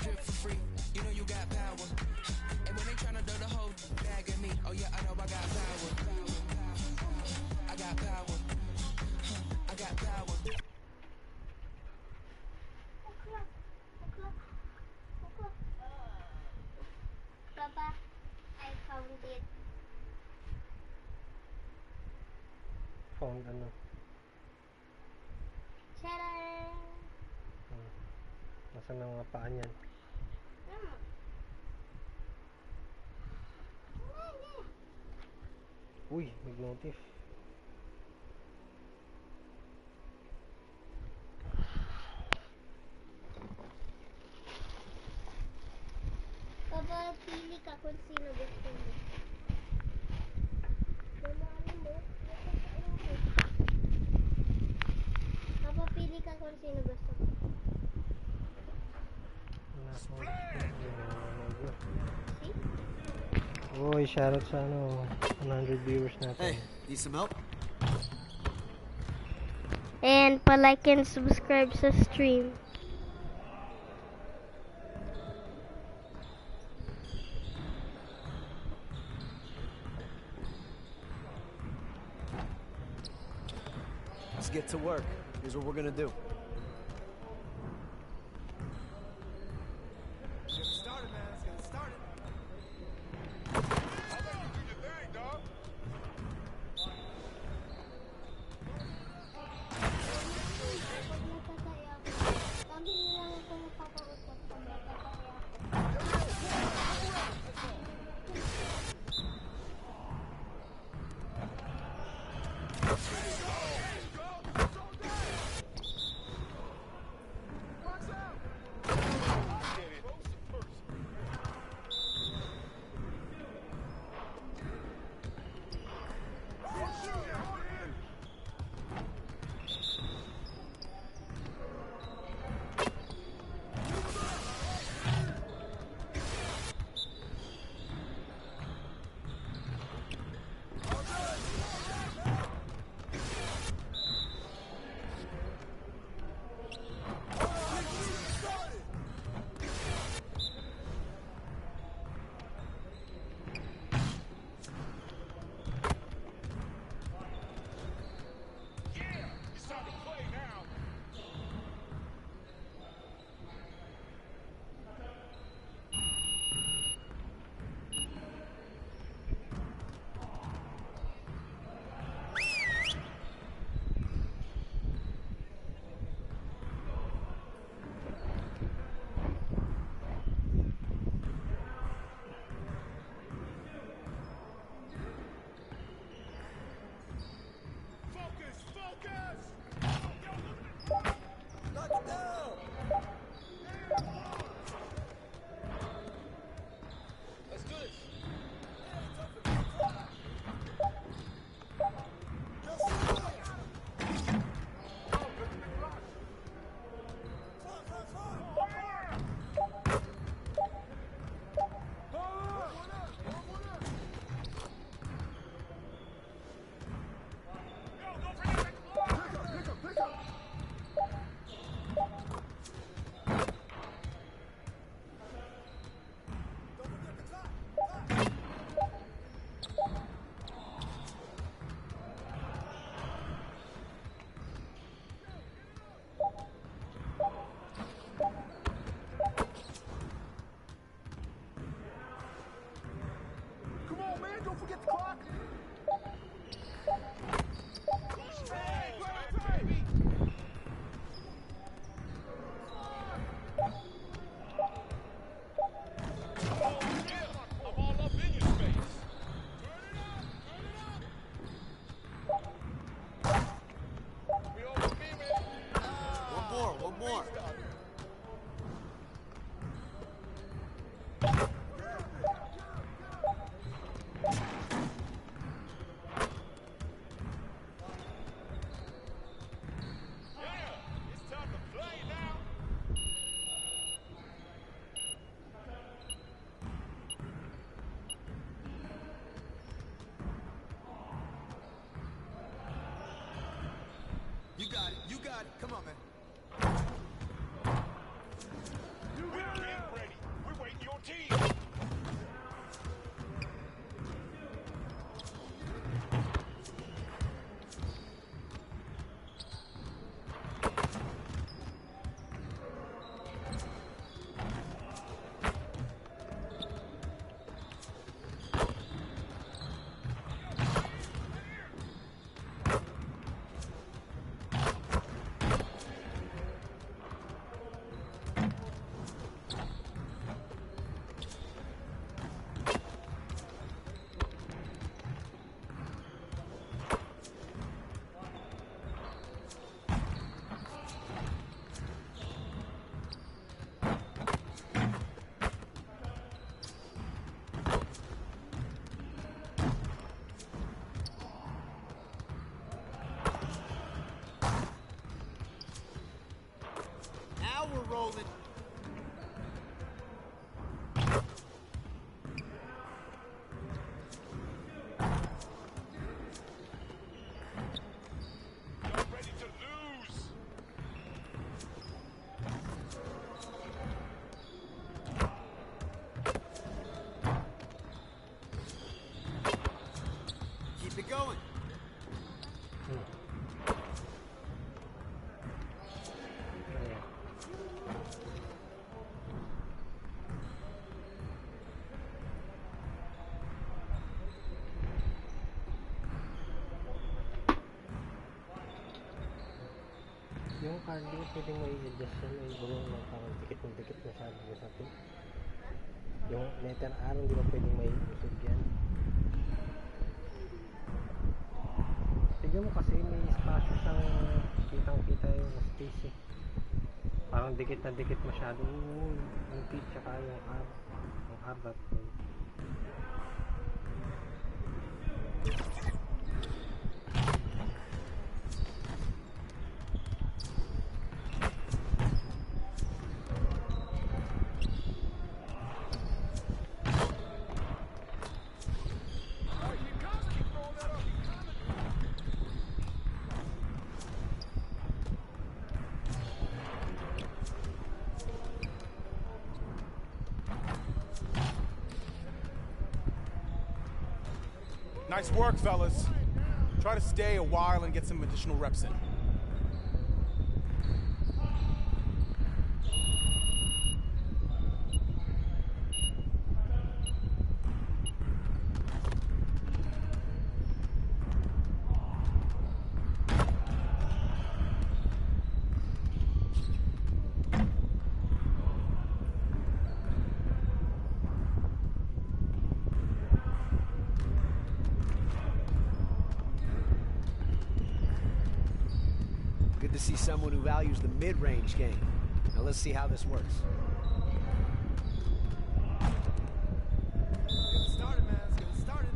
drip for free. You know you got power. And when they tryna do the whole bag of me, oh yeah, I know I got power. I got power. I got power. Papa, I found it. Found ano? Tcharam! Nasaan ang mga paa niyan? Uy, nag-notif. Papa, pili ka kung sino gusto mo. Mama, mo? Papa, pili ka kung sino gusto mo. Uy, shoutout sa ano, 100 viewers natin. Hey, need some help? And pa-like and subscribe sa stream. Let's get to work. Here's what we're gonna do. Get started, man. Let's get started. I'll let you do your thing, dog. You got it. You got it. Come on, man. You got it. Moving. Ready to lose. Keep it going. Yung card di pwedeng may adjust yan, may gulong na parang dikit masyado sa atin. Yung letter R hindi ba pwedeng may usog yan? Tignan mo kasi may espasyo siyang kitang-kita yung space eh. Parang dikit na dikit masyado. Yung P tsaka yung R. Yung R dot Nice work, fellas. Try to stay a while and get some additional reps in. Good to see someone who values the mid-range game. Now let's see how this works. Get it started, man. Let's get it started.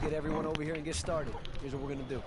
Get everyone over here and get started. Here's what we're gonna do.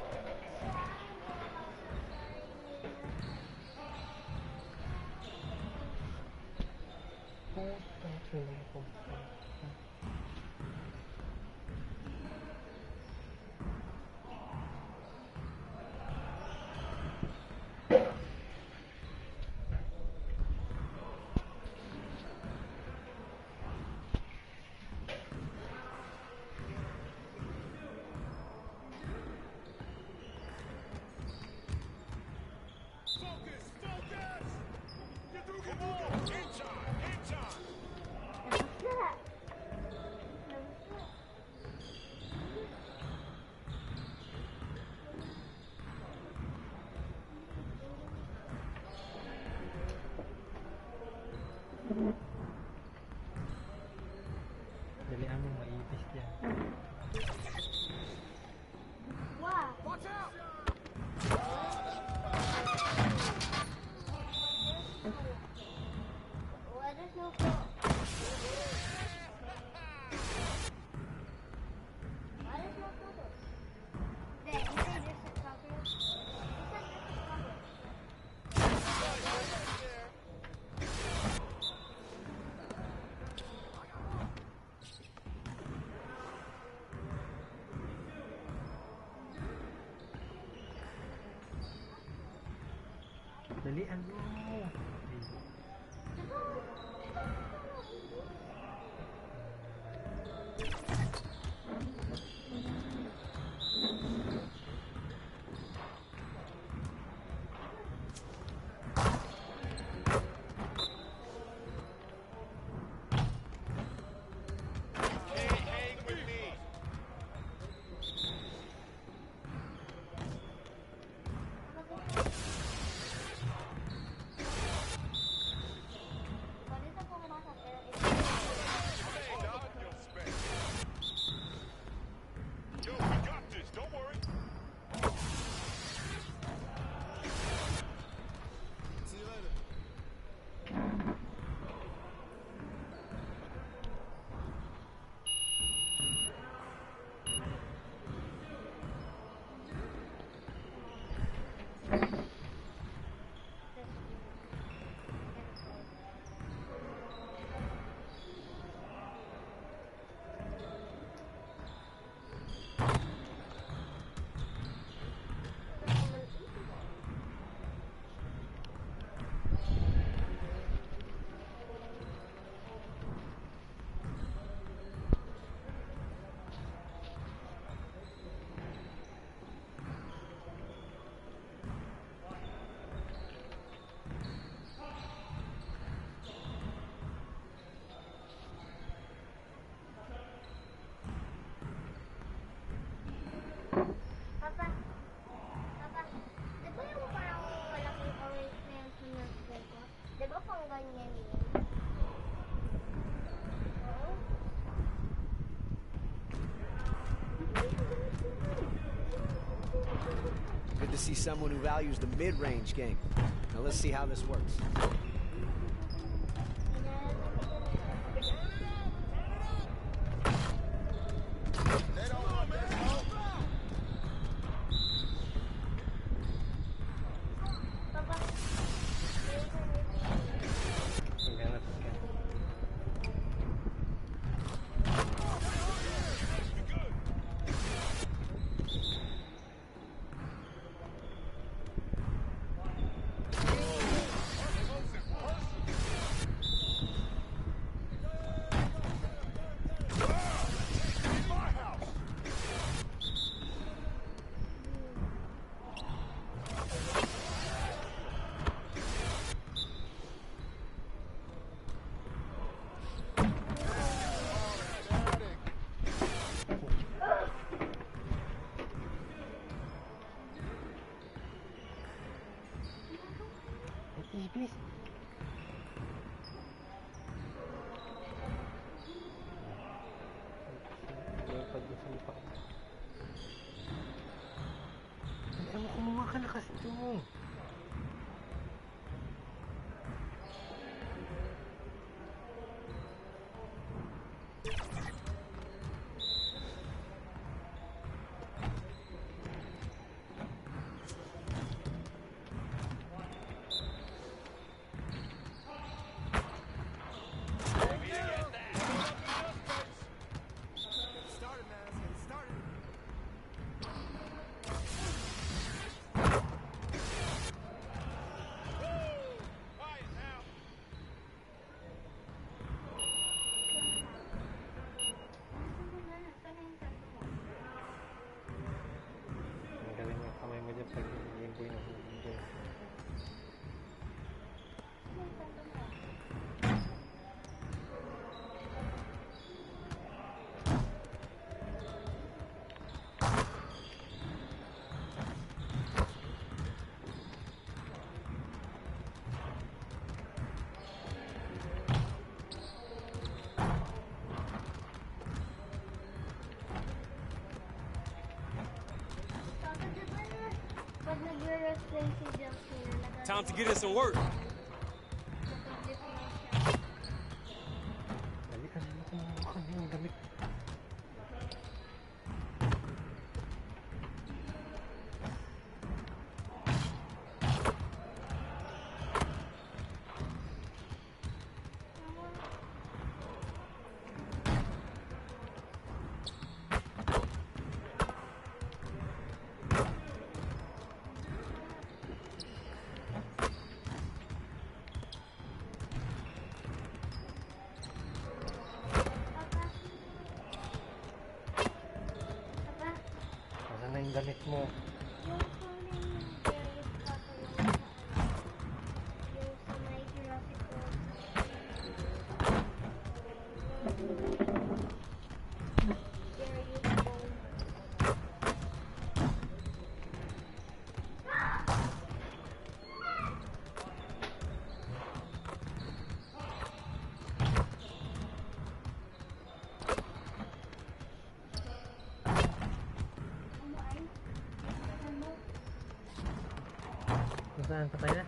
Dalian mo. Papa, di ba yung parang malaking orange na yung sinasabay ko? Di ba pang ganyan yun? Oo. Good to see someone who values the mid-range game. Now let's see how this works. Ibis. Lipad mo sa mukha ko. Alam mo, kumuha ka na kasi ito. Time to get in some work. yung damit mo. Yung kunin various photo yung sa yung sa may Jurassic World. Various bone. Kung saan patay na?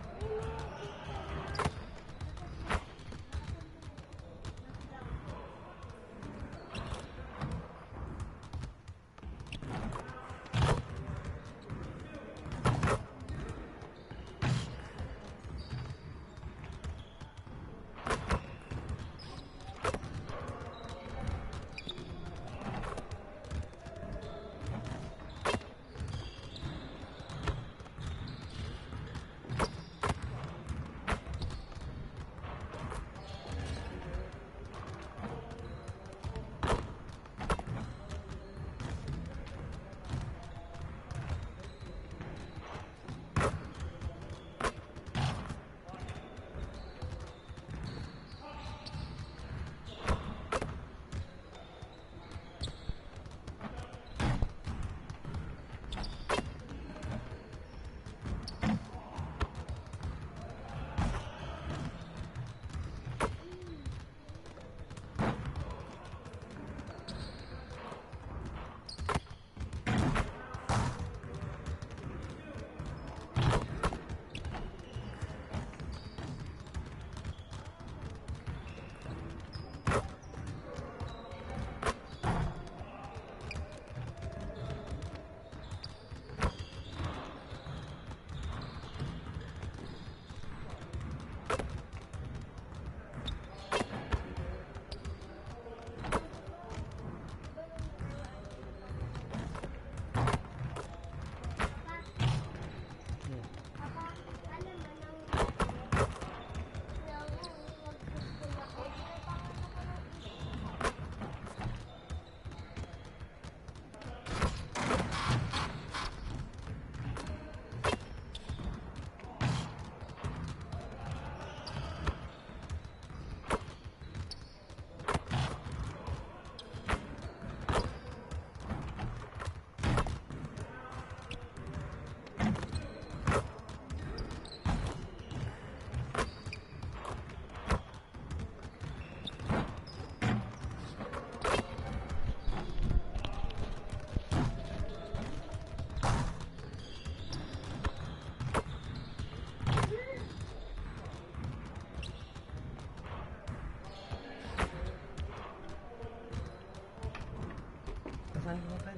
Saan mo pa?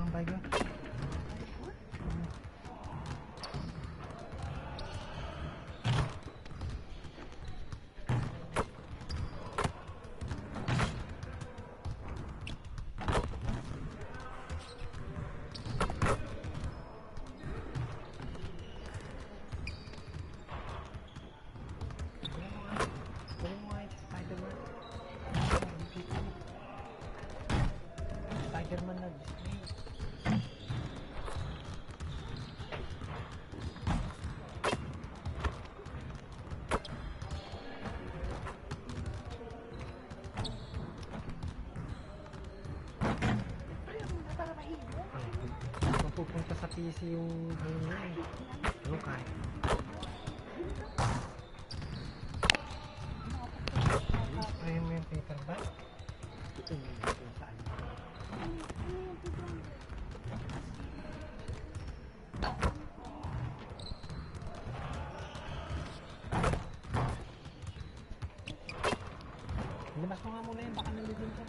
Bago. Spider-Man na display. Mapupunta sa PC yung ano niya eh. Ano kahit? Spray mo yung paper bag? Ito yung saan? Labas mo nga muna yun, baka nalilin ka.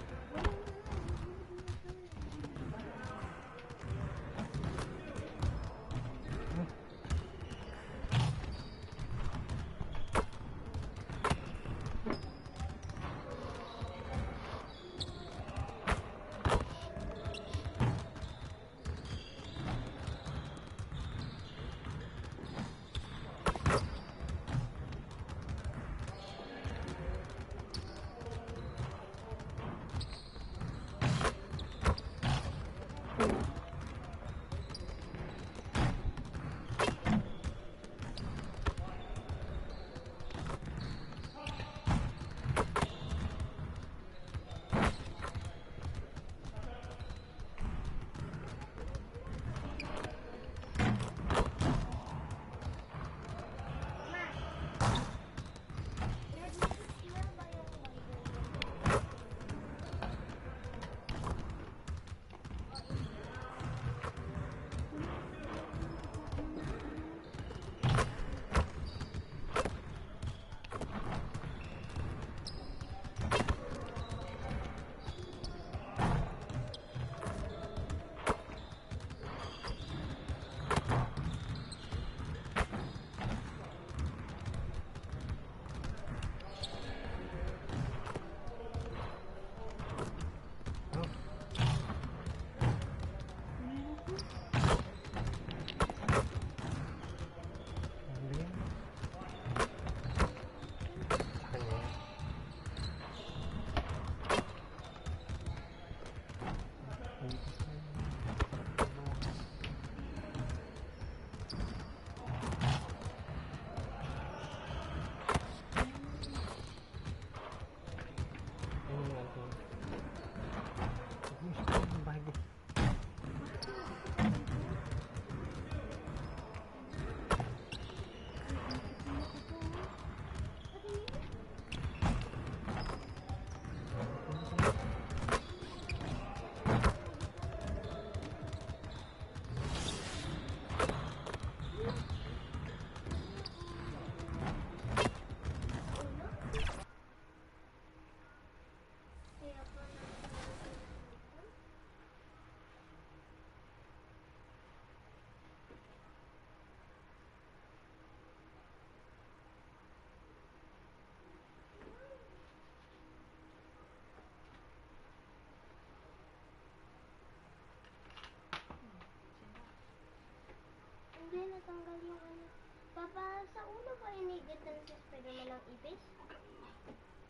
inigit ng pwede mo ng ipis?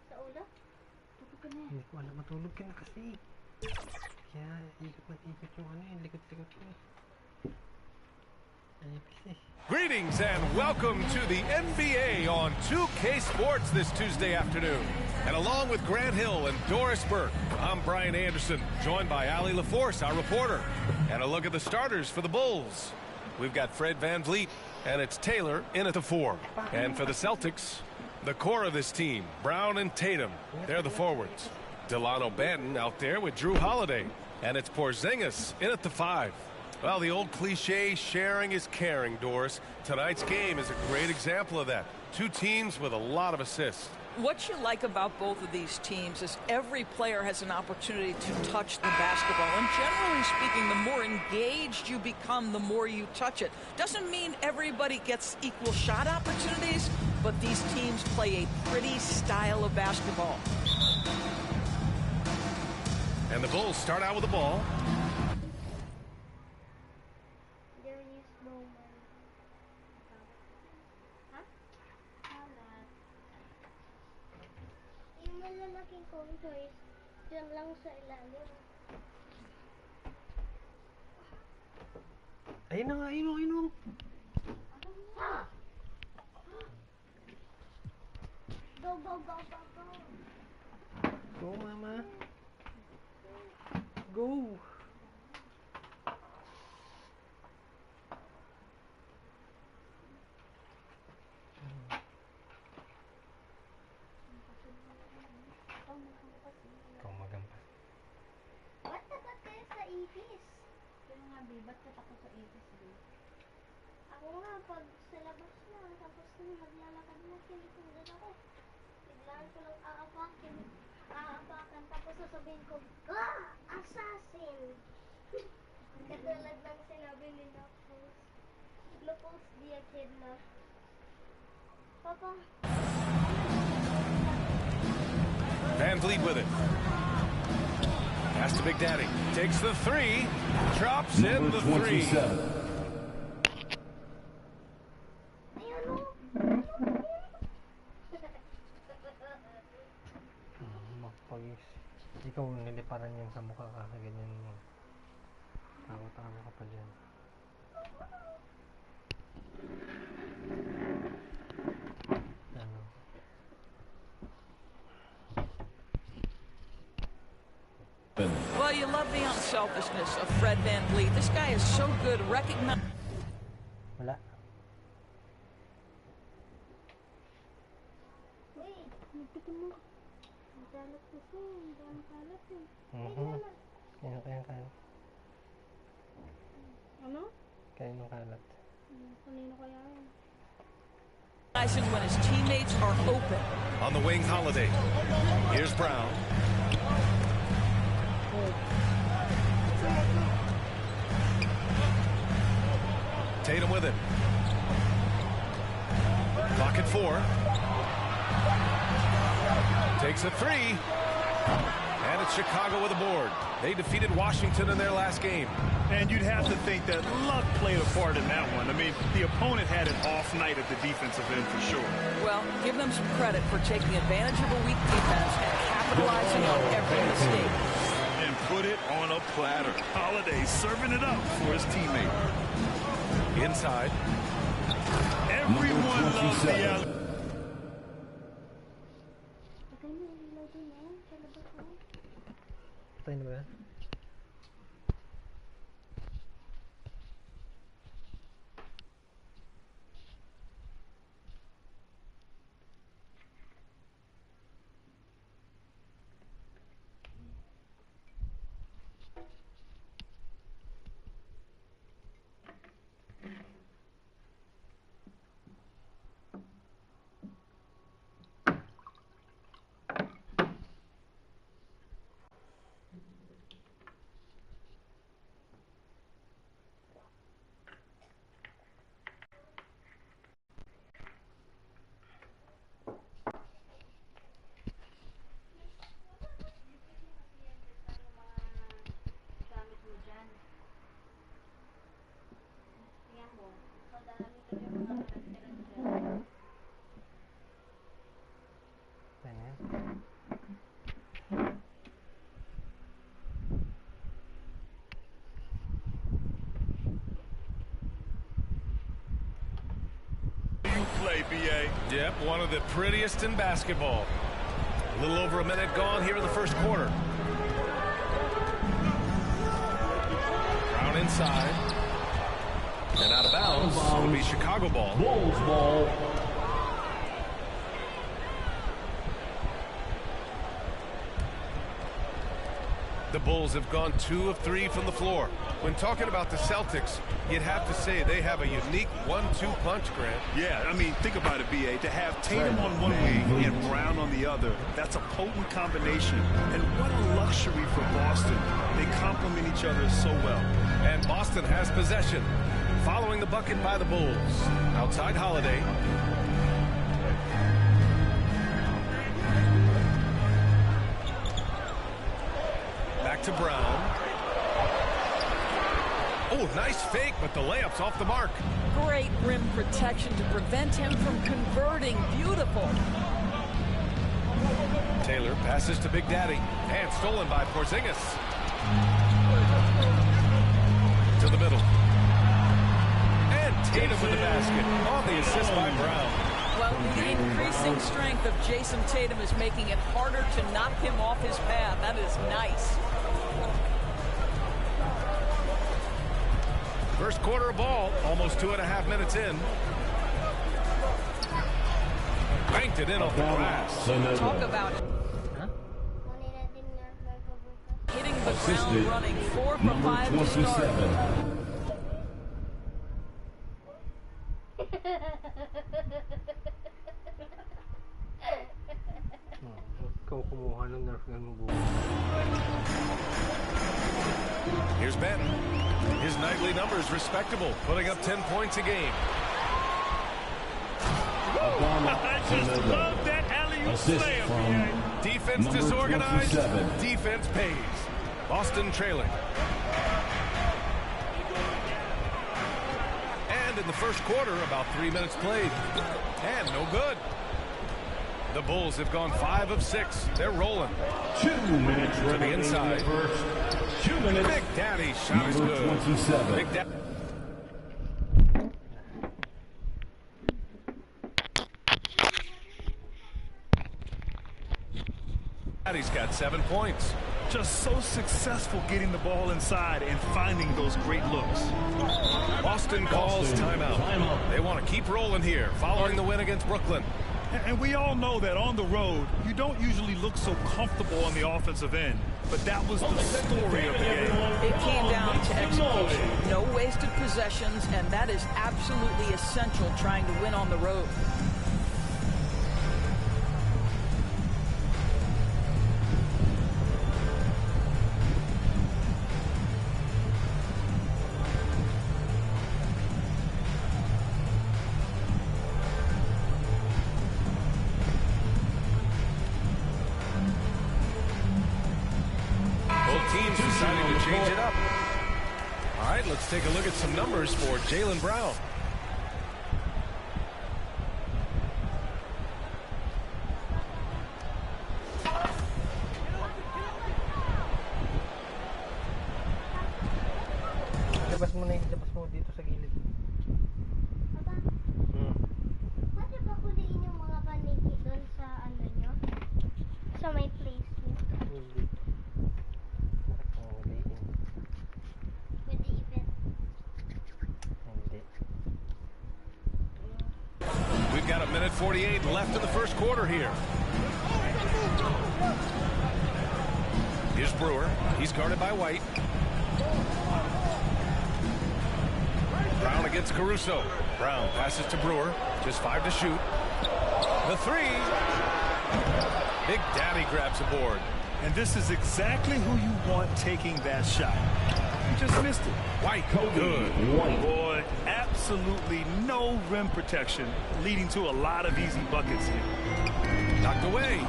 Sa ulo? Tulog ka na. Hindi ko alam, matulog ka na kasi. Kaya ikot na ikot yung ano yung likot-likot ko eh. Ayipis eh. Greetings and welcome to the NBA on 2K Sports this Tuesday afternoon. And along with Grant Hill and Doris Burke, I'm Brian Anderson, joined by Allie LaForce, our reporter. And a look at the starters for the Bulls. We've got Fred VanVleet, and it's Taylor in at the 4. And for the Celtics, the core of this team, Brown and Tatum, they're the forwards. Delano Banton out there with Drew Holiday. And it's Porzingis in at the 5. Well, the old cliche, sharing is caring, Doris. Tonight's game is a great example of that. Two teams with a lot of assists. What you like about both of these teams is every player has an opportunity to touch the basketball. And generally speaking, the more engaged you become, the more you touch it. Doesn't mean everybody gets equal shot opportunities, but these teams play a pretty style of basketball. And the Bulls start out with the ball. There is no man. Ha? Halat. Yung malalaking contours, dyan lang sa ilalim. Ayun na nga, ayun. Go, go, go, go, go. Go, mama. Go. Ikaw magampas. Ba't takot kayo sa ipis? Kaya nga, babe, ba't ka takot sa ipis, babe? Ako nga, pag sa labas na, tapos na maglalakad na, tinitindan ako. Biglaan ko lang aapakan, tapos sasabihin ko, ah! Assassin! Katulad ng sinabi ni Lopez. Lopez di a kid na. Papa, VanVleet with it. Pass to Big Daddy. Takes the 3. Drops in the 3. ayun o. Magpagis. Ikaw niliparan yan sa mukha ka. Ganyan mo. Tawa-tawa ka pa dyan. Ano? Well, you love the unselfishness of Fred VanVleet. This guy is so good recognizing. Wala. Wait, Nagpitin mo. Ang kalat kasi, ang daming kalat eh. Kaya kalat. Ano? Kaya nung kalat. Kanino kaya yun? When his teammates are open. On the wing, Holiday. Here's Brown. Tatum with it. Clock at 4. Takes a 3. And it's Chicago with a board. They defeated Washington in their last game. And you'd have to think that luck played a part in that one. I mean, the opponent had an off night at the defensive end for sure. Well, give them some credit for taking advantage of a weak defense and capitalizing on every mistake. And put it on a platter. Holiday serving it up for his teammate. Inside. Everyone loves the Patay mo, ilaw din yan. Sa labas mo. Patay na ba yan? B.A. Yep, one of the prettiest in basketball. A little over a minute gone here in the first quarter. Brown inside. And out of bounds. It'll be Chicago ball. Bulls ball. The Bulls have gone 2 of 3 from the floor. When talking about the Celtics, you'd have to say they have a unique 1-2 punch, Grant. Yeah, I mean, think about it, B.A. To have Tatum on one wing and Brown on the other, that's a potent combination. And what a luxury for Boston. They complement each other so well. And Boston has possession. Following the bucket by the Bulls. Outside Holiday. Back to Brown. Oh, nice fake, but the layup's off the mark. Great rim protection to prevent him from converting. Beautiful. Taylor passes to Big Daddy. And stolen by Porzingis. To the middle. And Tatum with the basket. On the assist by Brown. Well, the increasing strength of Jason Tatum is making it harder to knock him off his path. That is nice. First quarter of ball, almost 2.5 minutes in. Banked it in off the glass. Talk about it. Hitting the ground running, 4 for 5 to start. Ikaw kumuha ng nerf gun mo bukas. Here's Benton. His nightly numbers respectable, putting up 10 points a game. I just love that alley-oop slam. Defense disorganized, defense pays. Boston trailing. And in the first quarter, about 3 minutes played. And no good. The Bulls have gone 5 of 6. They're rolling. 2 minutes to the inside. 2 minutes. Big Daddy shot is good. 27. Big Daddy. Daddy's got 7 points. Just so successful getting the ball inside and finding those great looks. Boston calls timeout. They want to keep rolling here following the win against Brooklyn. And we all know that on the road, you don't usually look so comfortable on the offensive end. But that was the story of the game. It came down to execution. No wasted possessions, and that is absolutely essential trying to win on the road. Teams deciding to change it up. All right, let's take a look at some numbers for Jaylen Brown. Labas mo na yung labas mo dito sa gilid. Papa, pwede ba kuliin yung mga paniki doon sa ano nyo? Sa may place nyo? Hindi. Pwede event? Hindi. We've got a minute 48 left in the first quarter here. Here's Brewer. He's guarded by White. Brown against Caruso. Brown passes to Brewer. Just 5 to shoot. The 3. Big Daddy grabs a board. And this is exactly who you want taking that shot. You just missed it. White, good. Boy, absolutely no rim protection, leading to a lot of easy buckets here. Knocked away.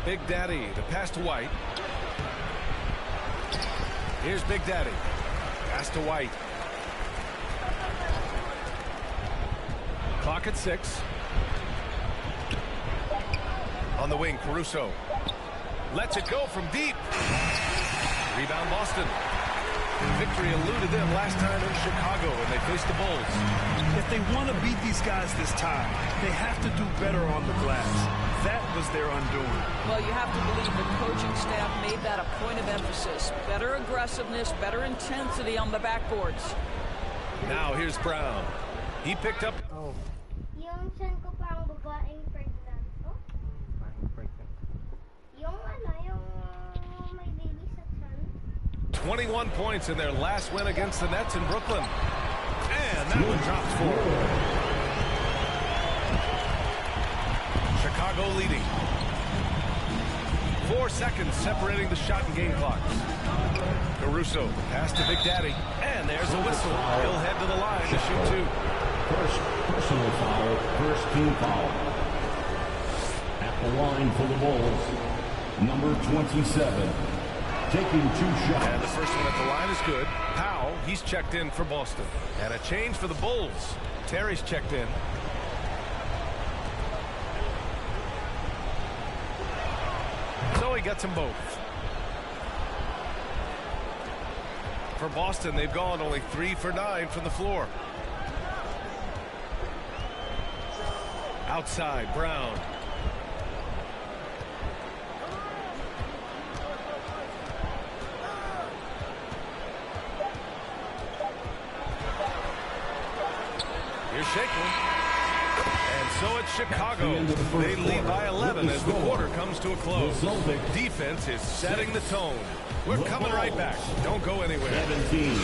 Big Daddy, the pass to White. Here's Big Daddy. Pass to White. Clock at 6. On the wing, Caruso. Lets it go from deep. Rebound Boston. Victory eluded them last time in Chicago when they faced the Bulls. If they want to beat these guys this time, they have to do better on the glass. That was their undoing. Well, you have to believe the coaching staff made that a point of emphasis. Better aggressiveness, better intensity on the backboards. Now here's Brown. He picked up. Oh, Yung son ko parang babaeng pregnant. Oh? parang pregnant. Yung may baby sa son. 21 points in their last win against the Nets in Brooklyn. And that one drops forward. Chicago leading. 4 seconds separating the shot and game clocks. Caruso pass to Big Daddy. And there's a whistle. He'll head to the line to shoot two. First personal foul, first team foul. At the line for the Bulls, number 27, taking 2 shots. And the first one at the line is good. Powell, he's checked in for Boston. And a change for the Bulls. Terry's checked in. So he gets them both. For Boston, they've gone only 3 for 9 from the floor. Outside, Brown. Here's Shaker. And so it's Chicago. They lead by 11 as the quarter comes to a close. Defense is setting the tone. We're coming right back. Don't go anywhere. 17.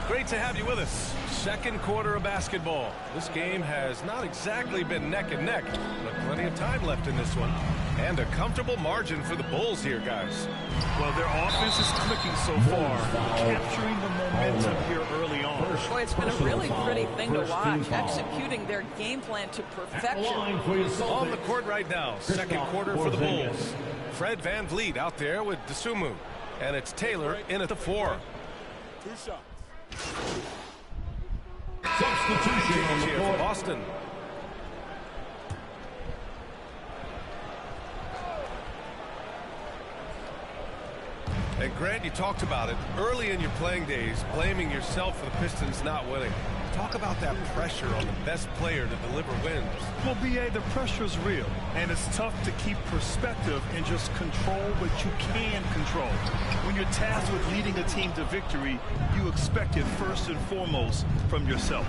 Great to have you with us. Second quarter of basketball. This game has not exactly been neck and neck, but plenty of time left in this one. And a comfortable margin for the Bulls here, guys. Well, their offense is clicking so far, capturing the momentum here early on. Boy, it's been a really pretty thing to watch, executing their game plan to perfection. On the court right now, second quarter for the Bulls. Fred VanVleet out there with Dosunmu. And it's Taylor in at the 4. 2 shots. Substitution on the Here for court. Boston. And Grant, you talked about it early in your playing days, blaming yourself for the Pistons not winning. Talk about that pressure on the best player to deliver wins. Well, B.A., the pressure is real, and it's tough to keep perspective and just control what you can control. When you're tasked with leading a team to victory, you expect it first and foremost from yourself.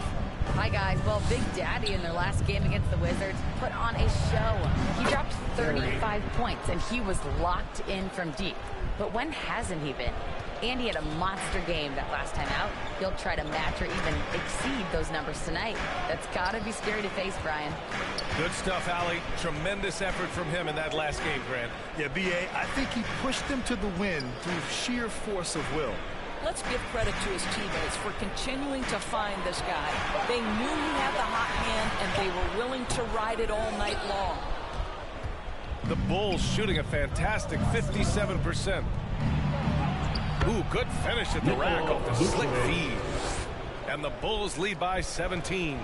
Hi, guys. Well, Big Daddy in their last game against the Wizards put on a show. He dropped 35 points, and he was locked in from deep. But when hasn't he been? Andy had a monster game that last time out. He'll try to match or even exceed those numbers tonight. That's got to be scary to face, Brian. Good stuff, Allie. Tremendous effort from him in that last game, Grant. Yeah, B.A., I think he pushed them to the win through sheer force of will. Let's give credit to his teammates for continuing to find this guy. They knew he had the hot hand, and they were willing to ride it all night long. The Bulls shooting a fantastic 57%. Ooh, good finish at the rack off the slick feed. And the Bulls lead by 17.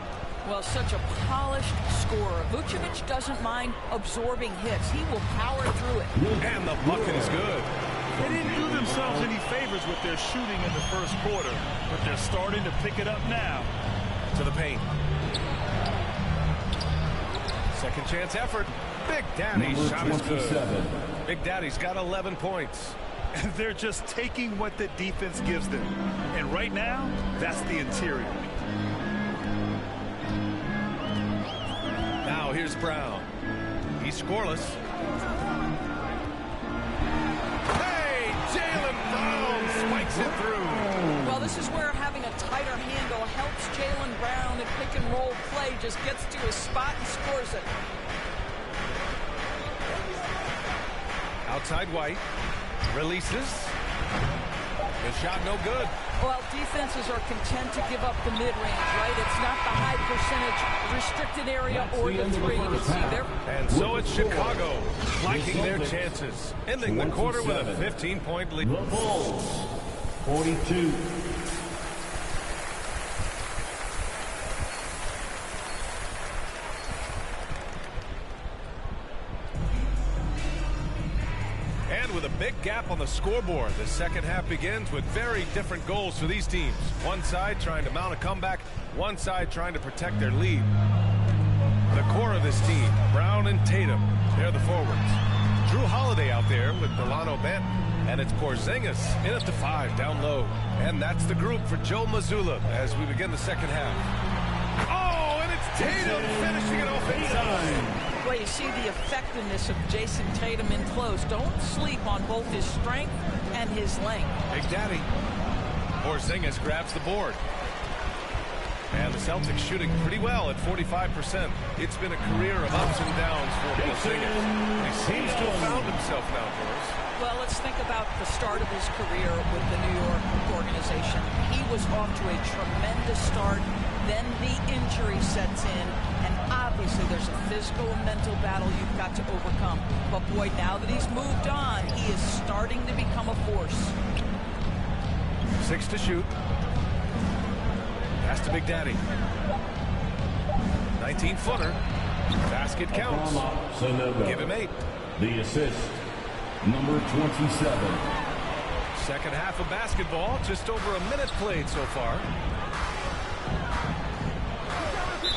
Well, such a polished scorer. Vucevic doesn't mind absorbing hits. He will power through it. And the bucket is good. They didn't do themselves any favors with their shooting in the first quarter, but they're starting to pick it up now. To the paint. Second chance effort. Big Daddy's shot is good. Big Daddy's got 11 points. And they're just taking what the defense gives them. And right now, that's the interior. Now here's Brown. He's scoreless. Hey, Jaylen Brown spikes it through. Well, this is where having a tighter handle helps Jaylen Brown in pick and roll play. Just gets to his spot and scores it. Outside White. Releases. The shot no good. Well, defenses are content to give up the mid-range, right? It's not the high percentage restricted area or the three. You can see there. And so it's Chicago liking their chances, ending the quarter with a 15-point lead. The Bulls, 42. with a big gap on the scoreboard. The second half begins with very different goals for these teams. One side trying to mount a comeback, one side trying to protect their lead. The core of this team, Brown and Tatum, they're the forwards. Drew Holiday out there with Delano Benton. And it's Porzingis in at the 5, down low. And that's the group for Joe Mazzulla as we begin the second half. Oh, and it's Tatum finishing it off inside. Well, you see the effectiveness of Jason Tatum in close. Don't sleep on both his strength and his length. Big Daddy. Porzingis grabs the board. And the Celtics shooting pretty well at 45%. It's been a career of ups and downs for Porzingis. He seems to have found himself now, Doris. Well, let's think about the start of his career with the New York organization. He was off to a tremendous start. Then the injury sets in. And obviously there's a physical and mental battle you've got to overcome. But boy, now that he's moved on, he is starting to become a force. 6 to shoot. Pass to Big Daddy. 19-footer. Basket counts. Give him 8. The assist, number 27. Second half of basketball, just over a minute played so far.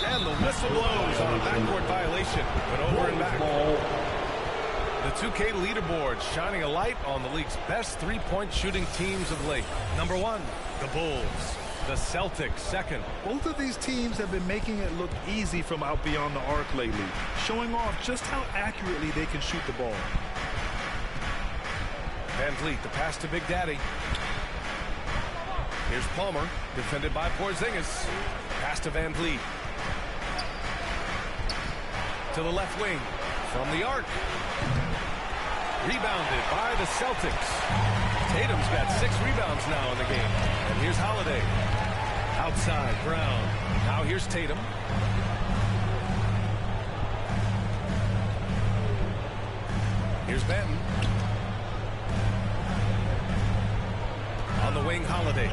And the whistle blows on a backcourt violation. But over and back. The 2K leaderboard shining a light on the league's best three-point shooting teams of late. Number 1, the Bulls. The Celtics second. Both of these teams have been making it look easy from out beyond the arc lately, showing off just how accurately they can shoot the ball. Van Vliet, the pass to Big Daddy. Here's Palmer, defended by Porzingis. Pass to Van Vliet. To the left wing, from the arc. Rebounded by the Celtics. Tatum's got 6 rebounds now in the game. And here's Holiday. Outside, Brown. Now here's Tatum. Here's Benton. On the wing, Holiday.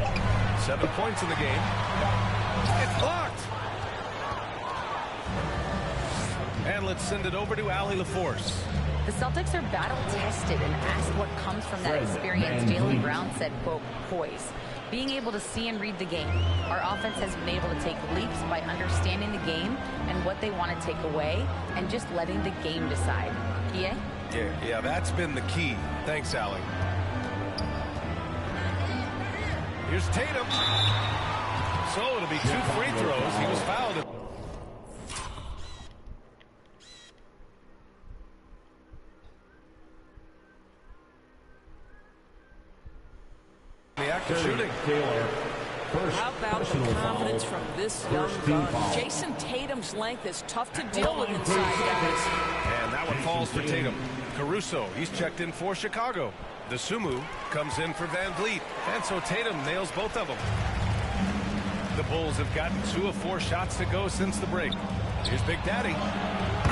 7 points in the game. It's blocked. And let's send it over to Allie LaForce. The Celtics are battle-tested and asked what comes from that experience. Jaylen Brown said, quote, poise. Being able to see and read the game. Our offense has been able to take leaps by understanding the game and what they want to take away and just letting the game decide. PA? Yeah, that's been the key. Thanks, Allie. Here's Tatum. So it'll be 2 free throws. He was fouled. The act of shooting. How about the confidence from this young gun? Jason Tatum's length is tough to deal with inside, guys. And that one falls for Tatum. Caruso, he's checked in for Chicago. The Sumu comes in for Van Vliet. And so Tatum nails both of them. The Bulls have gotten 2 of 4 shots to go since the break. Here's Big Daddy.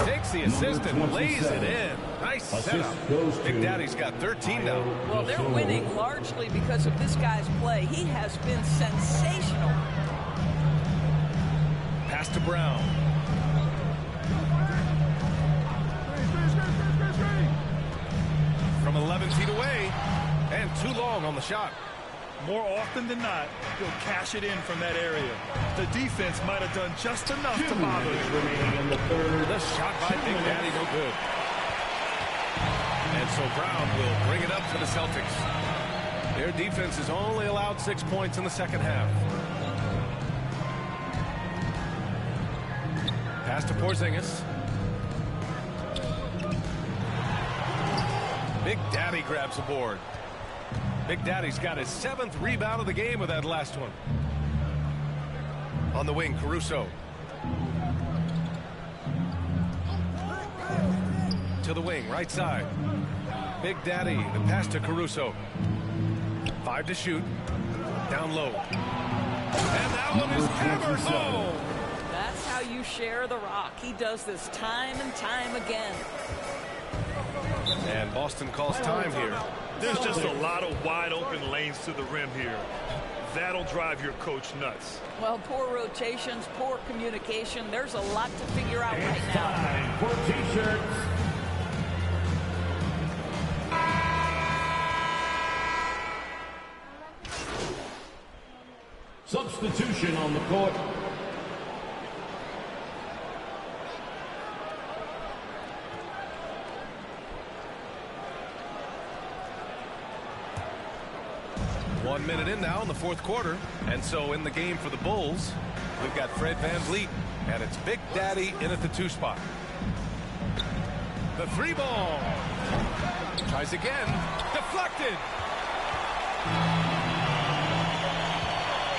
Takes the assist and lays it in. Nice setup. Big Daddy's got 13 now. Well, they're winning largely because of this guy's play. He has been sensational. Pass to Brown. From 11 feet away. And too long on the shot. More often than not, he'll cash it in from that area. The defense might have done just enough to bother him. The shot by Big Daddy, no good. And so Brown will bring it up for the Celtics. Their defense has only allowed 6 points in the second half. Pass to Porzingis. Big Daddy grabs the board. Big Daddy's got his 7th rebound of the game with that last one. On the wing, Caruso. To the wing, right side. Big Daddy, the pass to Caruso. 5 to shoot. Down low. And that one is hammered home. That's how you share the rock. He does this time and time again. And Boston calls time here. There's just a lot of wide open lanes to the rim here. That'll drive your coach nuts. Well, poor rotations, poor communication. There's a lot to figure out right now. For T-shirts. Substitution on the court. One minute in now in the fourth quarter. And so in the game for the Bulls, we've got Fred VanVleet, and it's Big Daddy in at the 2 spot. The 3 ball. Tries again. Deflected.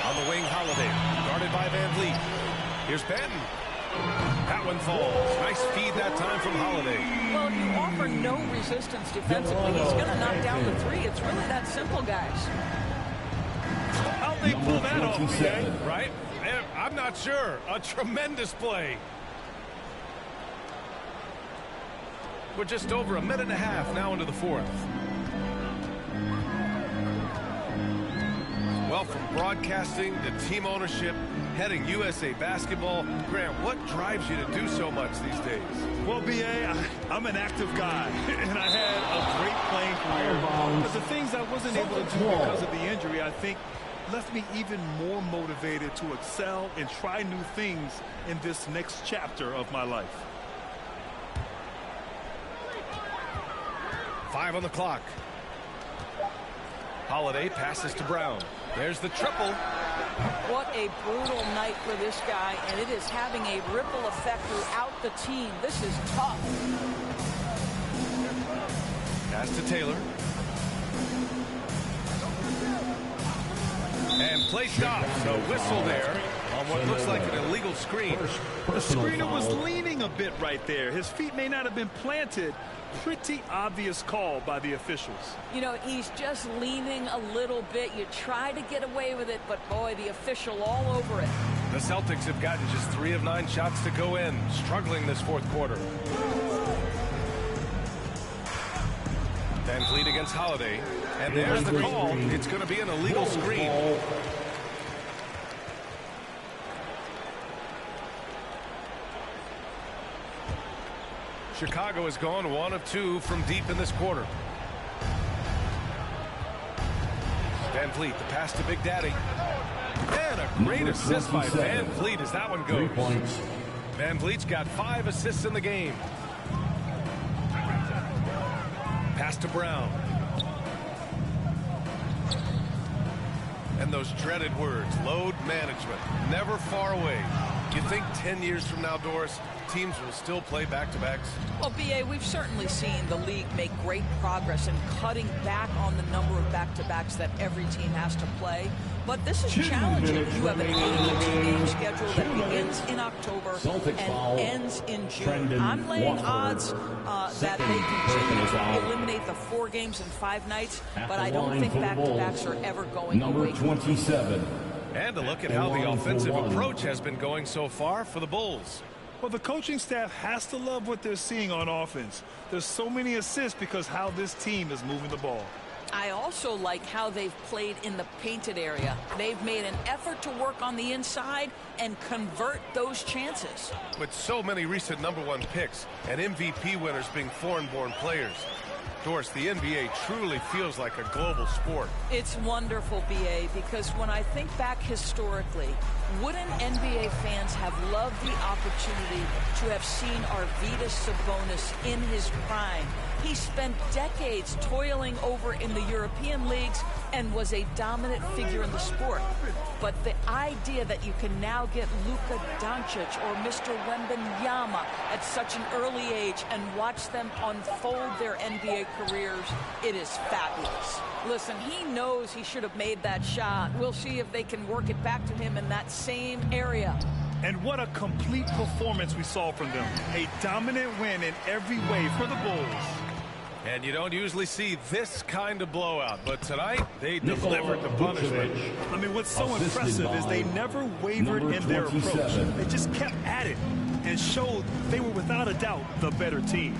On the wing, Holiday. Guarded by VanVleet. Here's Benton. That one falls. Nice feed that time from Holiday. Well, if you offer no resistance defensively, he's going to knock down the 3. It's really that simple, guys. How'd they pull that off, BA? Right? I'm not sure. A tremendous play. We're just over a minute and a half now into the fourth. Well, from broadcasting to team ownership, heading USA basketball, Grant, what drives you to do so much these days? Well, BA, I'm an active guy, and I had a great playing career. But the things I wasn't able to do because of the injury, I think, left me even more motivated to excel and try new things in this next chapter of my life. 5 on the clock. Holiday passes to Brown. There's the triple. What a brutal night for this guy, and it is having a ripple effect throughout the team. This is tough. Pass to Taylor. And play stops. A whistle there on what looks like an illegal screen. The screener was leaning a bit right there. His feet may not have been planted. Pretty obvious call by the officials. You know, he's just leaning a little bit. You try to get away with it, but boy, the official all over it. The Celtics have gotten just 3 of 9 shots to go in, struggling this fourth quarter. VanVleet against Holiday. And there's the call. It's going to be an illegal screen. Chicago has gone 1 of 2 from deep in this quarter. VanVleet, the pass to Big Daddy. And a great assist by VanVleet as that one goes. VanVleet's got 5 assists in the game. Pass to Brown. And those dreaded words, load management, never far away. You think 10 years from now, Doris, teams will still play back-to-backs? Well, BA, we've certainly seen the league make great progress in cutting back on the number of back-to-backs that every team has to play. But this is challenging. You have an 82-game schedule that begins in October and ends in June. I'm laying odds that they continue to eliminate the 4 games in 5 nights, but I don't think back-to-backs are ever going away. Number 27. And a look at how the offensive approach has been going so far for the Bulls. Well, the coaching staff has to love what they're seeing on offense. There's so many assists because how this team is moving the ball. I also like how they've played in the painted area. They've made an effort to work on the inside and convert those chances. With so many recent #1 picks and MVP winners being foreign-born players, Doris, the NBA truly feels like a global sport. It's wonderful, BA, because when I think back historically, wouldn't NBA fans have loved the opportunity to have seen Arvydas Sabonis in his prime? He spent decades toiling over in the European leagues and was a dominant figure in the sport. But the idea that you can now get Luka Doncic or Mr. Wembanyama at such an early age and watch them unfold their NBA careers, it is fabulous. Listen, he knows he should have made that shot. We'll see if they can work it back to him in that same area. And what a complete performance we saw from them. A dominant win in every way for the Bulls. And you don't usually see this kind of blowout, but tonight they delivered the punishment. I mean, what's so impressive is they never wavered in their approach. They just kept at it and showed they were without a doubt the better team.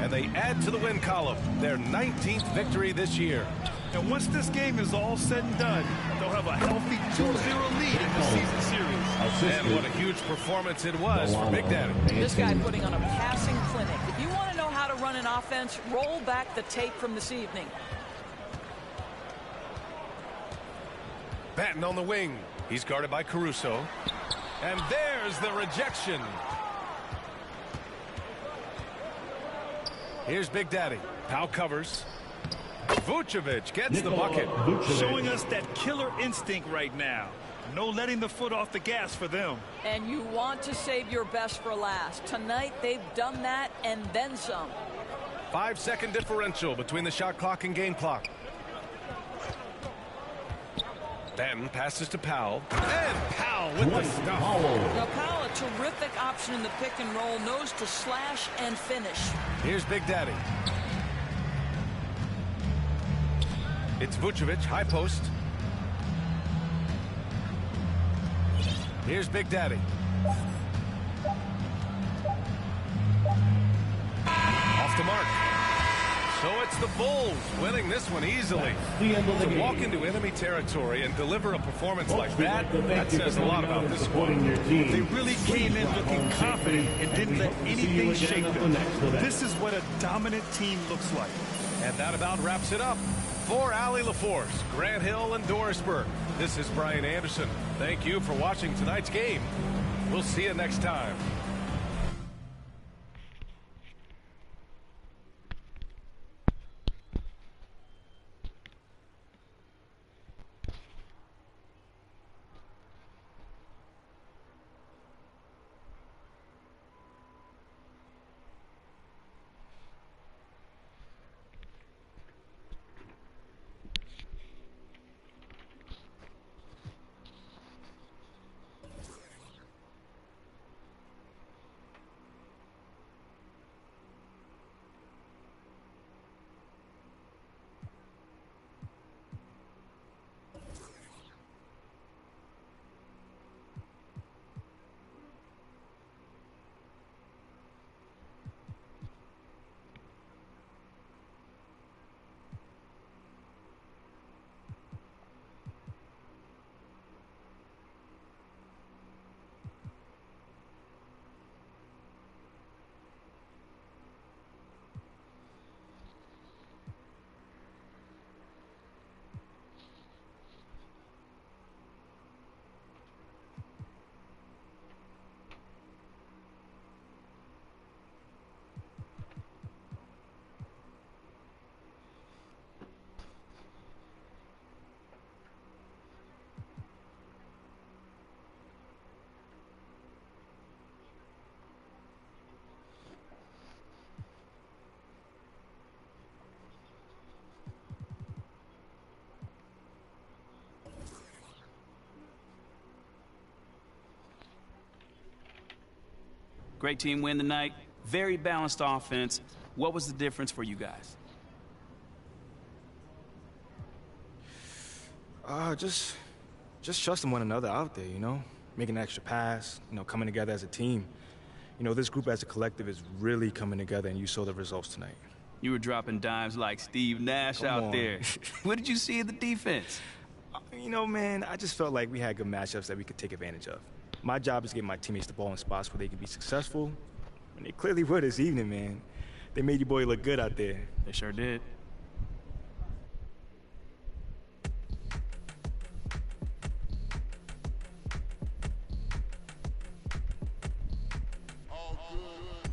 And they add to the win column, their 19th victory this year. And once this game is all said and done, they'll have a healthy 2-0 lead in the season series. And what a huge performance it was for Big Daddy. This guy putting on a passing clinic. If you want to know how to run an offense, roll back the tape from this evening. Batten on the wing. He's guarded by Caruso. And there's the rejection. Here's Big Daddy. Powell covers. Vucevic gets the bucket. Showing us that killer instinct right now. No letting the foot off the gas for them. And you want to save your best for last. Tonight, they've done that and then some. 5-second differential between the shot clock and game clock. Then passes to Powell. And Powell with the stuff. Now, Powell, a terrific option in the pick and roll, knows to slash and finish. Here's Big Daddy. It's Vucevic, high post. Here's Big Daddy. Off the mark. So it's the Bulls winning this one easily. To walk into enemy territory and deliver a performance like that, that says a lot about this squad. They really came in looking confident and didn't let anything shake them. This is what a dominant team looks like. And that about wraps it up. For Allie LaForce, Grant Hill, and Doris Burke, this is Brian Anderson. Thank you for watching tonight's game. We'll see you next time. Great team win tonight. Very balanced offense. What was the difference for you guys? Just trusting one another out there, you know? Making an extra pass, you know, coming together as a team. You know, this group as a collective is really coming together, and you saw the results tonight. You were dropping dimes like Steve Nash out there. What did you see in the defense? You know, man, I just felt like we had good matchups that we could take advantage of. My job is to get my teammates the ball in spots where they can be successful, and they clearly were this evening, man. They made your boy look good out there. They sure did.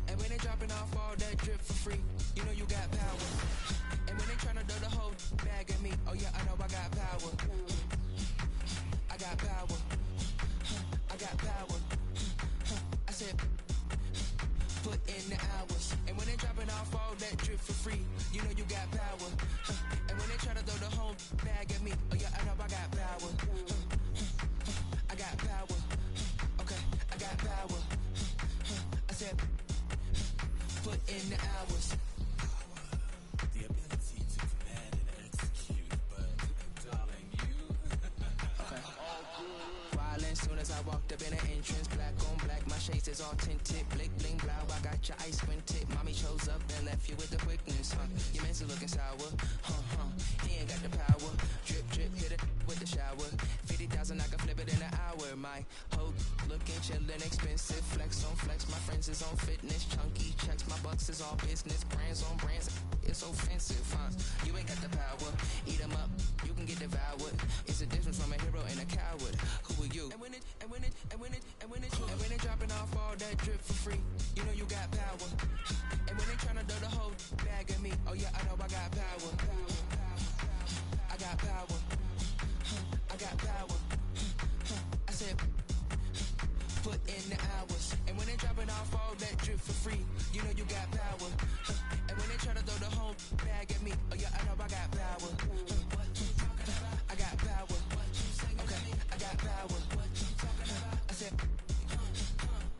And when they dropping off all that drip for free, you know you got power. And when they tryna throw the whole bag at me, oh yeah, I know I got power. I got power. I got power. I said, put in the hours. And when they dropping off all that drip for free, you know you got power. And when they try to throw the whole bag at me, oh yeah, I know I got power. I got power. Okay, I got power. I said, put in the hours. The ability to command and execute, but darling, you. Okay. Violent soon as I walked up in the entrance, black on black, my my shades is all tinted. Blick, bling, blow, I got your eyes squinted. Mommy chose up and left you with the quickness, huh? Your man's looking sour, he ain't got the power. Drip, drip, hit it with the shower. 50,000, I can flip it in an hour. My hoe looking chillin', expensive. Flex on flex, my friends is on fitness. Chunky checks, my bucks is all business. Brands on brands, it's offensive, huh? You ain't got the power. Eat 'em up, you can get devoured. It's a difference from a hero and a coward. Who are you? And when they dropping off all that drip for free, you know you got power. And when they tryna throw the whole bag at me, oh yeah, I know I got power. I got power. I got power. I said, put in the hours. And when they dropping off all that drip for free, you know you got power. And when they tryna throw the whole bag at me, oh yeah, I know I got power. I got power. Okay, I got power. I said,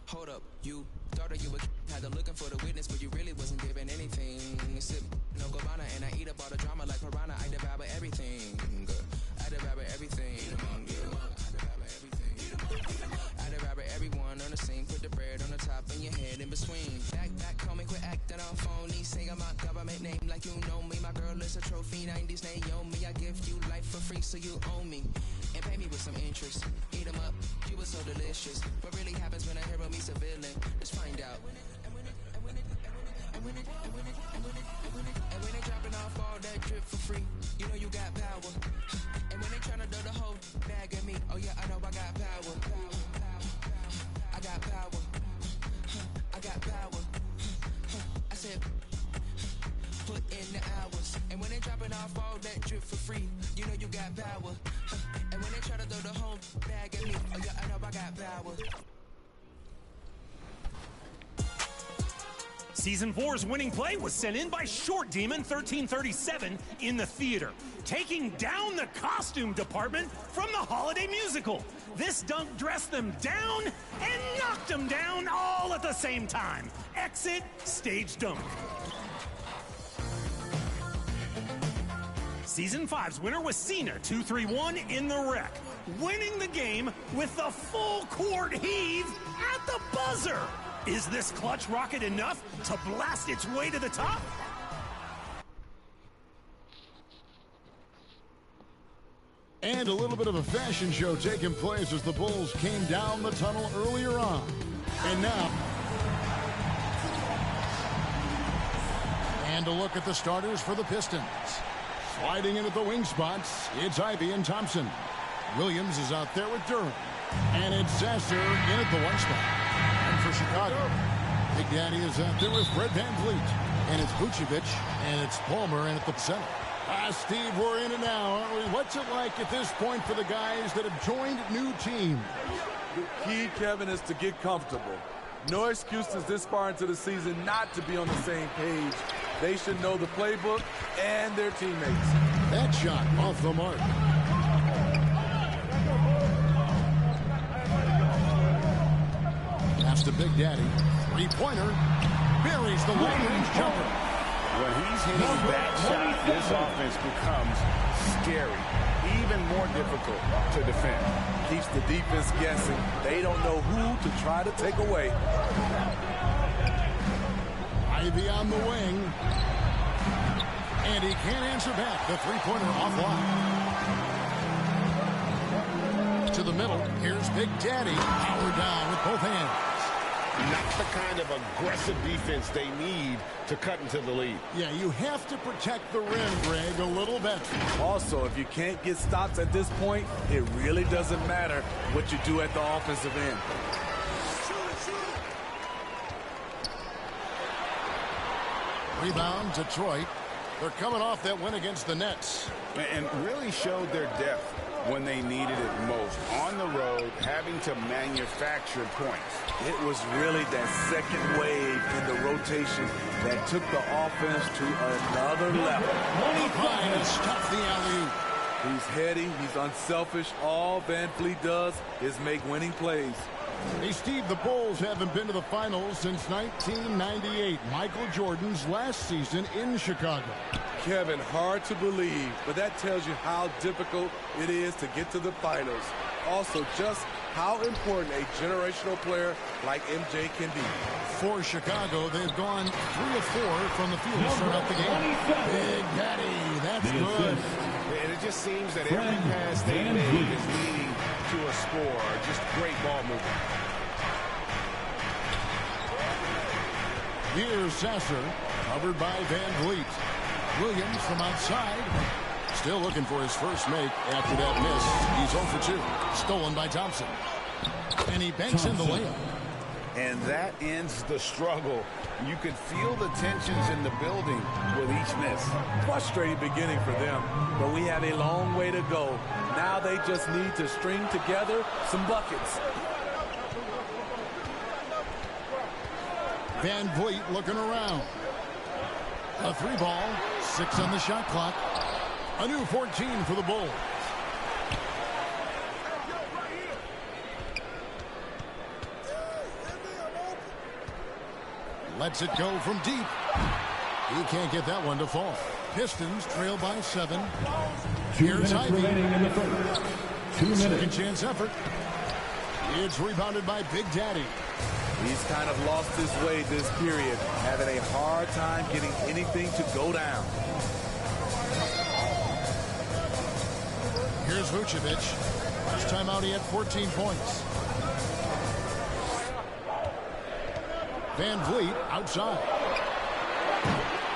hold up, you thought that you were had them looking for the witness, but you really wasn't giving anything. Sip no guavana and I eat up all the drama like piranha. I devour everything. I devour everything. I devour everyone on the scene. Put the bread on the top and your head in between. Back, call me, quit acting on phony. Say I'm my government name like you know me. My girl is a trophy, 90s Naomi. I give you life for free, so you own me. And pay me with some interest. Eat 'em up, you were so delicious. What really happens when a hero meets a villain? Let's find out. And when they dropping off all that drip for free, you know you got power. And when they tryna throw the whole bag at me, oh yeah, I know I got power. I got power. I got power. I said, put in the hours. And when they dropping off all that drip for free, you know you got power. And when they try to throw the whole bag at me, oh yeah, I know I got power. Season 4's winning play was sent in by Short Demon 1337 in the theater, taking down the costume department from the holiday musical. This dunk dressed them down and knocked them down all at the same time. Exit stage dunk. Season 5's winner was Cena 231 in the wreck, winning the game with the full court heave at the buzzer. Is this clutch rocket enough to blast its way to the top? And a little bit of a fashion show taking place as the Bulls came down the tunnel earlier on. And now, and a look at the starters for the Pistons. Sliding in at the wing spots, it's Ivy and Thompson. Williams is out there with Durham. And it's Sasser in at the one spot. And for Chicago, Big Daddy is out there with Fred VanVleet. And it's Vucevic, and it's Palmer in at the center. Steve, we're in it now, aren't we? What's it like at this point for the guys that have joined new teams? The key, Kevin, is to get comfortable. No excuses this far into the season not to be on the same page. They should know the playbook and their teammates. That shot off the mark. Pass to Big Daddy. Three-pointer. Buries the long-range jumper. When he's hitting that shot, this offense becomes scary, even more difficult to defend. Keeps the defense guessing. They don't know who to try to take away. Ivy on the wing. And he can't answer back. The three-pointer offline. To the middle. Here's Big Daddy. Power down with both hands. Not the kind of aggressive defense they need to cut into the lead. Yeah, you have to protect the rim, Greg, a little bit. Also, if you can't get stops at this point, it really doesn't matter what you do at the offensive end. Rebound, Detroit. They're coming off that win against the Nets. And really showed their depth when they needed it most. On the road, having to manufacture points. It was really that second wave in the rotation that took the offense to another level. Fine to stop the alley-oop. He's heady, he's unselfish. All VanVleet does is make winning plays. Hey, Steve, the Bulls haven't been to the finals since 1998, Michael Jordan's last season in Chicago. Kevin, hard to believe, but that tells you how difficult it is to get to the finals. Also, just how important a generational player like MJ can be. For Chicago, they've gone 3 of 4 from the field to start out the game. Big Daddy, that's good. And it just seems that every pass they make is leading to a score. Just great ball movement. Here's Sasser, covered by Van Vliet. Williams from outside. Still looking for his first make after that miss. He's 0 for 2. Stolen by Thompson. And he banks in the layup. And that ends the struggle. You could feel the tensions in the building with each miss. Frustrating beginning for them, but we have a long way to go. Now they just need to string together some buckets. Van Vliet looking around. A 3-ball, 6 on the shot clock. A new 14 for the Bulls. Lets it go from deep. He can't get that one to fall. Pistons trail by 7. Here's Ivy. Remaining in the first. 2 minutes. Second chance effort. It's rebounded by Big Daddy. He's kind of lost his way this period, having a hard time getting anything to go down. Here's Vucevic. Last time out he had 14 points. Van Vliet outside.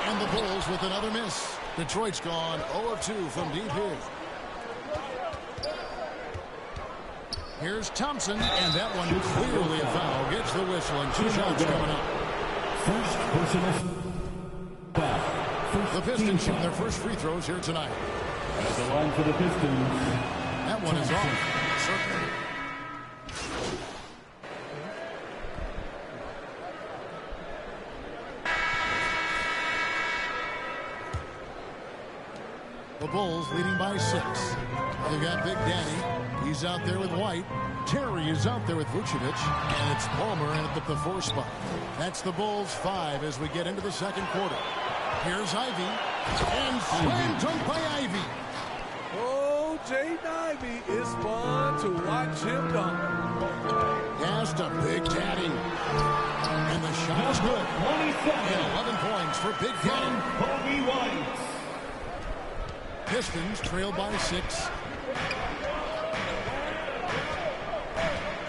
And the Bulls with another miss. Detroit's gone 0 of 2 from deep here. Here's Thompson, and that one clearly a foul. Gets the whistle, and 2 shots coming up. First personal foul. The Pistons shooting their first free throws here tonight. At the line for the Pistons. That one is off. Certainly. The Bulls leading by 6. They've got Big Daddy. He's out there with White. Terry is out there with Vucevic. And it's Palmer in at the 4 spot. That's the Bulls 5 as we get into the second quarter. Here's Ivy. And slam dunk by Ivy. Oh, Jaden Ivey, it's fun to watch him dunk. Pass to Big Daddy. And the shot is good. 27. And 11 points for Big Daddy. Kobe White. Pistons trail by 6.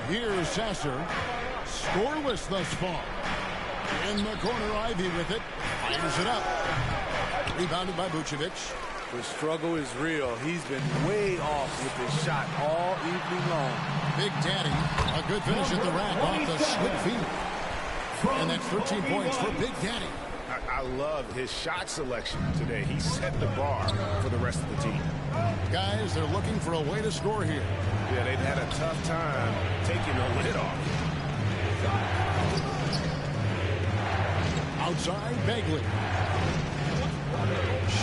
Here's Sasser. Scoreless thus far. In the corner, Ivy with it. Fires it up. Rebounded by Vucevic. The struggle is real. He's been way off with his shot all evening long. Big Daddy, a good finish at the rack off the slip feet. And that's 13 points for Big Daddy. I love his shot selection today. He set the bar for the rest of the team. Guys, they're looking for a way to score here. Yeah, they've had a tough time taking the lid off. Outside, Bagley.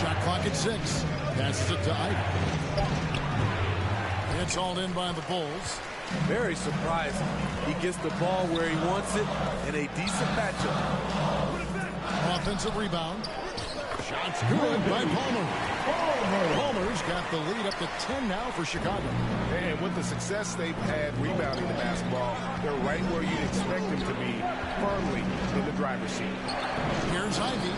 Shot clock at 6. Passes it to Ivy. It's hauled in by the Bulls. Very surprising. He gets the ball where he wants it in a decent matchup. Offensive rebound. Shots good by Palmer. Palmer's got the lead up to 10 now for Chicago. And with the success they've had rebounding the basketball, they're right where you'd expect them to be, firmly in the driver's seat. Here's Ivy.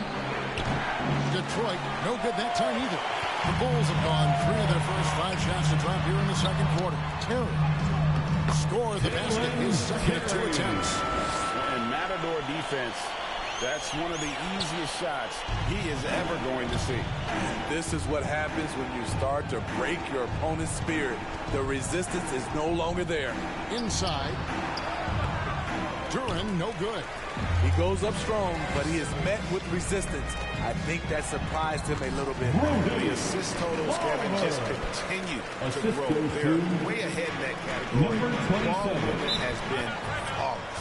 Detroit, no good that time either. The Bulls have gone 3 of their first 5 shots to drop here in the second quarter. Terry. Score the basket is second at 2 attempts. And Matador defense, that's one of the easiest shots he is ever going to see. This is what happens when you start to break your opponent's spirit. The resistance is no longer there. Inside. Duran, no good. He goes up strong, but he is met with resistance. I think that surprised him a little bit. The assist totals, Kevin, just continue to grow. They're way ahead in that category. Ball movement has been flawless.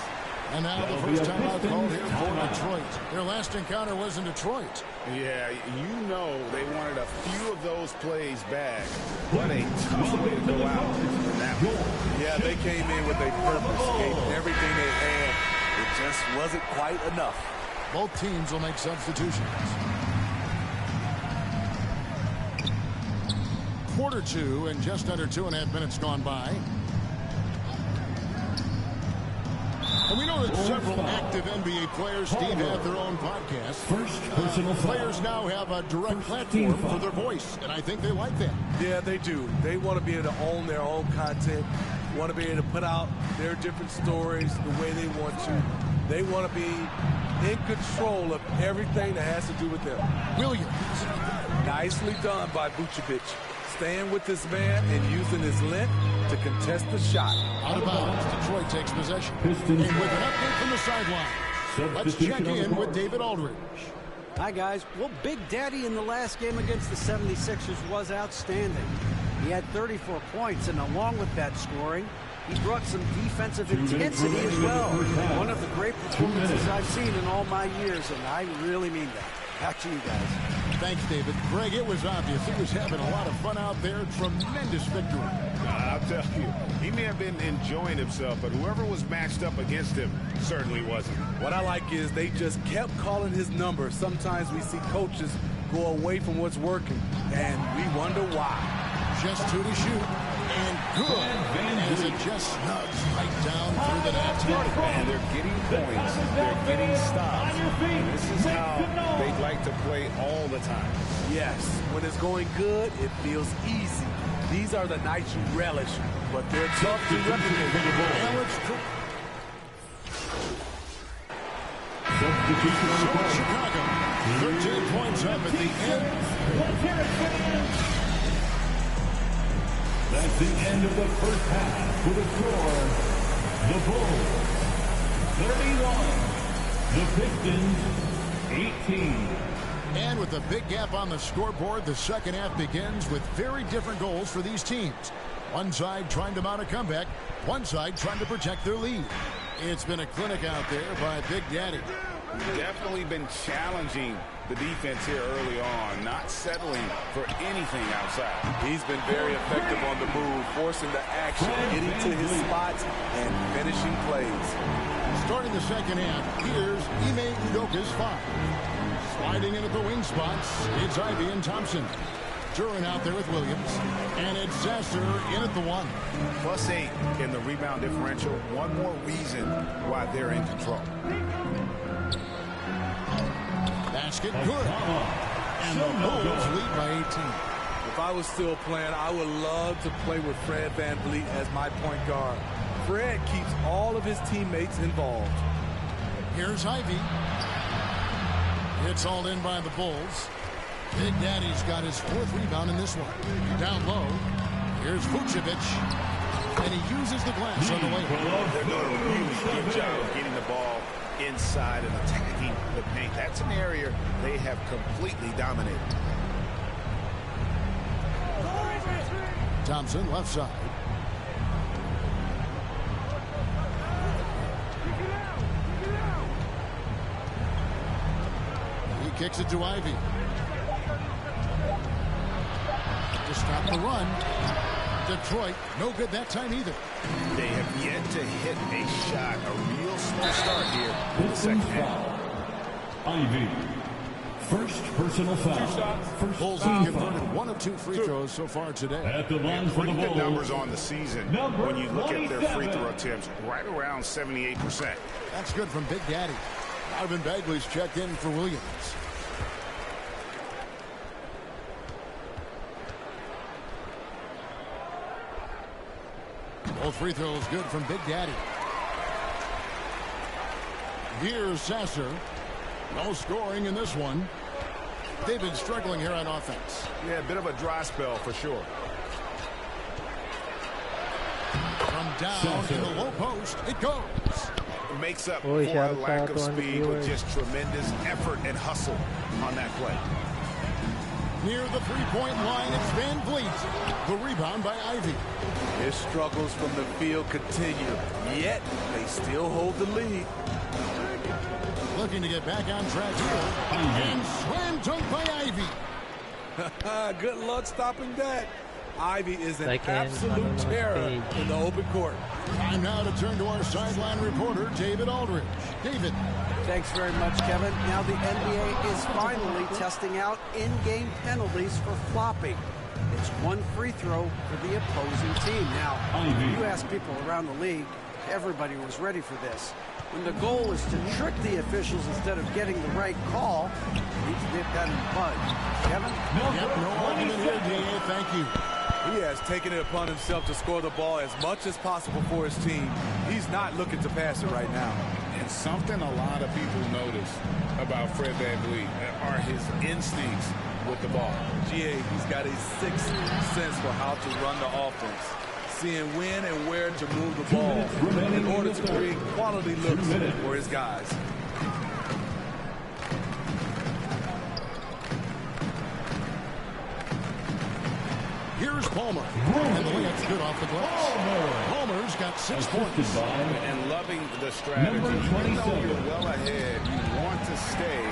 And now the first time out called here for Detroit. Their last encounter was in Detroit. Yeah, you know they wanted a few of those plays back. What a tough way to go out. Yeah, they came in with a purpose, gave everything they had. It just wasn't quite enough. Both teams will make substitutions. Quarter 2 and just under 2.5 minutes gone by. And we know that several active NBA players, Steve, have their own podcasts. Players now have a direct platform for their voice, and I think they like that. Yeah, they do. They want to be able to own their own content, want to be able to put out their different stories the way they want to. They want to be in control of everything that has to do with them. Williams. Nicely done by Vucevic. Staying with this man and using his length to contest the shot. Out of bounds, Detroit takes possession. And with an update from the sideline, let's check in with David Aldridge. Hi, guys. Well, Big Daddy in the last game against the 76ers was outstanding. He had 34 points, and along with that scoring, he brought some defensive intensity as well. One of the great performances I've seen in all my years, and I really mean that. Back to you guys. Thanks, David. Greg, it was obvious he was having a lot of fun out there. Tremendous victory. I'll tell you, he may have been enjoying himself, but whoever was matched up against him certainly wasn't. What I like is they just kept calling his number. Sometimes we see coaches go away from what's working, and we wonder why. Just 2 to shoot. And good. As it just snugs right down through the net. And they're getting points. They're getting stops. This is how they like to play all the time. Yes, when it's going good, it feels easy. These are the nights you relish, but they're tough to replicate. Chicago, 13 points up at the end. That's the end of the first half with a score. The Bulls, 31. The Pistons, 18. And with a big gap on the scoreboard, the second half begins with very different goals for these teams. One side trying to mount a comeback, one side trying to protect their lead. It's been a clinic out there by Big Daddy. Definitely been challenging the defense here early on, not settling for anything outside. He's been very effective on the move, forcing the action, getting to his spots, and finishing plays. Starting the second half, here's Ime Udoka's foul. Sliding in at the wing spots, it's Ivy and Thompson. Duran out there with Williams, and it's Sasser in at the 1. +8 in the rebound differential. One more reason why they're in control. Basket good. And the Bulls lead by 18. If I was still playing, I would love to play with Fred VanVleet as my point guard. Fred keeps all of his teammates involved. Here's Ivy. It's all in by the Bulls. Big Daddy's got his 4th rebound in this one. Down low. Here's Vucevic. And he uses the glass on the way. They're doing a really good job of getting the ball inside and attacking the paint. That's an area they have completely dominated. Thompson left side. He kicks it to Ivy. To stop the run. Detroit, no good that time either. They have yet to hit a shot, a real slow start here in the second half. Ivy, first personal foul. Bulls have converted 1 of 2 free throws so far today. At the line for the Pretty good Bulls. numbers on the season when you look at their free throw attempts, right around 78%. That's good from Big Daddy. Marvin Bagley's checked in for Williams. Both free throws good from Big Daddy. Here's Sasser. No scoring in this one. They've been struggling here on offense. Yeah, a bit of a dry spell for sure. From down in the low post, it goes. It makes up Boy, for a shout lack out of to the speed with viewers. just tremendous effort and hustle on that play. Near the three-point line, it's VanVleet. The rebound by Ivy. His struggles from the field continue, yet they still hold the lead. Looking to get back on track here. And slam dunk by Ivy. Good luck stopping that. Ivy is an Second, absolute terror in the open court. Time now to turn to our sideline reporter, David Aldridge. David. Thanks very much, Kevin. Now the NBA is finally testing out in-game penalties for flopping. It's 1 free throw for the opposing team. Now, you ask people around the league, everybody was ready for this. When the goal is to trick the officials instead of getting the right call, needs to nip that in the bud. Kevin? Yep, no argument here, D.A. Thank you. He has taken it upon himself to score the ball as much as possible for his team. He's not looking to pass it right now. And something a lot of people notice about Fred VanVleet are his instincts with the ball. GA, he's got a sixth sense for how to run the offense, seeing when and where to move the ball in order to create quality looks for his guys. Here's Palmer. And the layup's good off the glass. Palmer's got 6 points. And loving the strategy. Even though you're well ahead, you want to stay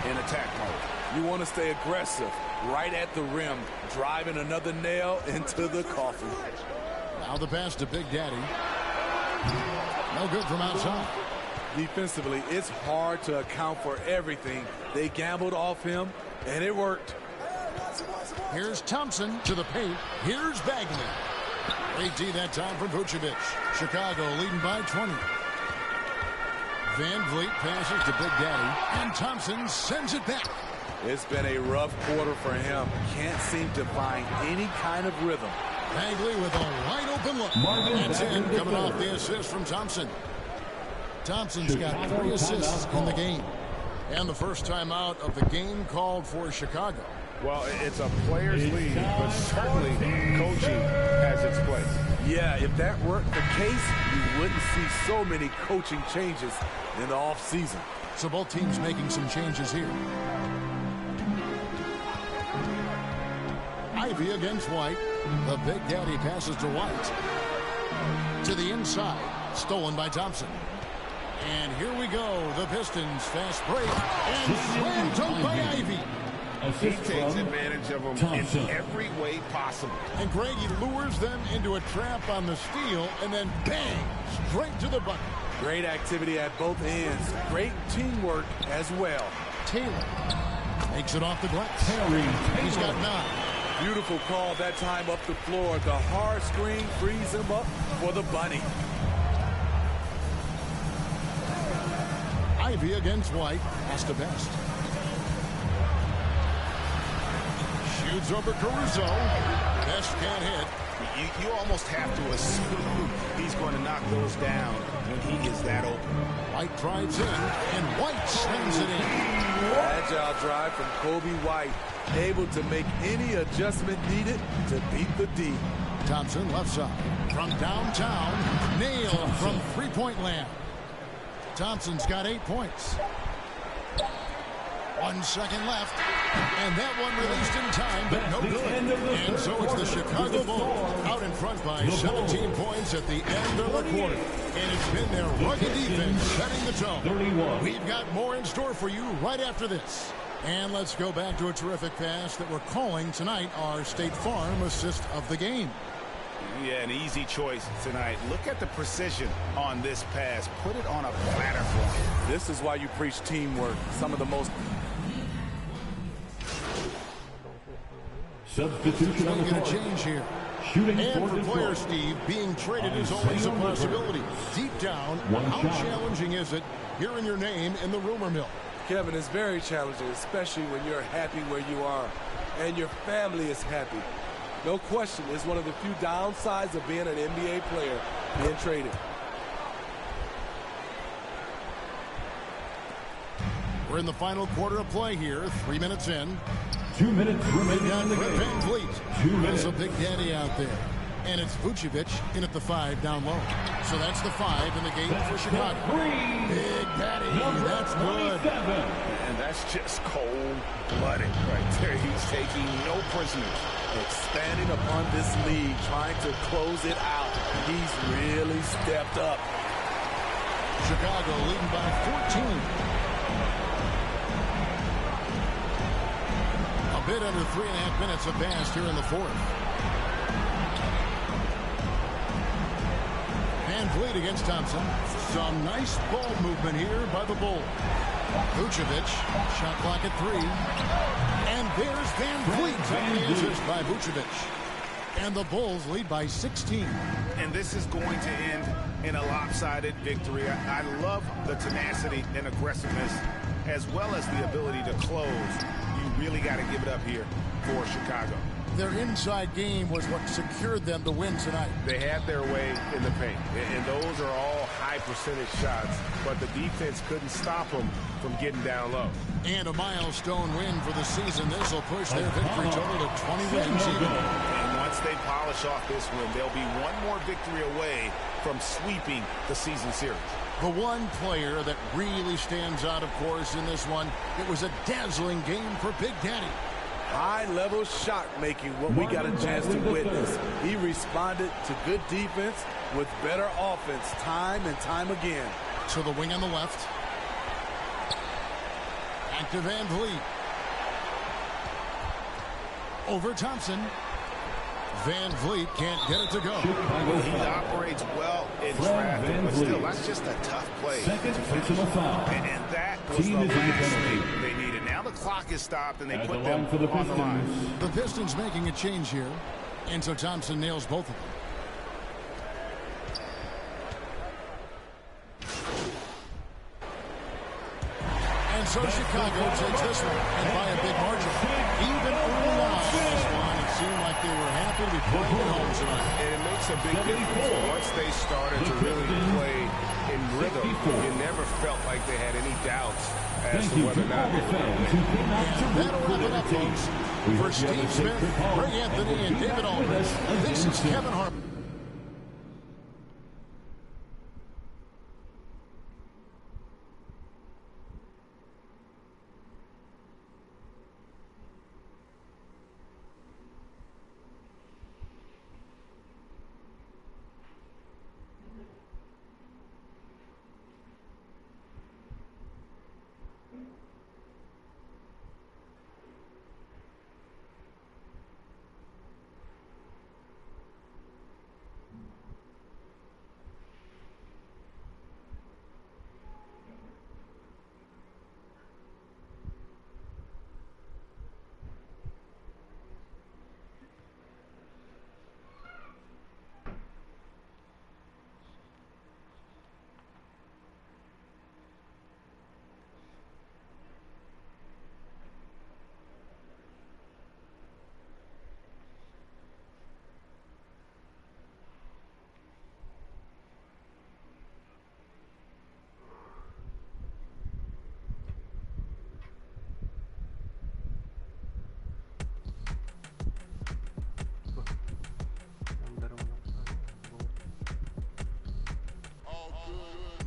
in attack mode. You want to stay aggressive right at the rim, driving another nail into the coffin. Now the pass to Big Daddy. No good from outside. Defensively, it's hard to account for everything. They gambled off him, and it worked. Here's Thompson to the paint. Here's Bagley. Great D that time from Vucevic. Chicago leading by 20. VanVleet passes to Big Daddy, and Thompson sends it back. It's been a rough quarter for him. Can't seem to find any kind of rhythm. Bagley with a wide open look. That's in, coming off the assist from Thompson. Thompson's got 3 assists in the game. And the first time out of the game called for Chicago. Well, it's a player's league, but certainly coaching has its place. Yeah, if that weren't the case, you wouldn't see so many coaching changes in the offseason. So both teams making some changes here. Ivy against White. The Big Daddy passes to White. To the inside. Stolen by Thompson. And here we go. The Pistons fast break. And slam dunk by Ivy. He takes advantage of them in every way possible. And Greg, he lures them into a trap on the steal, and then bang, straight to the bucket. Great activity at both ends. Great teamwork as well. Taylor makes it off the glass. He's got 9. Beautiful call that time up the floor. The hard screen frees him up for the bunny. Ivy against White. Has to best. Shoots over Caruso. Best can't hit. You almost have to assume he's going to knock those down when he is that open. White drives in, and White slams it in. Agile drive from Kobe White. Able to make any adjustment needed to beat the D. Thompson left side. From downtown. Nailed from three-point land. Thompson's got 8 points. 1 second left. And that one released in time, but no good. And so it's the Chicago Bulls out in front by 17 points at the end of the quarter. And it's been their rugged defense setting the tone. We've got more in store for you right after this. And let's go back to a terrific pass that we're calling tonight our State Farm assist of the game. Yeah, an easy choice tonight. Look at the precision on this pass. Put it on a platter for him. This is why you preach teamwork. Some of the most... Substitution on the get a change here. Shooting and for player Steve, being traded is always a possibility. Deep down, how challenging is it hearing your name in the rumor mill? Kevin, it's very challenging, especially when you're happy where you are and your family is happy. No question, it's one of the few downsides of being an NBA player, being traded. We're in the final quarter of play here, 3 minutes in. 2 minutes remaining on the game. VanVleet. 2 minutes. There's a Big Daddy out there. And it's Vucevic in at the 5 down low. So that's the 5 in the game for Chicago. Big Daddy, that's good. And that's just cold-blooded right there. He's taking no prisoners. Expanding upon this lead, trying to close it out. He's really stepped up. Chicago leading by 14. A bit under 3.5 minutes have passed here in the fourth. VanVleet against Thompson. Some nice ball movement here by the Bulls. Vucevic, shot clock at 3. And there's VanVleet taking the assist by Vucevic. And the Bulls lead by 16. And this is going to end in a lopsided victory. I love the tenacity and aggressiveness as well as the ability to close. You really got to give it up here for Chicago. Their inside game was what secured them to win tonight. They had their way in the paint, and those are all high percentage shots, but the defense couldn't stop them from getting down low. And a milestone win for the season. This will push their victory total to 20 wins even. And once they polish off this win, they'll be one more victory away from sweeping the season series. The one player that really stands out, of course, in this one, it was a dazzling game for Big Daddy. High-level shot making, what we got a chance to witness. He responded to good defense with better offense time and time again. To the wing on the left. Back to Van Vliet. Over Thompson. Van Vliet can't get it to go. He operates well in traffic, but still, that's just a tough play. Second personal foul. And that was the last thing they needed. Now the clock is stopped, and they put them on the line. The Pistons making a change here. And so Thompson nails both of them. And so Chicago takes this one, and by a big margin. Even early on in this one, it seemed like they were happy to be playing at home tonight. And it makes a big difference. Once they started to really play in rhythm, you never felt like they had any doubts as to whether or not they were going to win. That'll wrap it up, folks. For Steve Smith, Ray Anthony, and David Aldridge, this is Kevin Harper.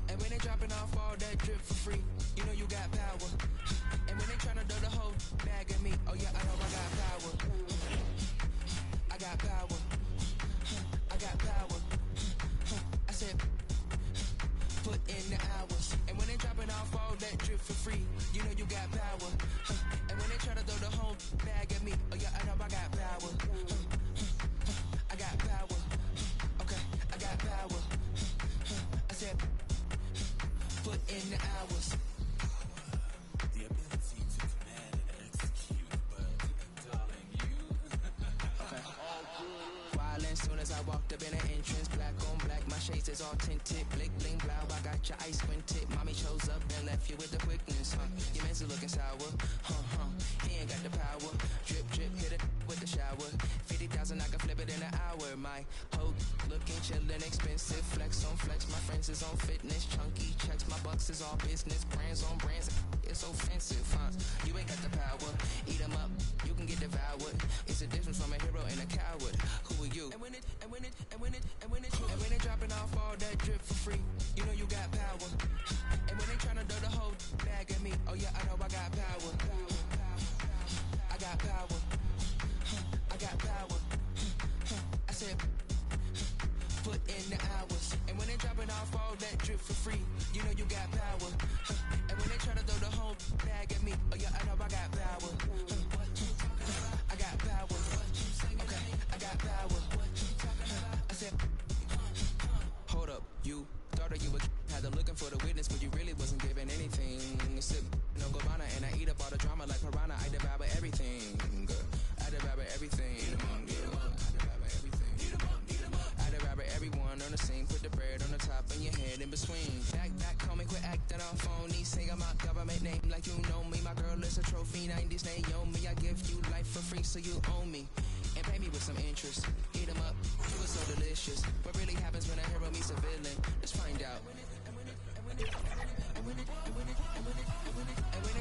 And when they dropping off all that drip for free, you know you got power. And when they tryna throw the whole bag at me, oh yeah, I know I got power. I got power. I got power. I said, put in the hours. And when they dropping off all that drip for free, you know you got power. And when they tryna throw the whole bag at me, oh yeah, I know I got power. I got power. Okay, I got power. I said, put in the hours. The ability to command and execute, but darling, you. Okay. While as soon as I walked up in the entrance, black on black, my shades is all tinted. Blick, bling, blow, I got your ice squinted. Mommy chose up and left you with the quickness, huh? Your man's looking sour, He ain't got the power. Drip, drip, hit it with the shower. 50,000, I can flip it in an hour. My hoe looking chillin', expensive. Flex on flex, my friends is on fitness. Chunky checks, my bucks is all business. Brands on brands, it's offensive, huh? You ain't got the power. Eat 'em up, you can get devoured. It's a difference from a hero and a coward. Who are you? And when they dropping off all that drip for free, you know you got power. And when they tryna throw the whole bag at me, oh yeah, I know I got power. I got power. I got power. I said, put in the hours. And when they dropping off all that drip for free, you know you got power. And when they tryna throw the whole bag at me, oh yeah, I know I got power. I got power. Okay, I got power. I said, hold up, you thought that you were had them looking for the witness, but you really wasn't giving anything. Sip no Gabbana, and I eat up all the drama like piranha. I devour everything. I devour everything. I devour everything. early 90s, Naomi. I give you life for free, so you own me. And pay me with some interest. Eat 'em up, it was so delicious. What really happens when a hero meets a villain? Let's find out. And when they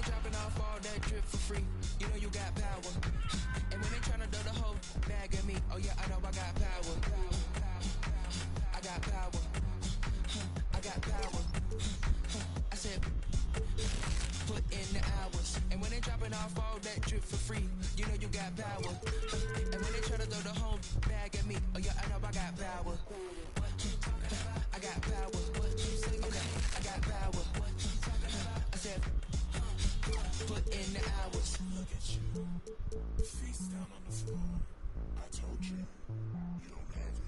dropping off all that drip for free, you know you got power. And when they tryna throw the whole bag at me, oh yeah, I know I got power. I got power. I got power. I said, put in the hours. And when they dropping off all that drip for free, you know you got power. And when they try to throw the whole bag at me, oh yeah, I know I got power. I got power. Okay, I got power. I said, put in the hours. Look at you, face down on the floor. I told you, you don't have it.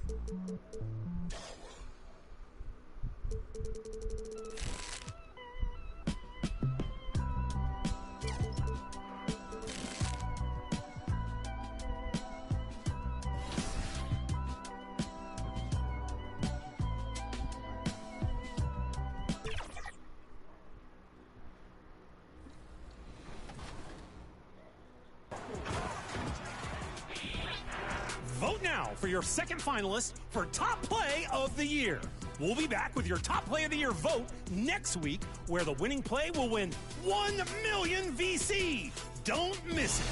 Vote now for your second finalist for Top Play of the Year. We'll be back with your Top Play of the Year vote next week, where the winning play will win 1 million VC. Don't miss it.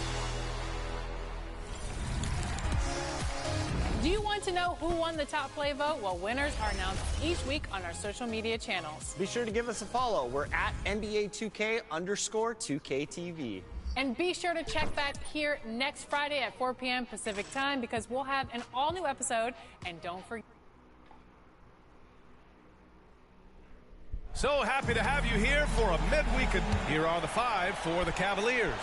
Do you want to know who won the top play vote? Well, winners are announced each week on our social media channels. Be sure to give us a follow. We're at NBA2K_2KTV. And be sure to check back here next Friday at 4 p.m. Pacific time, because we'll have an all-new episode. And don't forget. So happy to have you here for a midweek. Here are the 5 for the Cavaliers.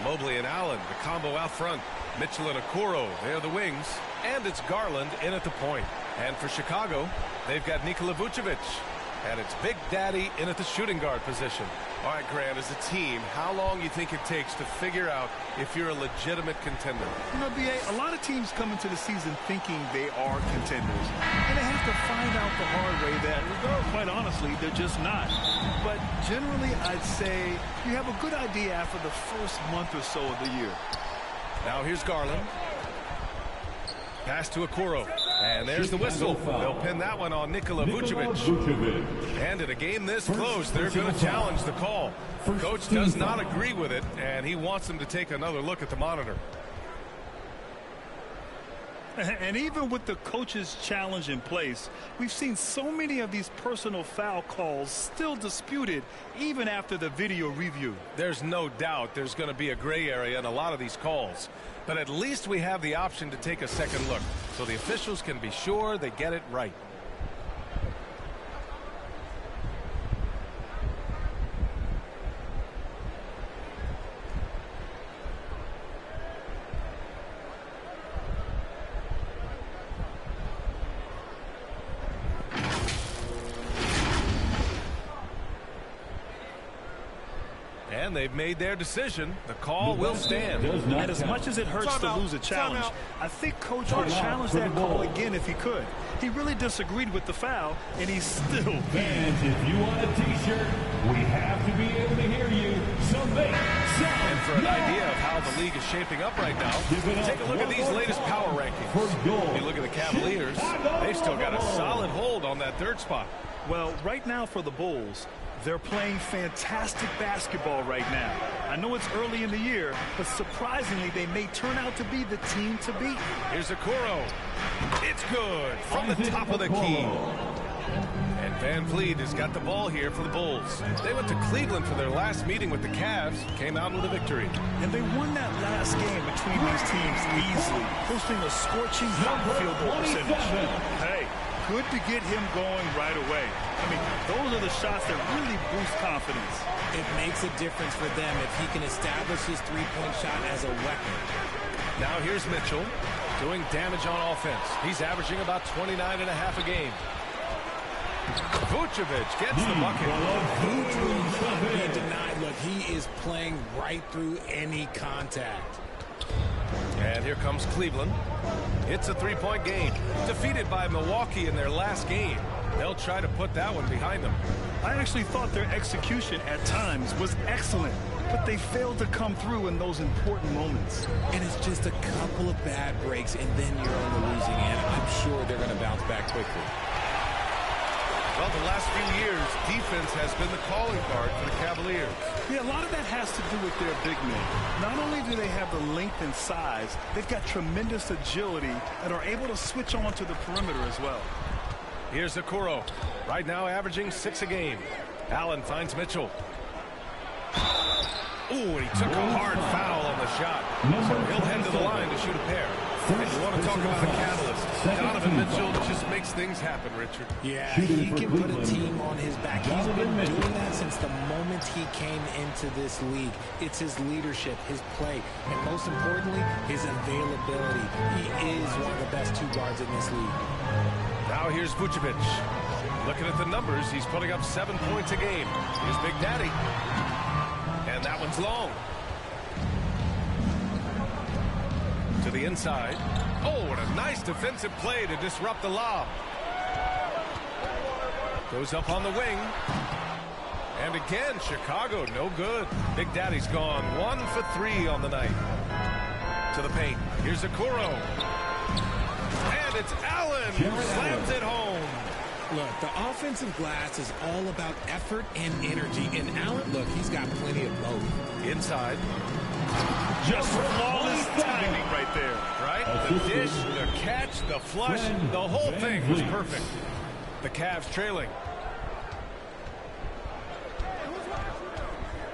Mobley and Allen, the combo out front. Mitchell and Okoro, they're the wings. And it's Garland in at the point. And for Chicago, they've got Nikola Vucevic. And it's Big Daddy in at the shooting guard position. All right, Grant, as a team, how long do you think it takes to figure out if you're a legitimate contender? You know, B.A., a lot of teams come into the season thinking they are contenders. And they have to find out the hard way that, quite honestly, they're just not. But generally, I'd say you have a good idea after the first month or so of the year. Now here's Garland. Pass to Okoro. And there's the whistle. They'll pin that one on Nikola Vucevic. And in a game this close, they're going to challenge the call. Coach does not agree with it, and he wants them to take another look at the monitor. And even with the coach's challenge in place, we've seen so many of these personal foul calls still disputed even after the video review. There's no doubt there's going to be a gray area in a lot of these calls. But at least we have the option to take a second look, so the officials can be sure they get it right. And they've made their decision. The call will stand. And as much as it hurts to lose a challenge, I think Coach would challenge that call again if he could. He really disagreed with the foul, and he's still Fans, if you want a T-shirt, we have to be able to hear you. So make some And for an idea of how the league is shaping up right now, take a look at these latest power rankings. You look at the Cavaliers, they've still got a solid hold on that third spot. Well, right now for the Bulls, they're playing fantastic basketball right now. I know it's early in the year, but surprisingly, they may turn out to be the team to beat. Here's Okoro. It's good from the top of the key. And Van Vliet has got the ball here for the Bulls. They went to Cleveland for their last meeting with the Cavs, came out with a victory. And they won that last game between these teams easily, posting a scorching hot field goal percentage. Hey, good to get him going right away. I mean, those are the shots that really boost confidence. It makes a difference for them if he can establish his three-point shot as a weapon. Now here's Mitchell doing damage on offense. He's averaging about 29.5 a game. Vucevic gets the bucket. Vucevic will not be denied. Look, he is playing right through any contact. And here comes Cleveland. It's a three-point game. Defeated by Milwaukee in their last game. They'll try to put that one behind them. I actually thought their execution at times was excellent. but they failed to come through in those important moments. And it's just a couple of bad breaks, and then you're on the losing end. I'm sure they're going to bounce back quickly. Well, the last few years, defense has been the calling card for the Cavaliers. Yeah, a lot of that has to do with their big men. Not only do they have the length and size, they've got tremendous agility and are able to switch on to the perimeter as well. Here's Okoro, right now averaging 6 a game. Allen finds Mitchell. Ooh, and he took a hard foul on the shot. So he'll head to the line to shoot a pair. And you want to talk about a catalyst. Donovan Mitchell just makes things happen, Richard. Yeah, he can put a team on his back. He's been doing that since the moment he came into this league. It's his leadership, his play, and most importantly, his availability. He is one of the best 2 guards in this league. Now here's Vucevic. Looking at the numbers, he's putting up 7 points a game. Here's Big Daddy. And that one's long. To the inside. Oh, what a nice defensive play to disrupt the lob. Goes up on the wing. And again, Chicago, no good. Big Daddy's gone 1 for 3 on the night. To the paint. Here's Okoro. And it's Allen who slams it home. Look, the offensive glass is all about effort and energy. And Allen, look, he's got plenty of both. Inside. Just flawless timing right there. Right? The dish, the catch, the flush, the whole thing was perfect. The Cavs trailing.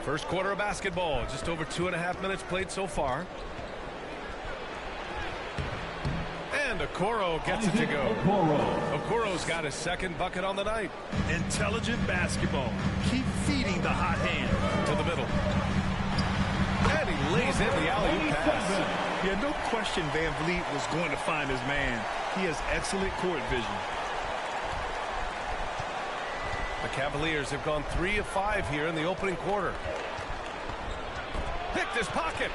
First quarter of basketball. Just over 2.5 minutes played so far. And Okoro gets it to go. Okoro's got his 2nd bucket on the night. Intelligent basketball. Keep feeding the hot hand. To the middle. And he lays in the alley-oop pass. Yeah, no question Van Vliet was going to find his man. He has excellent court vision. The Cavaliers have gone 3 of 5 here in the opening quarter. Picked his pocket.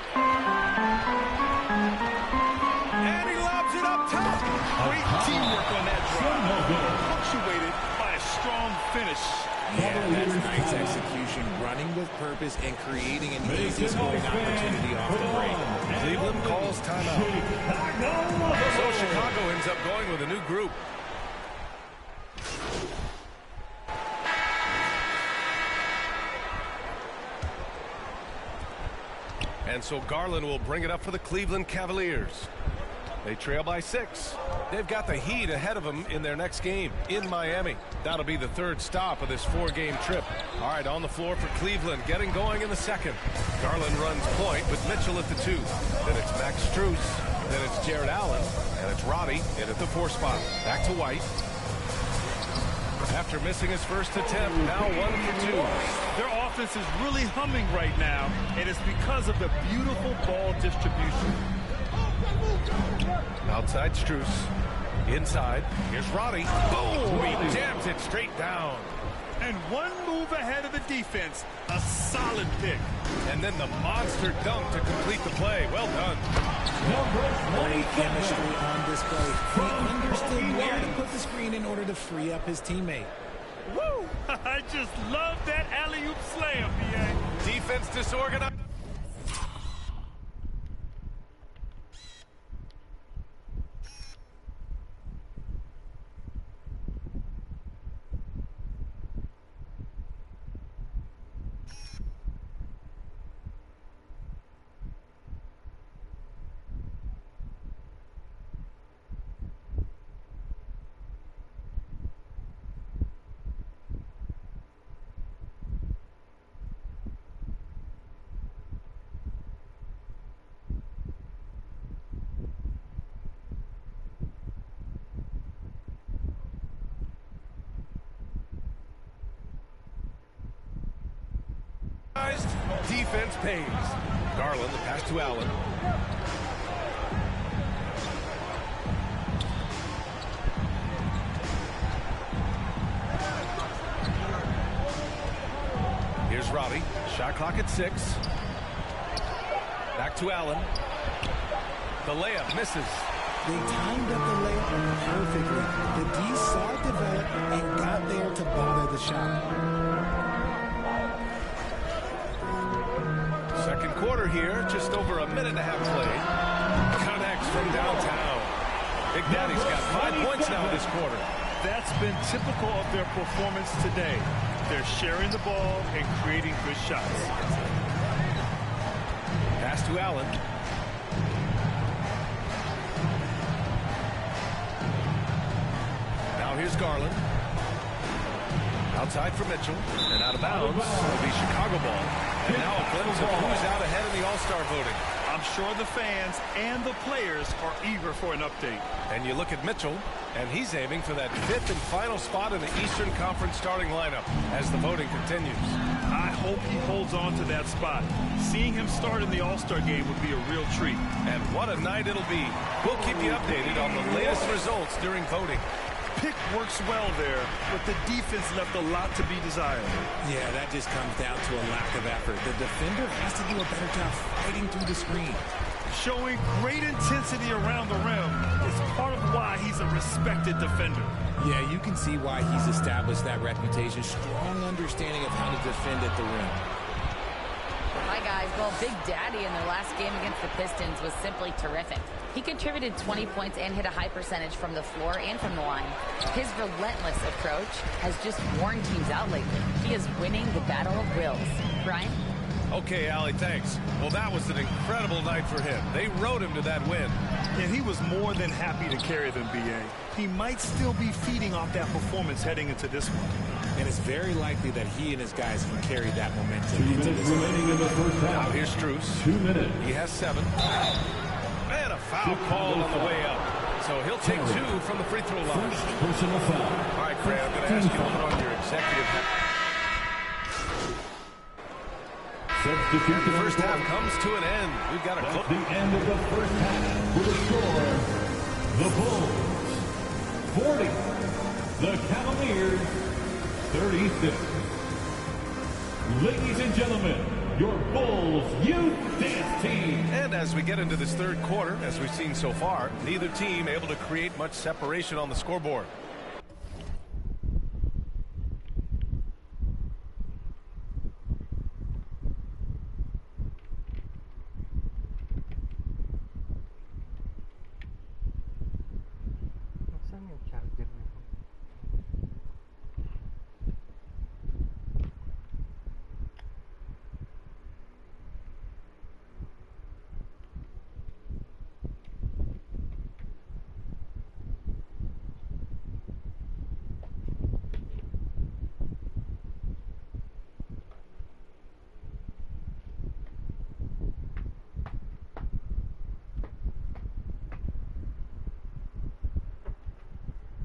And he lobs it up top. Great teamwork on that drive. Punctuated by a strong finish. Yeah, that's nice execution. Running with purpose and creating an easy scoring opportunity off the break. Cleveland calls timeout. So Chicago ends up going with a new group. And so Garland will bring it up for the Cleveland Cavaliers. They trail by 6. They've got the Heat ahead of them in their next game in Miami. That'll be the 3rd stop of this 4-game trip. All right, on the floor for Cleveland, getting going in the 2nd. Garland runs point with Mitchell at the 2. Then it's Max Strus. Then it's Jared Allen. And it's Roddy in at the 4 spot. Back to White. After missing his first attempt, now 1 for 2. Their offense is really humming right now, and it's because of the beautiful ball distribution. Outside Strus. Inside. Here's Roddy. Boom! He jams it straight down. And 1 move ahead of the defense. A solid pick. And then the monster dunk to complete the play. Well done. Great chemistry on display. He understood where to put the screen in order to free up his teammate. Woo! I just love that alley-oop slam, B.A. Defense disorganized. Defense pays. Garland, the pass to Allen. Here's Roddy. Shot clock at 6. Back to Allen. The layup misses. They timed up the layup perfectly. The D saw it develop and got there to bother the shot. quarter here, just over a minute and a half played. Connects from downtown. Big Daddy's got 5 points now this quarter. That's been typical of their performance today. They're sharing the ball and creating good shots. Pass to Allen. Now here's Garland. Outside for Mitchell. And out of bounds. It'll be Chicago ball. And now a glimpse of who's out ahead in the All-Star voting. I'm sure the fans and the players are eager for an update. And you look at Mitchell, and he's aiming for that 5th and final spot in the Eastern Conference starting lineup as the voting continues. I hope he holds on to that spot. Seeing him start in the All-Star game would be a real treat. And what a night it'll be. We'll keep you updated on the latest results during voting. Pick works well there, but the defense left a lot to be desired. Yeah, that just comes down to a lack of effort. The defender has to do a better job fighting through the screen. Showing great intensity around the rim is part of why he's a respected defender. Yeah, you can see why he's established that reputation. Strong understanding of how to defend at the rim. Hi, guys. Well, Big Daddy in their last game against the Pistons was simply terrific. He contributed 20 points and hit a high percentage from the floor and from the line. His relentless approach has just worn teams out lately. He is winning the battle of wills. Brian? Okay, Allie, thanks. Well, that was an incredible night for him. They rode him to that win. And he was more than happy to carry them, B.A. He might still be feeding off that performance heading into this one. And it's very likely that he and his guys can carry that momentum 2 into minutes this remaining in the first half. Now here's Strus. 2 minutes. He has 7. And a foul called on the way up. So he'll take 2 from the free throw line. First personal foul. All right, Craig, I'm going to ask you to put on your executive hat. Substitute The first half comes to an end. We've got a That's the end of the first half. With a score, the Bulls 40, the Cavaliers 36. Ladies and gentlemen, your Bulls youth dance team. And as we get into this third quarter, as we've seen so far, neither team able to create much separation on the scoreboard. Saan yung charger nito?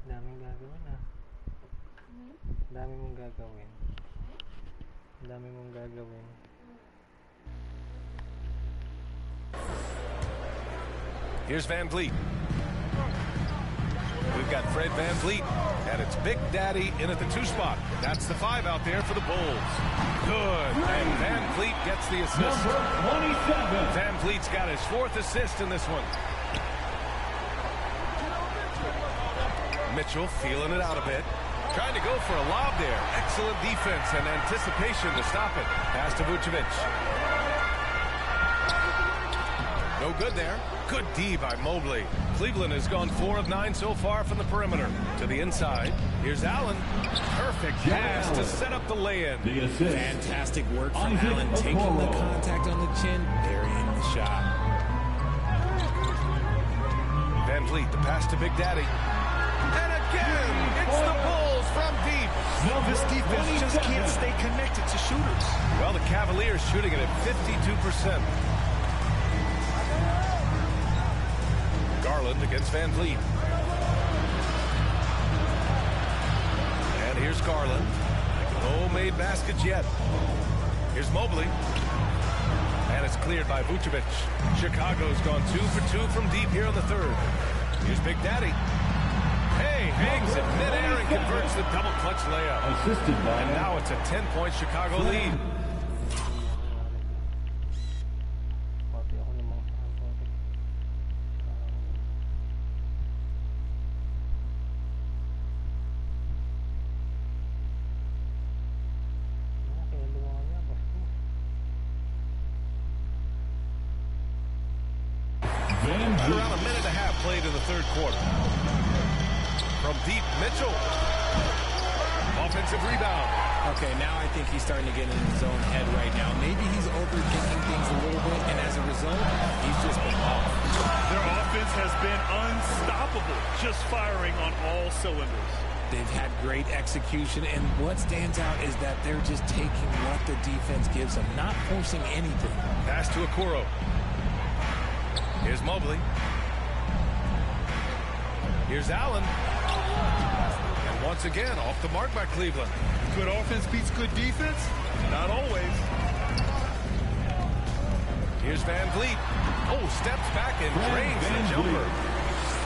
Daming gagawin ah. Dami mong gagawin. Dami mong gagawin. Here's Van Vliet. We've got Fred Van Vliet, and it's Big Daddy in at the 2 spot. That's the 5 out there for the Bulls. Good, and Van Vliet gets the assist. Number 27. Van Vliet's got his 4th assist in this one. Mitchell feeling it out a bit. Trying to go for a lob there. Excellent defense and anticipation to stop it. Pass to Vucevic. No good there. Good D by Mobley. Cleveland has gone 4 of 9 so far from the perimeter. To the inside. Here's Allen. Perfect pass to set up the lay-in. The assist. Fantastic work from Allen, taking the contact on the chin, burying the shot. Van Vliet, the pass to Big Daddy. And again, it's the Bulls from deep. This defense just can't stay connected to shooters. Well, the Cavaliers shooting it at 52%. Garland against Van Vliet. And here's Garland. No made baskets yet. Here's Mobley. And it's cleared by Vucevic. Chicago's gone 2 for 2 from deep here in the third. Here's Big Daddy. Hey, hangs it midair and converts the double clutch layup. Assisted by. And now it's a 10-point Chicago lead. Pati ako namang kaya lumawa niya, basta. Right around a minute and a half played in the third quarter. From deep, Mitchell. Offensive rebound. Okay, now I think he's starting to get in his own head right now. Maybe he's overthinking things a little bit, and as a result, he's just been off. Their offense has been unstoppable, just firing on all cylinders. They've had great execution, and what stands out is that they're just taking what the defense gives them, not forcing anything. Pass to Okoro. Here's Mobley. Here's Allen. And once again, off the mark by Cleveland. Good offense beats good defense? Not always. Here's Van Vliet. Oh, steps back and drains the jumper.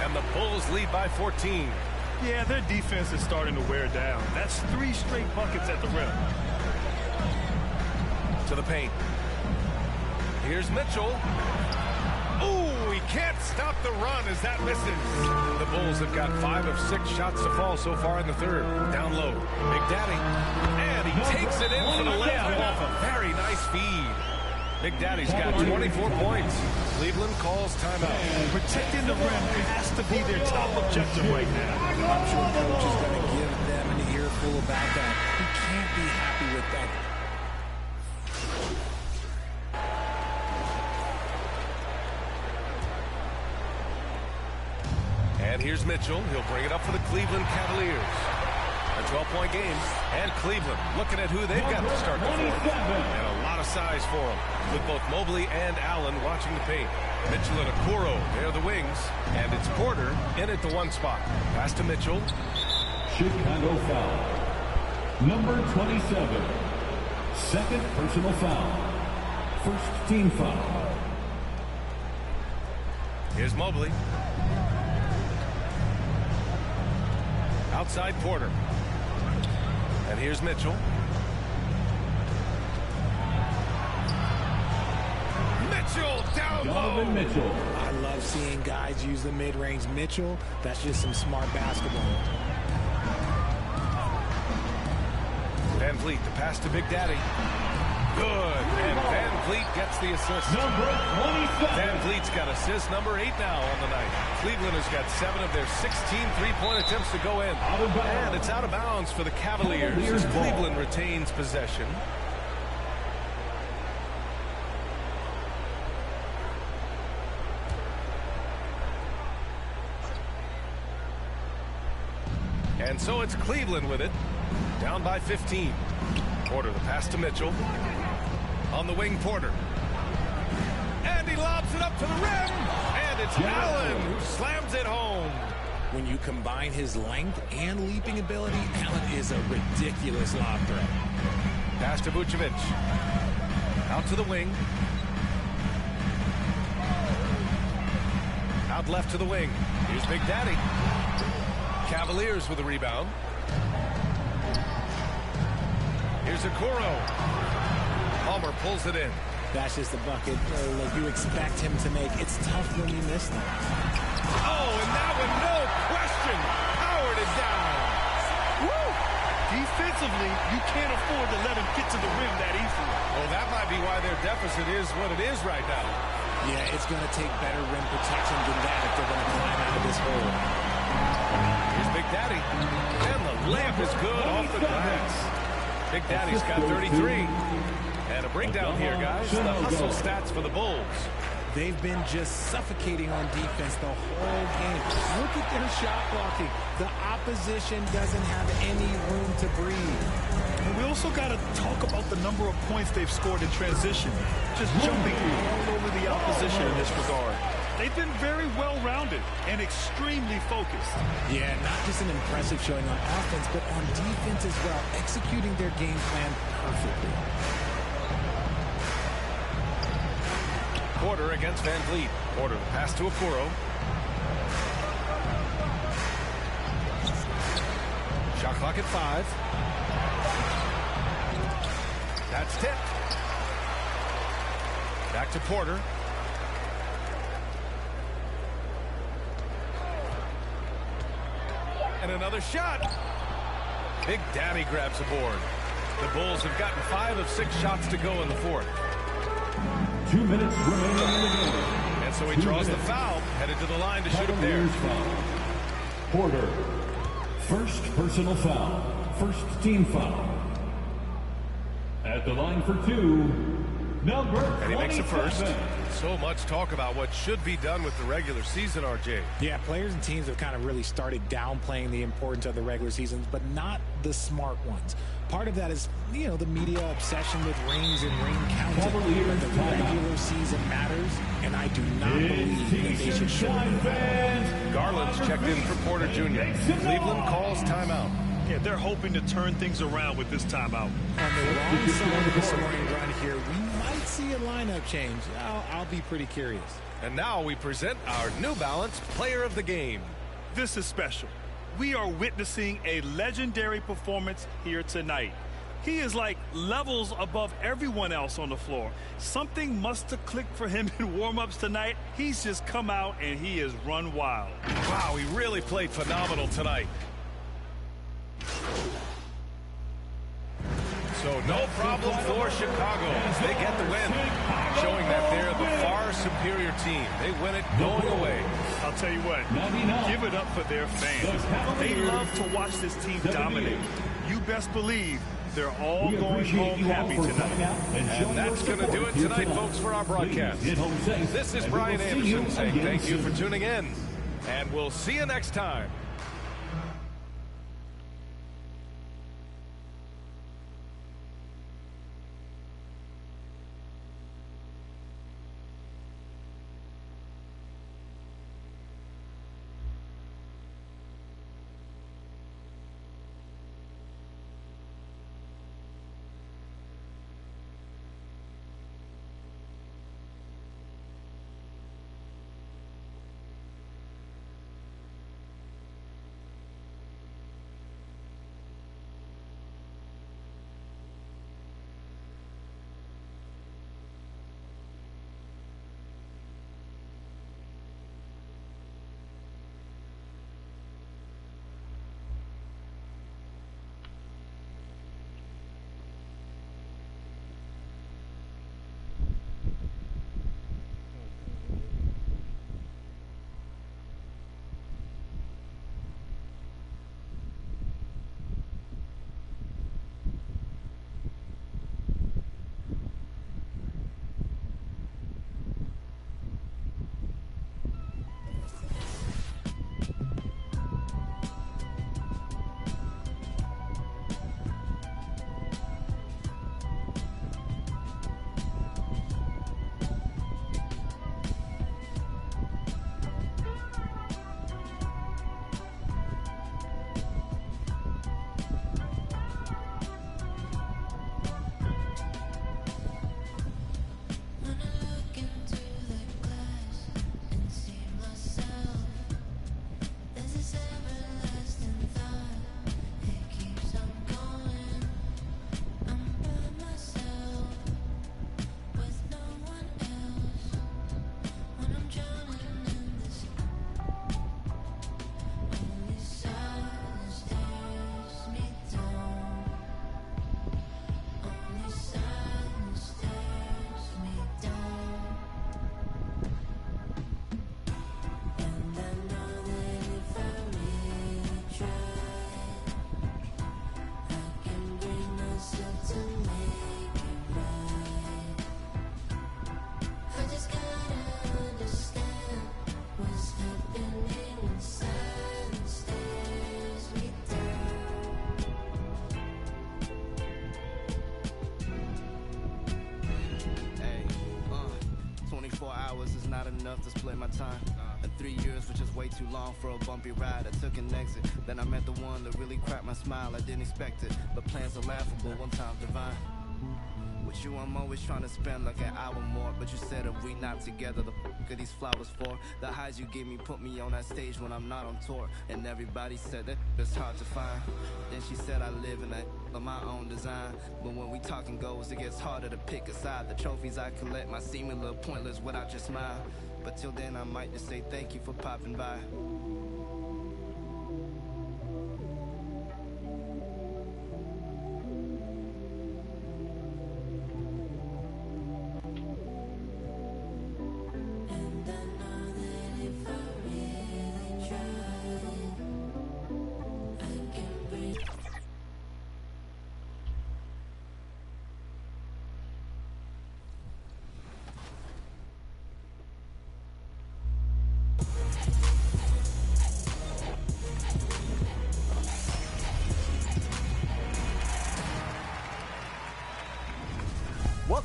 And the Bulls lead by 14. Yeah, their defense is starting to wear down. That's 3 straight buckets at the rim. To the paint. Here's Mitchell. Ooh, he can't stop the run as that misses. The Bulls have got 5 of 6 shots to fall so far in the third. Down low. Big Daddy. And he takes it in for the layup off a very nice feed. Big Daddy's got 24 points. Cleveland calls timeout. Protecting the rim has to be their top objective right now. I'm sure the coach is going to give them an earful about that. He can't be happy with that. And here's Mitchell. He'll bring it up for the Cleveland Cavaliers. A 12-point game. And Cleveland looking at who they've got to start the fourth. And a lot of size for them, with both Mobley and Allen watching the paint. Mitchell and Okoro, they're the wings. And it's Porter in at the 1 spot. Pass to Mitchell. Chicago foul. Number 27. Second personal foul. First team foul. Here's Mobley. Outside Porter. And here's Mitchell. Mitchell down low. Mitchell. I love seeing guys use the mid-range. Mitchell, that's just some smart basketball. Van Vliet, the pass to Big Daddy. Good. And Van Vliet gets the assist. Number 27. Van Vliet's got assist number 8 now on the night. Cleveland has got 7 of their 16 three-point attempts to go in. And it's out of bounds for the Cavaliers as Cleveland retains possession. And so it's Cleveland with it. Down by 15. Porter, the pass to Mitchell. On the wing, Porter. And he lobs it up to the rim. And it's Allen who slams it home. When you combine his length and leaping ability, Allen is a ridiculous lob threat. Pass to Vucevic. Out to the wing. Out left to the wing. Here's Big Daddy. Cavaliers with a rebound. Here's Okoro. Palmer pulls it in. That's just a bucket like you expect him to make. It's tough when you miss them. Oh, and that one, no question. Howard is down. Woo! Defensively, you can't afford to let him get to the rim that easily. Well, that might be why their deficit is what it is right now. Yeah, it's going to take better rim protection than that if they're going to climb out of this hole. Here's Big Daddy. And the layup is good off the glass. Big Daddy's got 33. And a breakdown here, guys. The hustle stats for the Bulls. They've been just suffocating on defense the whole game. Look at their shot blocking. The opposition doesn't have any room to breathe. And we also got to talk about the number of points they've scored in transition. Just jumping all over the opposition in this regard. They've been very well-rounded and extremely focused. Yeah, not just an impressive showing on offense, but on defense as well, executing their game plan perfectly. Porter against Van Vliet. Porter, the pass to Okoro. Shot clock at 5. That's tipped. Back to Porter. And another shot. Big Daddy grabs a board. The Bulls have gotten 5 of 6 shots to go in the fourth. 2 minutes remaining in the game. And And so he draws the foul, headed to the line to shoot up there. Porter, first personal foul, first team foul. At the line for two, number 27. And he makes the first. So much talk about what should be done with the regular season, RJ. Yeah, players and teams have kind of really started downplaying the importance of the regular seasons, but not the smart ones. Part of that is, you know, the media obsession with rings and ring counting. But the regular season matters, and I do not believe that they should shorten it. Garland's checked in for Porter Jr. Cleveland calls timeout. Yeah, they're hoping to turn things around with this timeout. On the wrong side of the scoring run here, we might see a lineup change. I'll be pretty curious. And now we present our New Balance Player of the Game. This is special. We are witnessing a legendary performance here tonight. He is like levels above everyone else on the floor. Something must have clicked for him in warm-ups tonight. He's just come out and he has run wild. Wow, he really played phenomenal tonight. So no problem for Chicago. They get the win, showing that they're the far superior team. They win it going away. I'll tell you what, give it up for their fans. They love to watch this team dominate. You best believe they're all going home happy tonight. And that's going to do it tonight, folks, for our broadcast. This is Brian Anderson saying thank you for tuning in, and we'll see you next time. enough to split my time. And 3 years was just way too long for a bumpy ride. I took an exit, then I met the one that really cracked my smile. I didn't expect it, but plans are laughable, one time divine. With you I'm always trying to spend like an hour more, but you said if we not together, the fuck are these flowers for? The highs you give me put me on that stage when I'm not on tour, and everybody said that it's hard to find. Then she said I live in that of my own design, but when we talking goals it gets harder to pick a side. The trophies I collect might seem a little pointless without your smile, but till then I might just say thank you for popping by. And I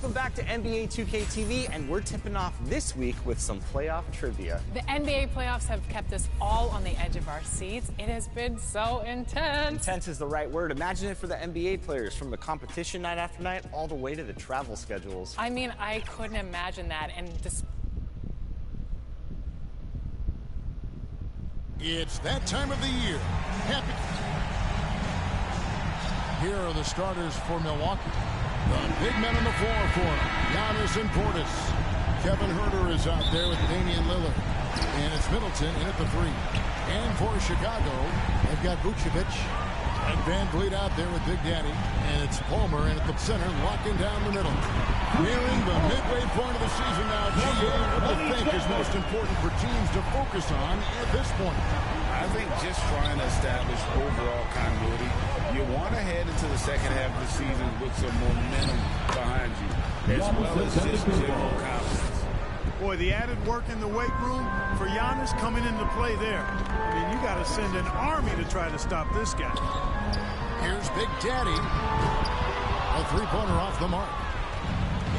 Welcome back to NBA 2K TV, and we're tipping off this week with some playoff trivia. The NBA playoffs have kept us all on the edge of our seats. It has been so intense. Intense is the right word. Imagine it for the NBA players, from the competition night after night all the way to the travel schedules. I mean, I couldn't imagine that. And It's that time of the year. Here are the starters for Milwaukee. The big men on the floor for them. Giannis and Portis. Kevin Huerter is out there with Damian Lillard. And it's Middleton in at the 3. And for Chicago, they've got Vucevic and Van Vliet out there with Big Daddy. And it's Palmer in at the center, locking down the middle. Nearing the midway point of the season now, GA, what do you think is most important for teams to focus on at this point? I think just trying to establish overall continuity. You want to head into the second half of the season with some momentum behind you, as well as just general confidence. Boy, the added work in the weight room for Giannis coming into play there. I mean, you got to send an army to try to stop this guy. Here's Big Daddy. A three-pointer off the mark.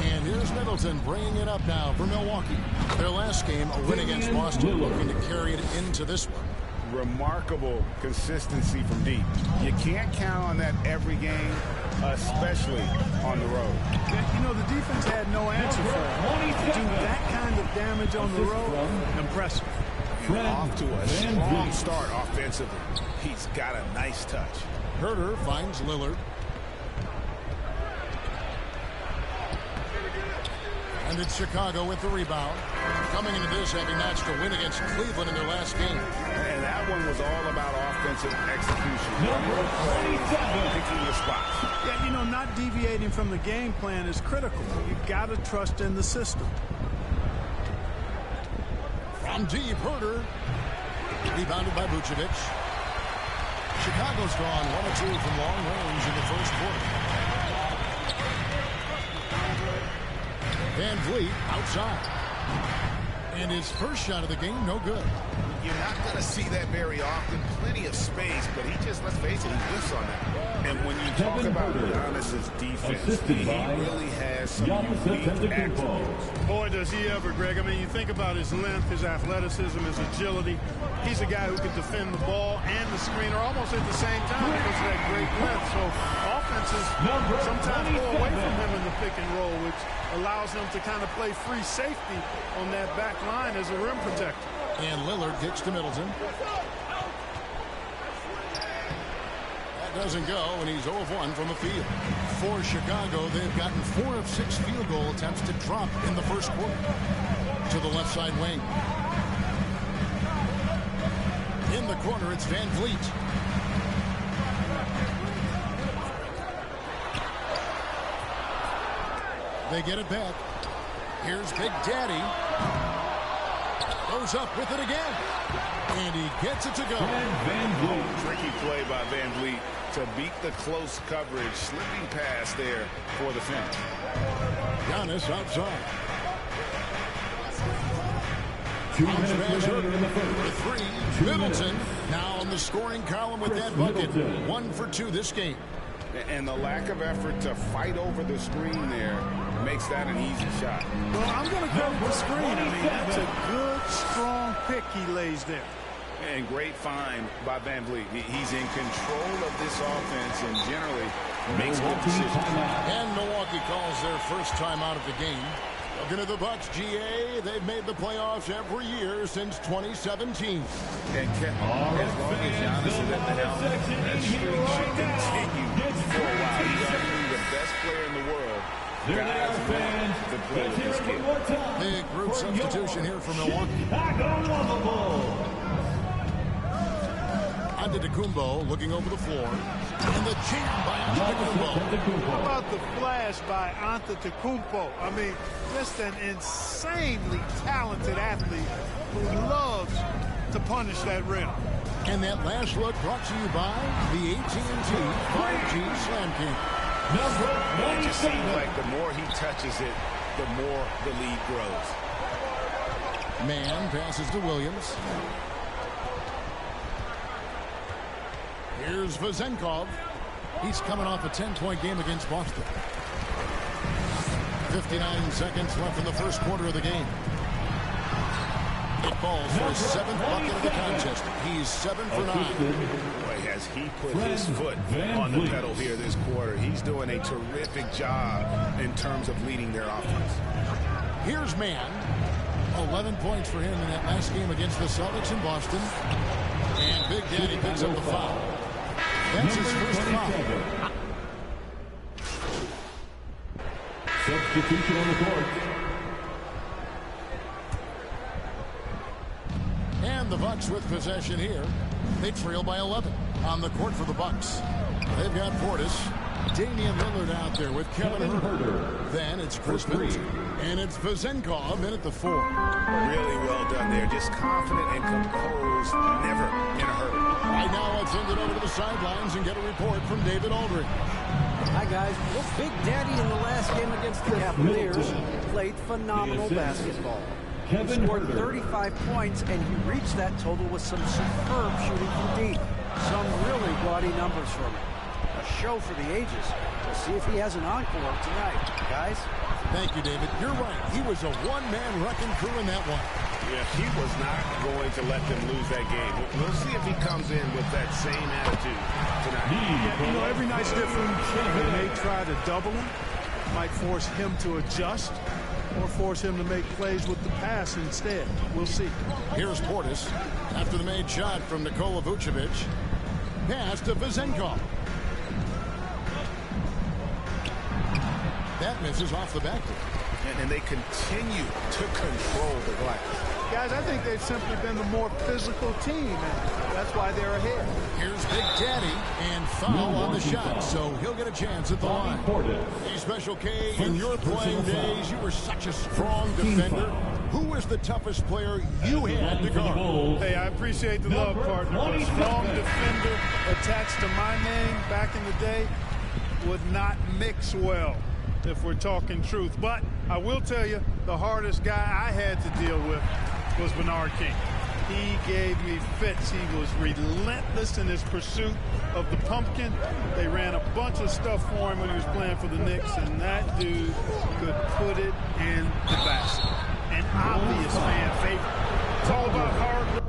And here's Middleton bringing it up now for Milwaukee. Their last game, a win against Boston, looking to carry it into this one. Remarkable consistency from deep. You can't count on that every game, especially on the road. You know, the defense had no answer for it. To do that kind of damage on the road, impressive. Off to a strong start offensively. He's got a nice touch. Huerter finds Lillard. And it's Chicago with the rebound. Coming into this, having matched a win against Cleveland in their last game. And that one was all about offensive execution. Picking your spots. Yeah, you know, not deviating from the game plan is critical. You got to trust in the system. From deep, Huerter. Rebounded by Vucevic. Chicago's gone 1 of 2 from long range in the first quarter. Van Vliet outside. And his first shot of the game, no good. You're not going to see that very often. Plenty of space, but he just, let's face it, he whiffs on that. And when you talk about Giannis's defense, he really has some unique attributes. Boy, does he ever, Greg. I mean, you think about his length, his athleticism, his agility. He's a guy who can defend the ball and the screener almost at the same time because of that great length. So offenses sometimes go away from him in the pick and roll, which allows him to kind of play free safety on that back line as a rim protector. And Lillard gets to Middleton. That doesn't go, and he's 0 of 1 from the field. For Chicago, they've gotten 4 of 6 field goal attempts to drop in the first quarter. To the left side wing. In the corner, it's Van Vliet. They get it back. Here's Big Daddy. Goes up with it again. And he gets it to go. Tricky play by Van Vliet to beat the close coverage. Slipping pass there for the finish. Giannis outside. 2 minutes remaining in the first. The 3. Middleton now on the scoring column with that bucket. 1 for 2 this game. And the lack of effort to fight over the screen there makes that an easy shot. Well, I'm going to credit the screen. I mean, that's a good, strong pick he lays there. And great find by Van Vliet. He's in control of this offense and generally makes good decisions. And Milwaukee calls their first time out of the game. Looking at the Bucks, GA, they've made the playoffs every year since 2017. And as long as Giannis is at the helm, that streak should continue for a while. He's arguably the best player in the world. There they are, fans. Let's hear it one more time. Big group substitution here for Milwaukee. Antetokounmpo looking over the floor. And the jam by Antetokounmpo. How about the flash by Antetokounmpo? I mean, just an insanely talented athlete who loves to punish that rim. And that last look brought to you by the AT&T 5G Slam King. It just seems like the more he touches it, the more the lead grows. Man passes to Williams. Here's Vezenkov. He's coming off a 10-point game against Boston. 59 seconds left in the first quarter of the game. It falls for his 7th bucket of the contest. He's 7 for 9. Boy, has he put his foot on the pedal here this quarter. He's doing a terrific job in terms of leading their offense. Here's Mann. 11 points for him in that last game against the Celtics in Boston. And Big Daddy picks up the foul. That's his first foul. Substitution on the court. And the Bucks with possession here. They trail by 11 on the court for the Bucks. They've got Portis, Damian Lillard out there with Kevin Huerter. Then it's Chris Middleton. And it's Vezenkov in at the 4. Really well done there. Just confident and composed, never in a hurry. Right now, let's send it over to the sidelines and get a report from David Aldridge. Hi, guys. Well, Big Daddy in the last game against the Cavaliers played phenomenal basketball. He scored 35 points, and he reached that total with some superb shooting from deep. Some really gaudy numbers from him. A show for the ages. We'll see if he has an encore tonight. Guys? Thank you, David. You're right. He was a one-man wrecking crew in that one. Yeah, he was not going to let them lose that game. We'll see if he comes in with that same attitude tonight. Yeah, you know, every night's different. They may try to double him, might force him to adjust, or force him to make plays with the pass instead. We'll see. Here's Portis after the made shot from Nikola Vucevic. Pass to Vezenkov. That misses off the backboard. And they continue to control the glass. Guys, I think they've simply been the more physical team, and that's why they're ahead. Here's Big Daddy, and foul on the shot, so he'll get a chance at the line. Hey, Special K, in your playing days, you were such a strong defender. Who was the toughest player you had to guard? Hey, I appreciate the love, partner. A strong defender attached to my name back in the day would not mix well, if we're talking truth. But I will tell you, the hardest guy I had to deal with was Bernard King. He gave me fits. He was relentless in his pursuit of the pumpkin. They ran a bunch of stuff for him when he was playing for the Knicks, and that dude could put it in the basket. An obvious fan favorite. It's all about hard work.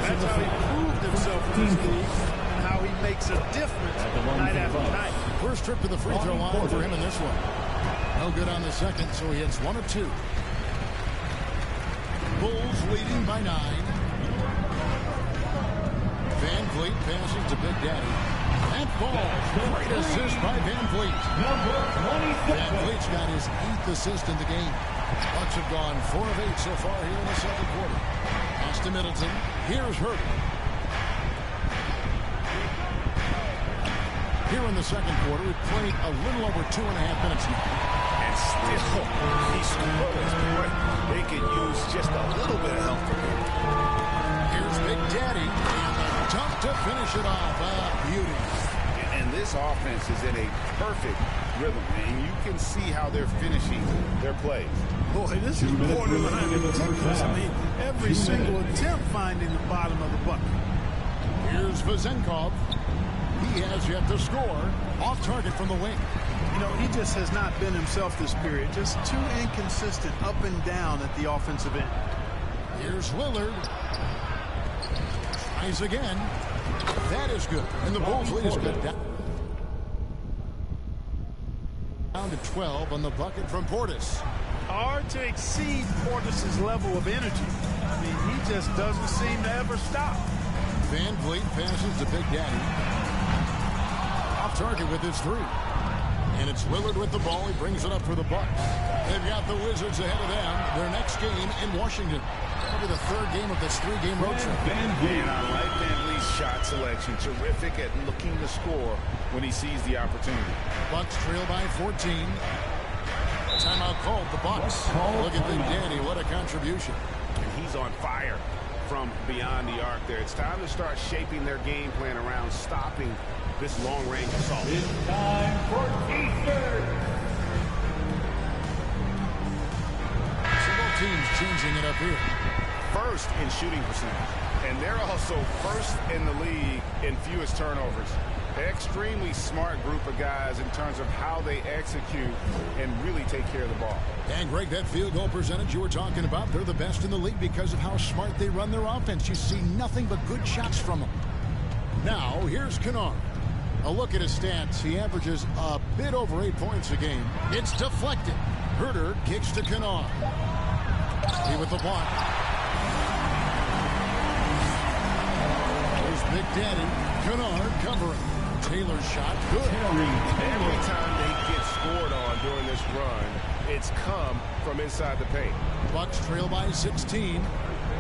That's how he proved himself in this league and how he makes a difference night after night. First trip to the free throw line for him in this one. No good on the second, so he hits 1 of 2. Bulls leading by 9. Van Vliet passes to Big Daddy. That ball, great assist by Van Vliet. Van Vliet's got his 8th assist in the game. Bucks have gone 4 of 8 so far here in the second quarter. Pass to Middleton. Here's Huerter. Here in the second quarter, we've played a little over 2.5 minutes now. And still, he scores. They could use just a little bit of help from him. Here's Big Daddy, and the dunk to finish it off. Beauty. And this offense is in a perfect rhythm, and you can see how they're finishing their plays. Boy, this is borderline ridiculous. I mean, every single attempt finding the bottom of the bucket. Here's Vezenkov. He has yet to score. Off target from the wing. You know, he just has not been himself this period. Just too inconsistent up and down at the offensive end. Here's Lillard. Tries again. That is good. And the Bulls lead is good. Down to 12 on the bucket from Portis. Hard to exceed Portis' level of energy. I mean, he just doesn't seem to ever stop. Van Vliet passes to Big Daddy. Off target with his 3. And it's Lillard with the ball. He brings it up for the Bucks. They've got the Wizards ahead of them. Their next game in Washington. That'll be the 3rd game of this 3-game road trip. And I like Van Vliet's shot selection. Terrific at looking to score when he sees the opportunity. Bucks trail by 14. Timeout called. The Bucks. Look at Big Daddy. What a contribution. And he's on fire from beyond the arc there. It's time to start shaping their game plan around stopping this long-range assault. It's time for Eastern. teams changing it up here. First in shooting percentage. And they're also first in the league in fewest turnovers. Extremely smart group of guys in terms of how they execute and really take care of the ball. And Greg, that field goal percentage you were talking about, they're the best in the league because of how smart they run their offense. You see nothing but good shots from them. Now, here's Kennard. A look at his stats. He averages a bit over 8 points a game. It's deflected. Herder kicks to Kennard. He with the block. There's Big Daddy. Kennard covering. Taylor's shot, good. Every time they get scored on during this run, it's come from inside the paint. Bucks trail by 16.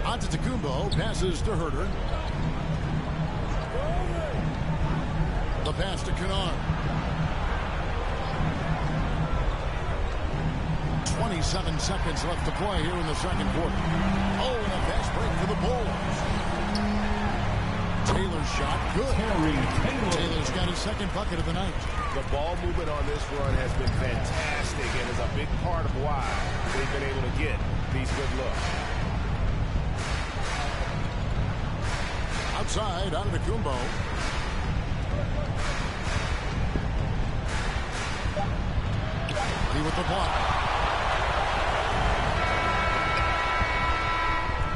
Antetokounmpo passes to Herder. The pass to Kennard. 27 seconds left to play here in the second quarter. Oh, and a fast break for the Bulls. Taylor's shot, good. Taylor's got his second bucket of the night. The ball movement on this run has been fantastic and is a big part of why they've been able to get these good looks. Outside, Antetokounmpo. He with the block.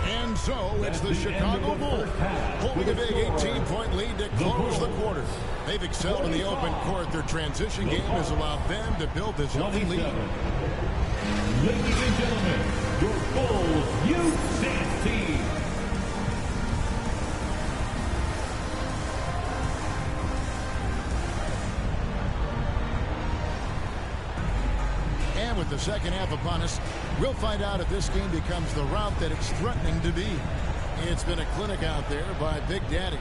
And so it's the Chicago Bulls holding a big 18-point lead to close the quarter. They've excelled in the open court. Their transition game has allowed them to build this healthy lead. Ladies and gentlemen, your Bulls Youth Dance Team. And with the second half upon us, we'll find out if this game becomes the route that it's threatening to be. It's been a clinic out there by Big Daddy.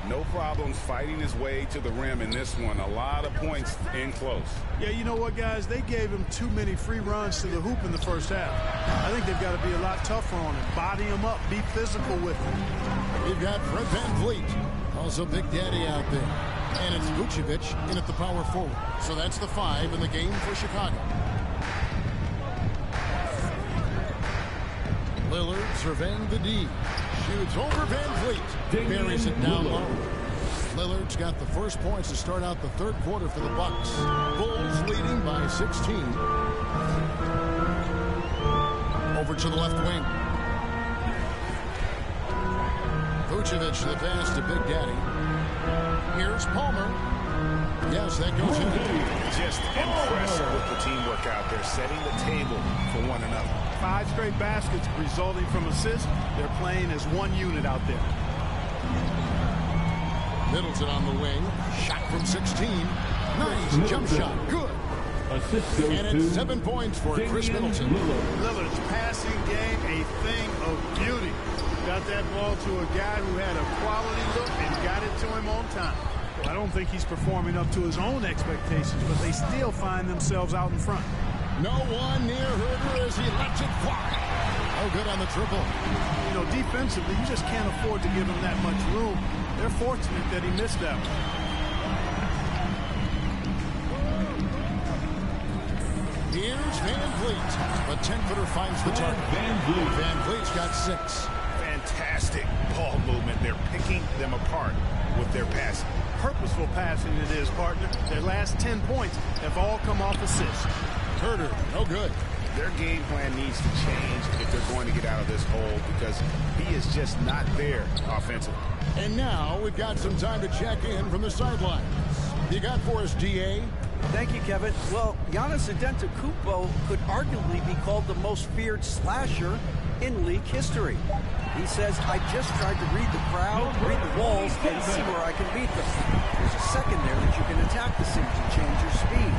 No problems fighting his way to the rim in this one. A lot of points in close. Yeah, you know what, guys? They gave him too many free runs to the hoop in the first half. I think they've got to be a lot tougher on him. Body him up. Be physical with him. We've got Fred VanVleet. Also Big Daddy out there. And it's Vucevic in at the power forward. So that's the 5 in the game for Chicago. Lillard surveying the D. Shoots over VanVleet. Buries it down low. Lillard's got the first points to start out the third quarter for the Bucks. Bulls leading by 16. Over to the left wing. Vucevic the pass to Big Daddy. Here's Palmer. Yes, that goes in. Just impressive with the teamwork out there, setting the table for one another. 5 straight baskets resulting from assists. They're playing as one unit out there. Middleton on the wing. Shot from 16. Nice jump shot. Good. And it's 7 points for Chris Middleton. Lillard's passing game, a thing of beauty. Got that ball to a guy who had a quality look and got it to him on time. Well, I don't think he's performing up to his own expectations, but they still find themselves out in front. No one near Herder as he lets it fly. Oh, good on the triple. You know, defensively, you just can't afford to give him that much room. They're fortunate that he missed that one. Here's VanVleet. A 10-footer finds the target. VanVleet's got 6. Fantastic ball movement. They're picking them apart with their passing. Purposeful passing it is, partner. Their last 10 points have all come off assists. Herder, no good. Their game plan needs to change if they're going to get out of this hole because he is just not there offensively. And now we've got some time to check in from the sidelines. You got for us, DA? Thank you, Kevin. Well, Giannis Antetokounmpo could arguably be called the most feared slasher in league history. He says, I just tried to read the crowd, read the walls, and see where I can beat them. There's a second there that you can attack the seams and change your speed.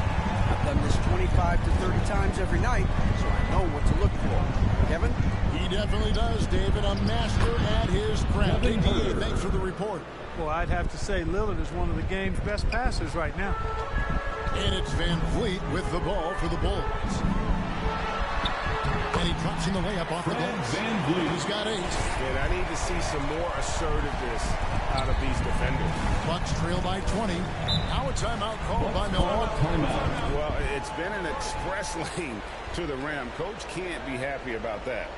I've done this 25 to 30 times every night, so I know what to look for. Kevin? He definitely does, David. A master at his craft. Hey, DA, thanks for the report. Well, I'd have to say Lillard is one of the game's best passers right now. And it's VanVleet with the ball for the Bulls. And And he drops in the layup off the glass. He's got 8. And I need to see some more assertiveness out of these defenders. Bucks trail by 20. Now a timeout called by Miller. Well, it's been an express lane to the rim. Coach can't be happy about that.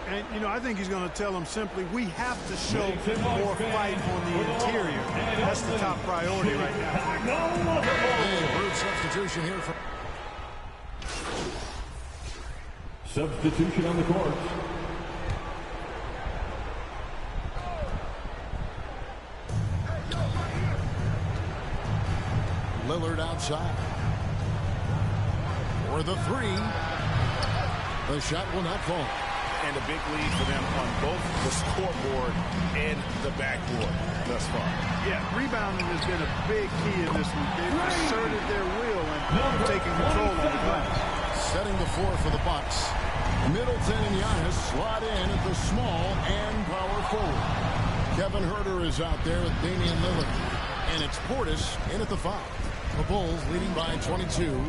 And, you know, I think he's going to tell them simply, we have to show more fight on the interior. That's the top priority right now. Rude substitution here for... Substitution on the court. Lillard outside. For the 3. The shot will not fall. And a big lead for them on both the scoreboard and the backboard thus far. Yeah, rebounding has been a big key in this one. They've asserted their will and taking control of the glass. Setting the floor for the Bucks. Middleton and Giannis slot in at the small and power forward. Kevin Huerter is out there with Damian Lillard. And it's Portis in at the 5. The Bulls leading by 22.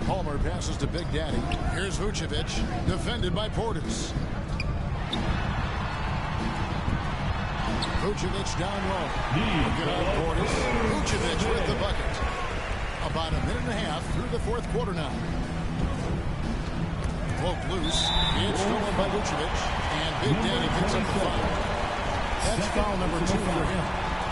Palmer passes to Big Daddy. Here's Vucevic, defended by Portis. Vucevic down low. Good on Portis. Vucevic with the bucket. About a minute and a half through the 4th quarter now. Poked loose. It's stolen by Vucevic. And Big Daddy picks up the foul. That's foul number 2 for him.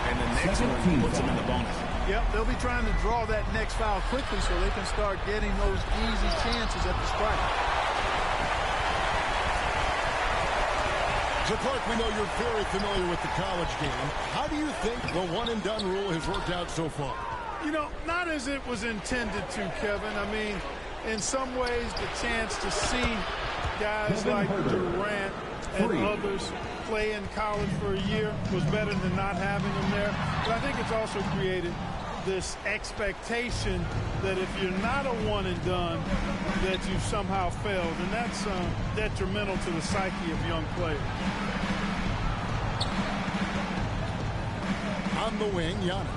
And the next one puts him in the bonus. Yep, they'll be trying to draw that next foul quickly so they can start getting those easy chances at the strike. So, Clark, we know you're very familiar with the college game. How do you think the one-and-done rule has worked out so far? You know, not as it was intended to, Kevin. I mean, in some ways, the chance to see guys like Durant and others play in college for a year was better than not having them there. But I think it's also created this expectation that if you're not a one and done, that you've somehow failed. And that's detrimental to the psyche of young players. On the wing, Giannis.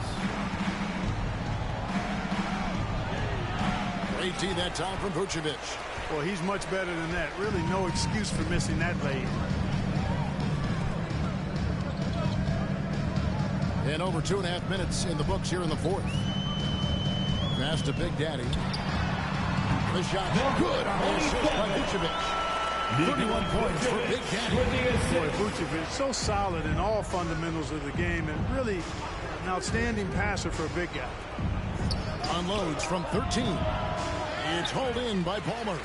Great D that time from Vucevic. Well, he's much better than that. Really no excuse for missing that lay. And over 2.5 minutes in the books here in the 4th. Pass to Big Daddy. The shot good on the assist by Vucevic. 31 points for Big Daddy. Boy, Vucevic so solid in all fundamentals of the game and really an outstanding passer for a big guy. Unloads from 13. It's hauled in by Palmer.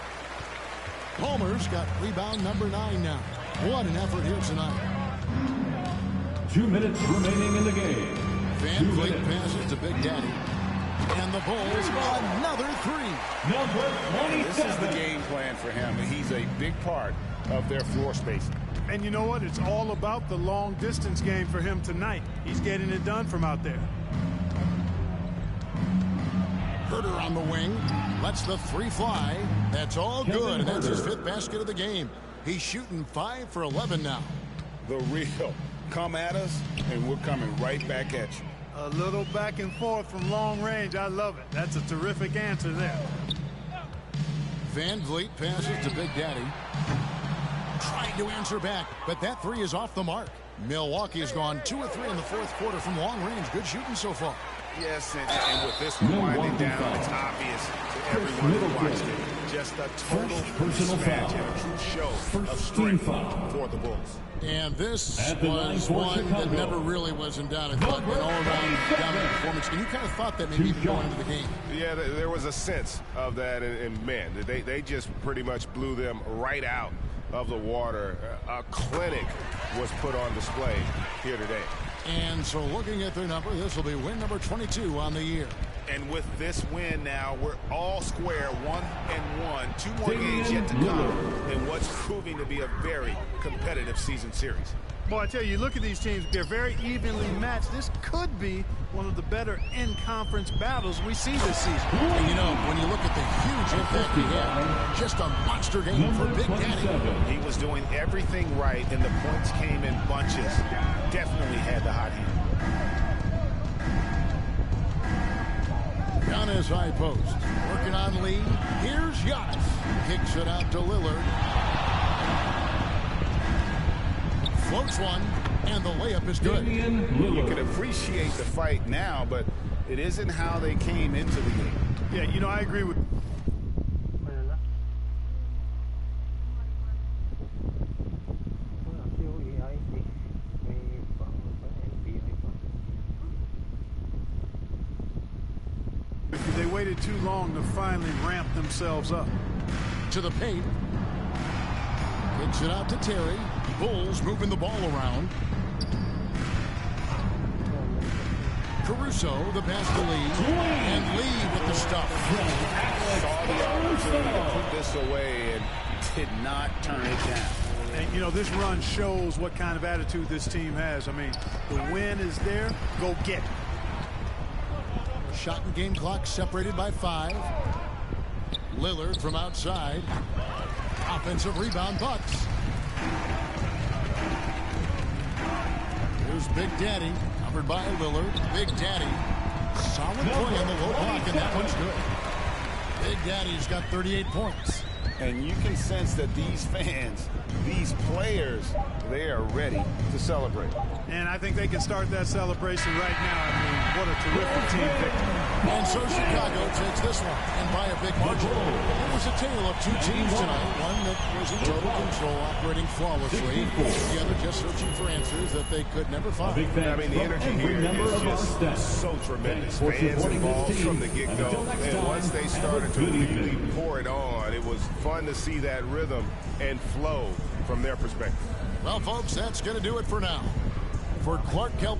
Palmer's got rebound number 9 now. What an effort here tonight. 2 minutes remaining in the game. Van Vliet passes to Big Daddy. And the Bulls another 3. Number 27. This is the game plan for him. He's a big part of their floor spacing. And you know what? It's all about the long distance game for him tonight. He's getting it done from out there. Huerter on the wing. Lets the 3 fly. That's all good. And that's his 5th basket of the game. He's shooting 5 for 11 now. The real. Come at us, and we're coming right back at you. A little back and forth from long range. I love it. That's a terrific answer there. Van Vliet passes to Big Daddy. Trying to answer back, but that 3 is off the mark. Milwaukee has gone 2 of 3 in the 4th quarter from long range. Good shooting so far. Yes, and with this one winding down, it's obvious to everyone who watched it. Just a total mismatch and a true show of strength for the Bulls. And this was one that never really was in doubt. I thought an all-around dominant performance. And you kind of thought that maybe going into the game. Yeah, there was a sense of that. And man, they just pretty much blew them right out of the water. A clinic was put on display here today. And so looking at their number, this will be win number 22 on the year. And with this win now, we're all square, 1-1. 2 more games yet to come in what's proving to be a very competitive season series. Boy, I tell you, look at these teams. They're very evenly matched. This could be one of the better in-conference battles we see this season. And you know, when you look at the huge impact he had, just a monster game for Big Daddy. He was doing everything right, and the points came in bunches. Definitely had the hot heat. Giannis high post. Working on Lee. Here's Giannis. Kicks it out to Lillard. Floats one, and the layup is good. You can appreciate the fight now, but it isn't how they came into the game. Yeah, you know, I agree with... They waited too long to finally ramp themselves up. To the paint. Kicks it out to Terry. Bulls moving the ball around. Caruso, the pass to Lee. And Lee with the stuff. Saw the opportunity to put this away and did not turn it down. And, you know, this run shows what kind of attitude this team has. I mean, the win is there. Go get it. Shot and game clock separated by 5. Lillard from outside. Offensive rebound, Bucks. Here's Big Daddy, covered by Lillard. Big Daddy, solid play on the low block, and that one's good. Big Daddy's got 38 points. And you can sense that these fans, these players, they are ready to celebrate. And I think they can start that celebration right now. I mean, what a terrific team victory. And so Chicago takes this one, and by a big margin. It was a tale of two teams tonight. One that was in total control, operating flawlessly. The other just searching for answers that they could never find. I mean, the energy here is just so tremendous. Fans involved from the get-go. And once they started to really pour it on, it was fun to see that rhythm and flow from their perspective. Well, folks, that's going to do it for now. For Clark Kelp.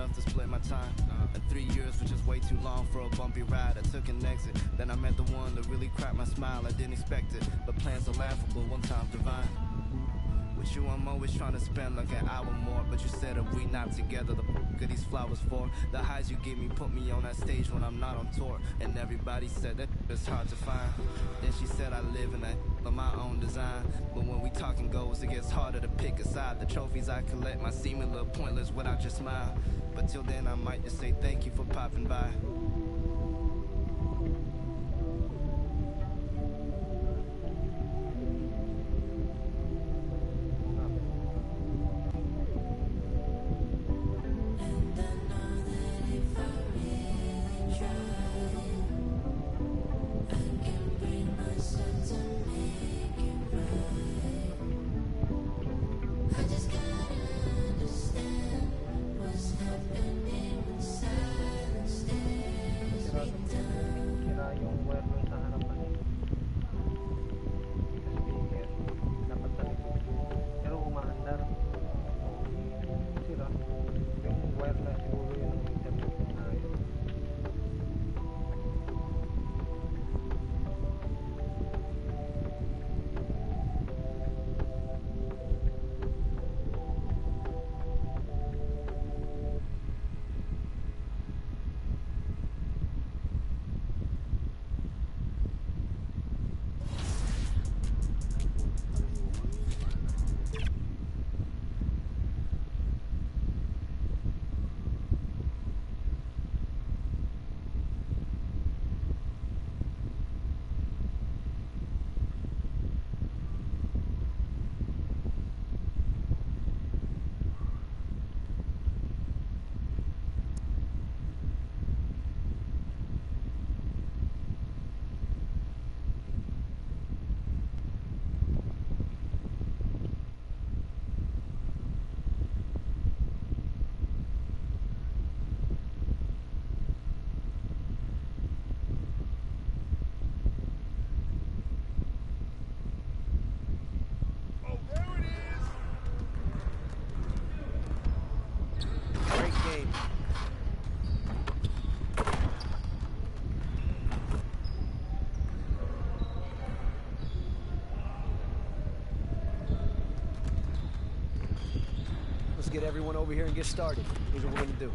enough to split my time. And 3 years was just way too long for a bumpy ride. I took an exit, then I met the one that really cracked my smile. I didn't expect it, but plans are laughable, one time divine. With you, I'm always trying to spend like an hour more. But you said if we not together, the fuck are these flowers for? The highs you give me put me on that stage when I'm not on tour. And everybody said that it's hard to find. Then she said I live in a my own design. But when we talking goals, it gets harder to pick a side. The trophies I collect might seem a little pointless without your smile. But till then, I might just say thank you for popping by. Get everyone over here and get started. Here's what we're going to do.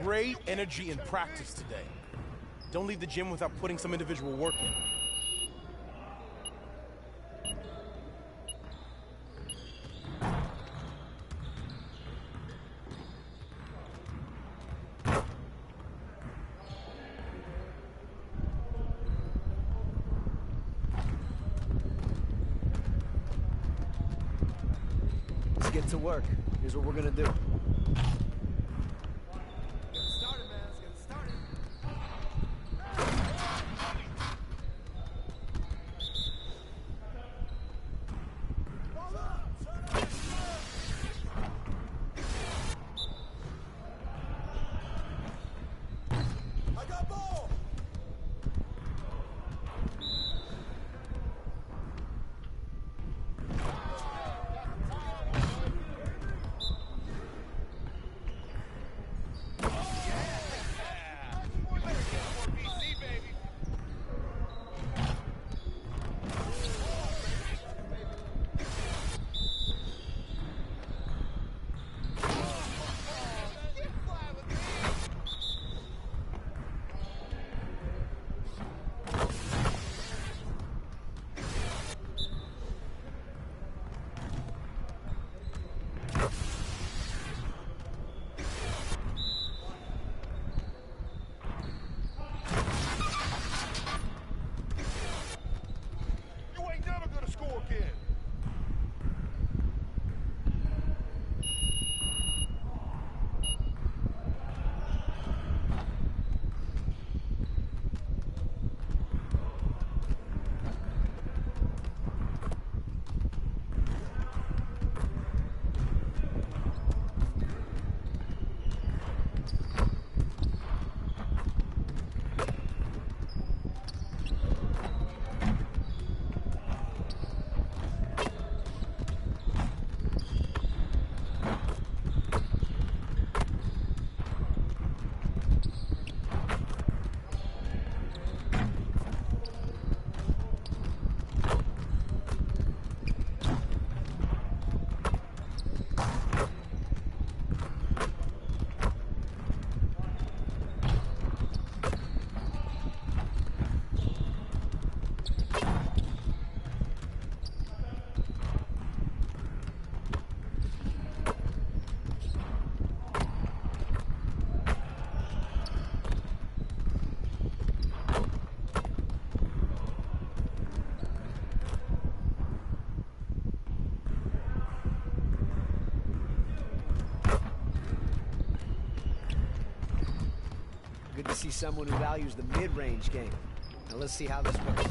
Great energy in practice today. Don't leave the gym without putting some individual work in. Let's get to work. Here's what we're gonna do. Good to see someone who values the mid-range game. Now let's see how this works.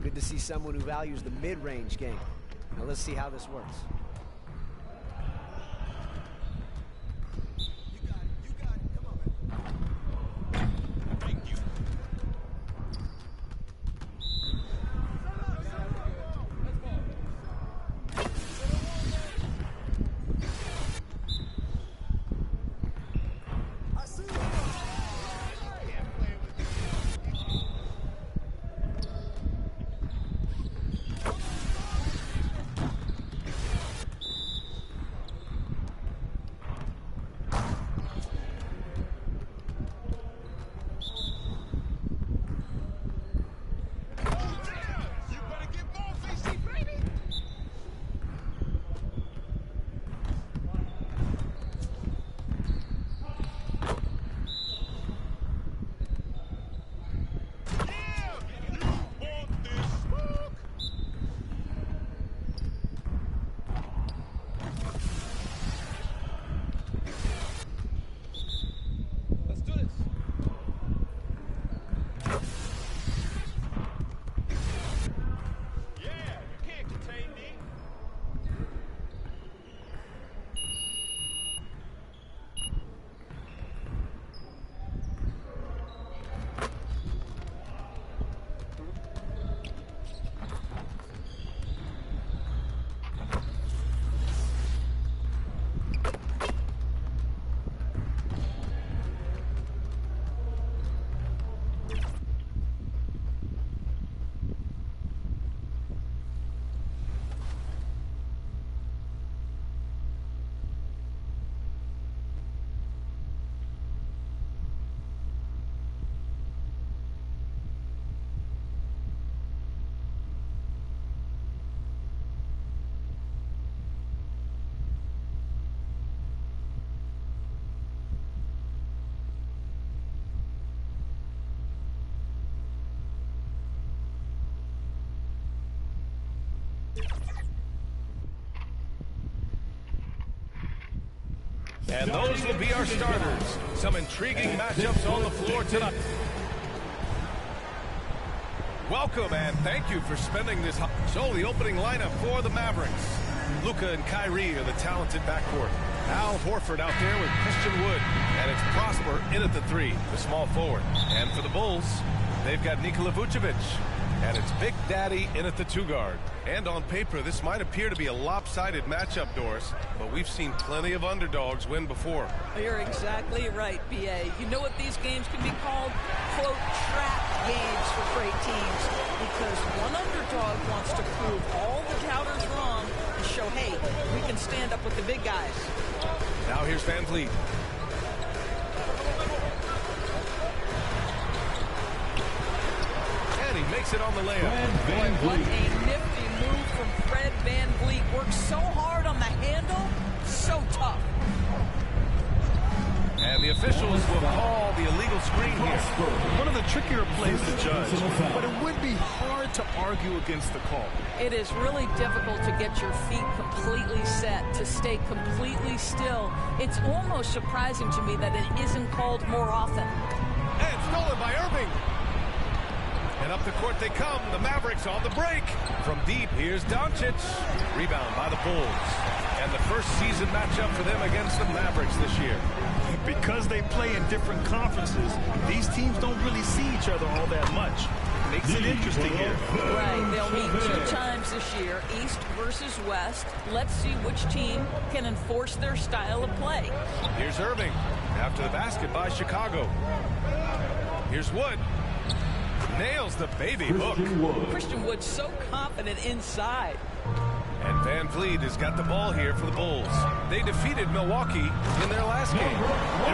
Good to see someone who values the mid-range game. Now let's see how this works. And those will be our starters. Some intriguing matchups on the floor tonight. Welcome and thank you for spending this. So the opening lineup for the Mavericks. Luka and Kyrie are the talented backcourt. Al Horford out there with Christian Wood. And it's Prosper in at the 3, the small forward. And for the Bulls, they've got Nikola Vucevic. And it's Big Daddy in at the 2 guard. And on paper, this might appear to be a lopsided matchup, Doris, but we've seen plenty of underdogs win before. You're exactly right, B.A. You know what these games can be called? Quote, trap games for great teams. Because one underdog wants to prove all the doubters wrong and show, hey, we can stand up with the big guys. Now here's Van Vliet. He makes it on the layup. What a nifty move from Fred Van Vliet. Works so hard on the handle, so tough. And the officials will call the illegal screen here. One of the trickier plays to judge, but it would be hard to argue against the call. It is really difficult to get your feet completely set, to stay completely still. It's almost surprising to me that it isn't called more often. And stolen by Irving. And up the court they come. The Mavericks on the break. From deep, here's Doncic. Rebound by the Bulls. And the first season matchup for them against the Mavericks this year. Because they play in different conferences, these teams don't really see each other all that much. Makes it interesting here. Right, they'll meet 2 times this year, East versus West. Let's see which team can enforce their style of play. Here's Irving. After the basket by Chicago. Here's Wood. Nails the baby hook. Christian Wood so confident inside. And Van Vliet has got the ball here for the Bulls. They defeated Milwaukee in their last game.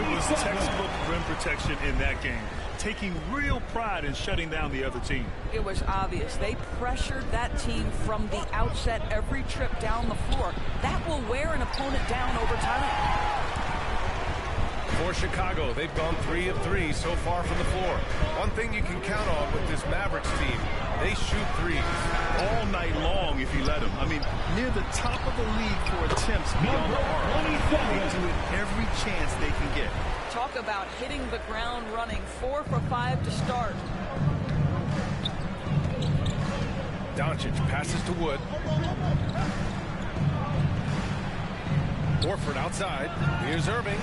It was textbook rim protection in that game, taking real pride in shutting down the other team. It was obvious. They pressured that team from the outset every trip down the floor. That will wear an opponent down over time. For Chicago, they've gone 3 of 3 so far from the floor. One thing you can count on with this Mavericks team, they shoot threes. All night long if you let them. I mean, near the top of the league for attempts beyond the arc. They do it every chance they can get. Talk about hitting the ground running. 4 for 5 to start. Doncic passes to Wood. Horford outside. Here's Irving.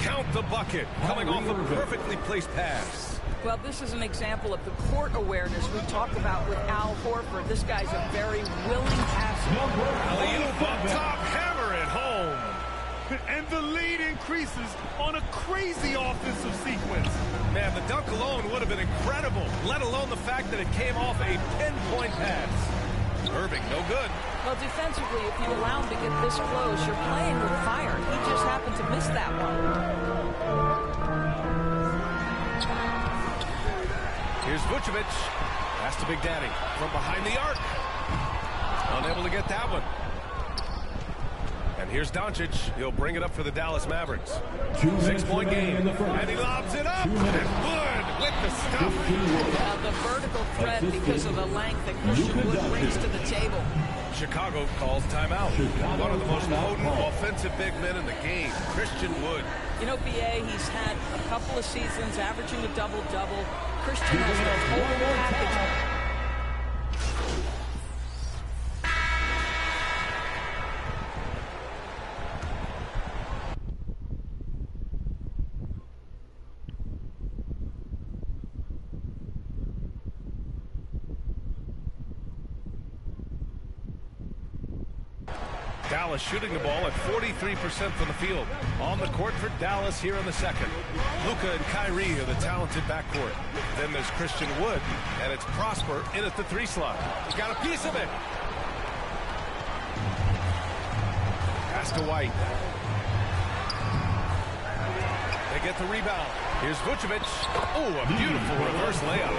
Count the bucket, coming off a perfectly placed pass. Well, this is an example of the court awareness we talked about with Al Horford. This guy's a very willing passer. Alley-oop up top, hammer it home. And the lead increases on a crazy offensive sequence. Man, the dunk alone would have been incredible, let alone the fact that it came off a pinpoint pass. Irving, no good. Well, defensively, if you allow him to get this close, you're playing with fire. He just happened to miss that one. Here's Vucevic. Pass to Big Daddy from behind the arc. Unable to get that one. And here's Doncic. He'll bring it up for the Dallas Mavericks. 6-point game. And he lobs it up. And Wood with the stuff. The vertical threat because of the length that Christian Wood brings to the table. Chicago calls timeout. One of the most potent offensive big men in the game, Christian Wood. You know, B.A., he's had a couple of seasons averaging a double-double. Christian has the whole package. Dallas shooting the ball at 43% from the field. On the court for Dallas here in the second. Luka and Kyrie are the talented backcourt. Then there's Christian Wood, and it's Prosper in at the 3 slot. He got a piece of it. Pass to White. They get the rebound. Here's Vucevic. Oh, a beautiful reverse layup.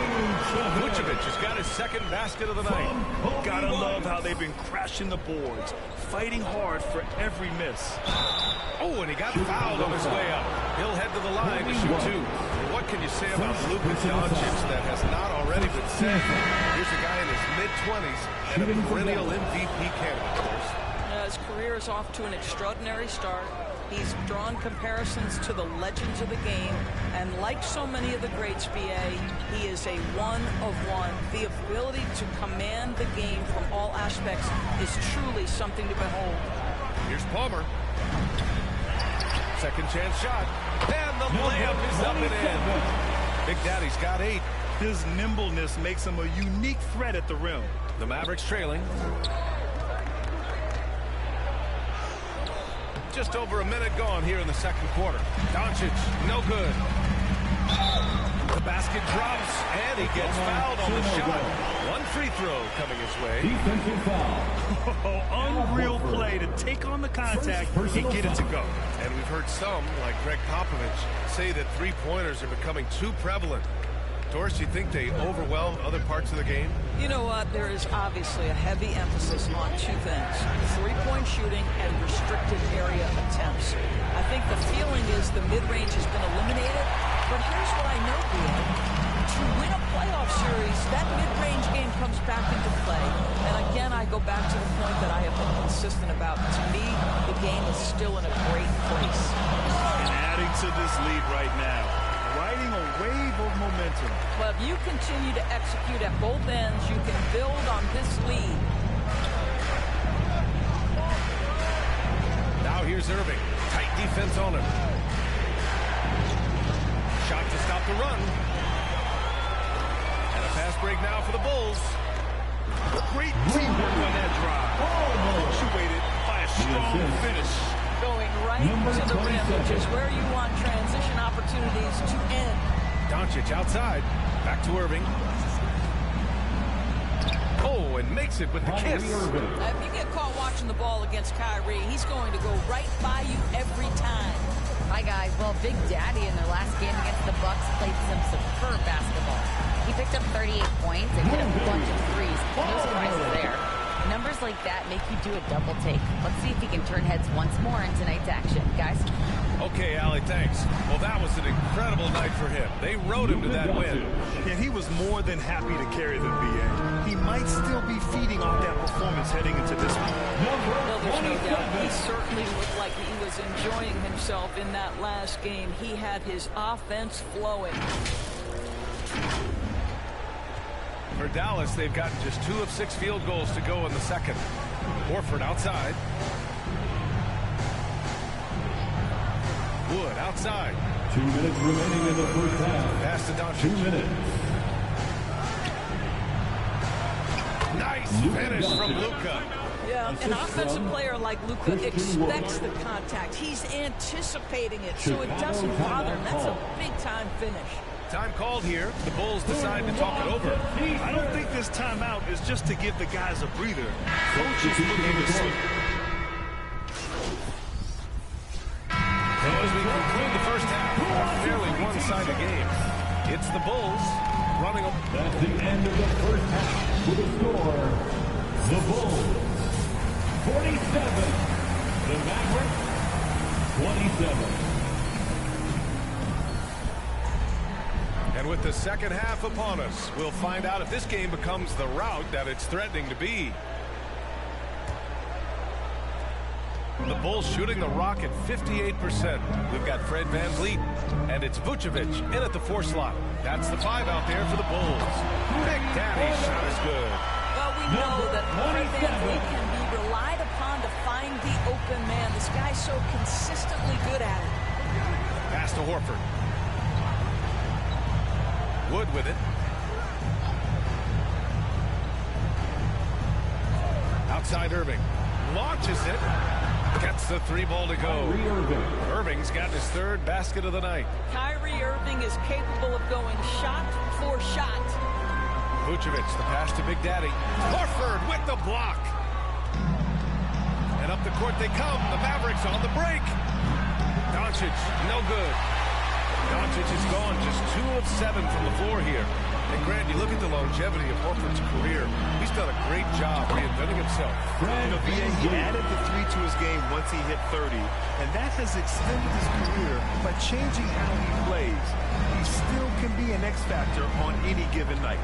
Vucevic has got his second basket of the night. Gotta love how they've been crashing the boards, fighting hard for every miss. Oh, and he got fouled on his way up. He'll head to the line to shoot 2. What can you say about Luka Doncic that has not already been said? Here's a guy in his 20s and a perennial MVP candidate, of course. His career is off to an extraordinary start. He's drawn comparisons to the legends of the game, and like so many of the greats, BA, he is a one-of-one. The ability to command the game from all aspects is truly something to behold. Here's Palmer. Second chance shot. And the layup is up and in. Big Daddy's got 8. His nimbleness makes him a unique threat at the rim. The Mavericks trailing. Just over a minute gone here in the second quarter. Doncic, no good. The basket drops, and he gets fouled on the shot. One free throw coming his way. Defensive foul. Unreal play to take on the contact and get it to go. And we've heard some, like Greg Popovich, say that three-pointers are becoming too prevalent. Doris, do you think they overwhelm other parts of the game? You know what? There is obviously a heavy emphasis on 2 things: three-point shooting and restricted area attempts. I think the feeling is the mid-range has been eliminated, but here's what I know, BA. To win a playoff series, that mid-range game comes back into play. And again, I go back to the point that I have been consistent about. To me, the game is still in a great place. And adding to this lead right now, riding a wave of momentum. Well, if you continue to execute at both ends, you can build on this lead. Now here's Irving. Tight defense on him. Shot to stop the run. And a fast break now for the Bulls. Great teamwork on that drive. Punctuated by a strong finish. Going right to the rim, which is where you want transition opportunities to end. Doncic outside. Back to Irving. Oh, and makes it with the kiss. If you get caught watching the ball against Kyrie, he's going to go right by you every time. Hi, guys. Well, Big Daddy in their last game against the Bucks played some superb basketball. He picked up 38 points and hit a bunch of threes. No surprises there. Numbers like that make you do a double take. Let's see if he can turn heads once more in tonight's action. Guys? Okay, Allie, thanks. Well, that was an incredible night for him. They rode him to that win. And he was more than happy to carry the BA. He might still be feeding off that performance heading into this one. Well, there's no doubt. He certainly looked like he was enjoying himself in that last game. He had his offense flowing. For Dallas, they've gotten just 2 of 6 field goals to go in the second. Horford outside. Wood outside. 2 minutes remaining in the first half. Pass to Doncic. 2 minutes. Nice finish from Luka. Yeah, an offensive player like Luka expects the contact. He's anticipating it, so it doesn't bother him. That's a big-time finish. Time called here. The Bulls decide to talk it over. I don't think this timeout is just to give the guys a breather. Coach is looking to see. As we conclude the first half, a fairly one-sided game. It's the Bulls running. That's the end of the first half. With the score, the Bulls 47, the Mavericks 27. And with the second half upon us, we'll find out if this game becomes the rout that it's threatening to be. The Bulls shooting the rock at 58%. We've got Fred VanVleet, and it's Vucevic in at the 4 slot. That's the 5 out there for the Bulls. Big Daddy's shot is good. Well, we know that Fred VanVleet can be relied upon to find the open man. This guy's so consistently good at it. Pass to Horford. Wood with it. Outside Irving. Launches it. Gets the 3 ball to go. Irving's got his 3rd basket of the night. Kyrie Irving is capable of going shot for shot. Vucevic, the pass to Big Daddy. Horford with the block. And up the court they come. The Mavericks on the break. Doncic, no good. Doncic is gone, just 2 of 7 from the floor here. And Grant, you look at the longevity of Horford's career. He's done a great job reinventing himself. He added the 3 to his game once he hit 30, and that has extended his career by changing how he plays. He still can be an X factor on any given night.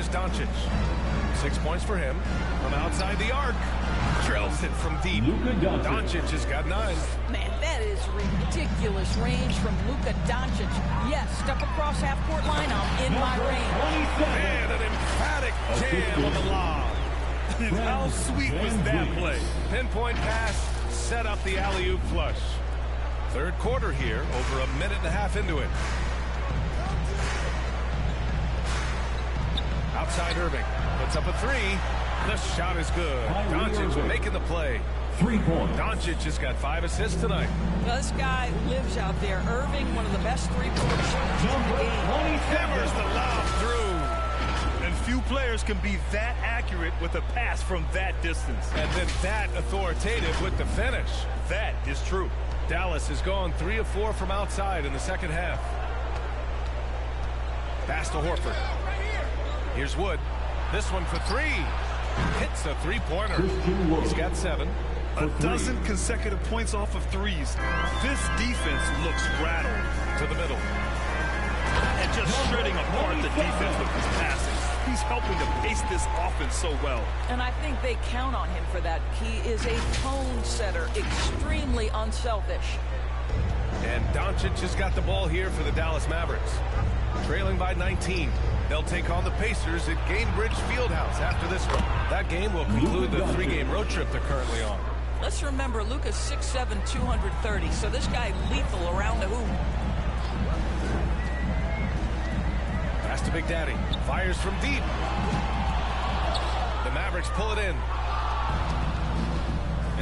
Here's Doncic. 6 points for him from outside the arc. Drills it from deep. Doncic has got 9. Man, that is ridiculous range from Luka Doncic. Yes, step across half-court line, I'm in my range. Man, an emphatic jam on the lob. How sweet was that play? Pinpoint pass, set up the alley-oop flush. Third quarter here, over a minute and a half into it. Outside Irving, puts up a 3. The shot is good. Doncic making the play. 3 points. Doncic has got 5 assists tonight. This guy lives out there. Irving, one of the best three-point shooters in the game. Hammers the lob through. And few players can be that accurate with a pass from that distance. And then that authoritative with the finish. That is true. Dallas has gone 3 of 4 from outside in the second half. Pass to Horford. Here's Wood. This one for 3. Hits a three-pointer. He's got 7. A dozen consecutive points off of threes. This defense looks rattled. To the middle. And just shredding apart the defense with his passing. He's helping to pace this offense so well. And I think they count on him for that. He is a tone setter, extremely unselfish. And Doncic has got the ball here for the Dallas Mavericks. Trailing by 19. They'll take on the Pacers at Gainbridge Fieldhouse after this one. That game will conclude the 3-game road trip they're currently on. Let's remember, Luka's 6'7", 230, so this guy lethal around the hoop. Pass to Big Daddy. Fires from deep. The Mavericks pull it in.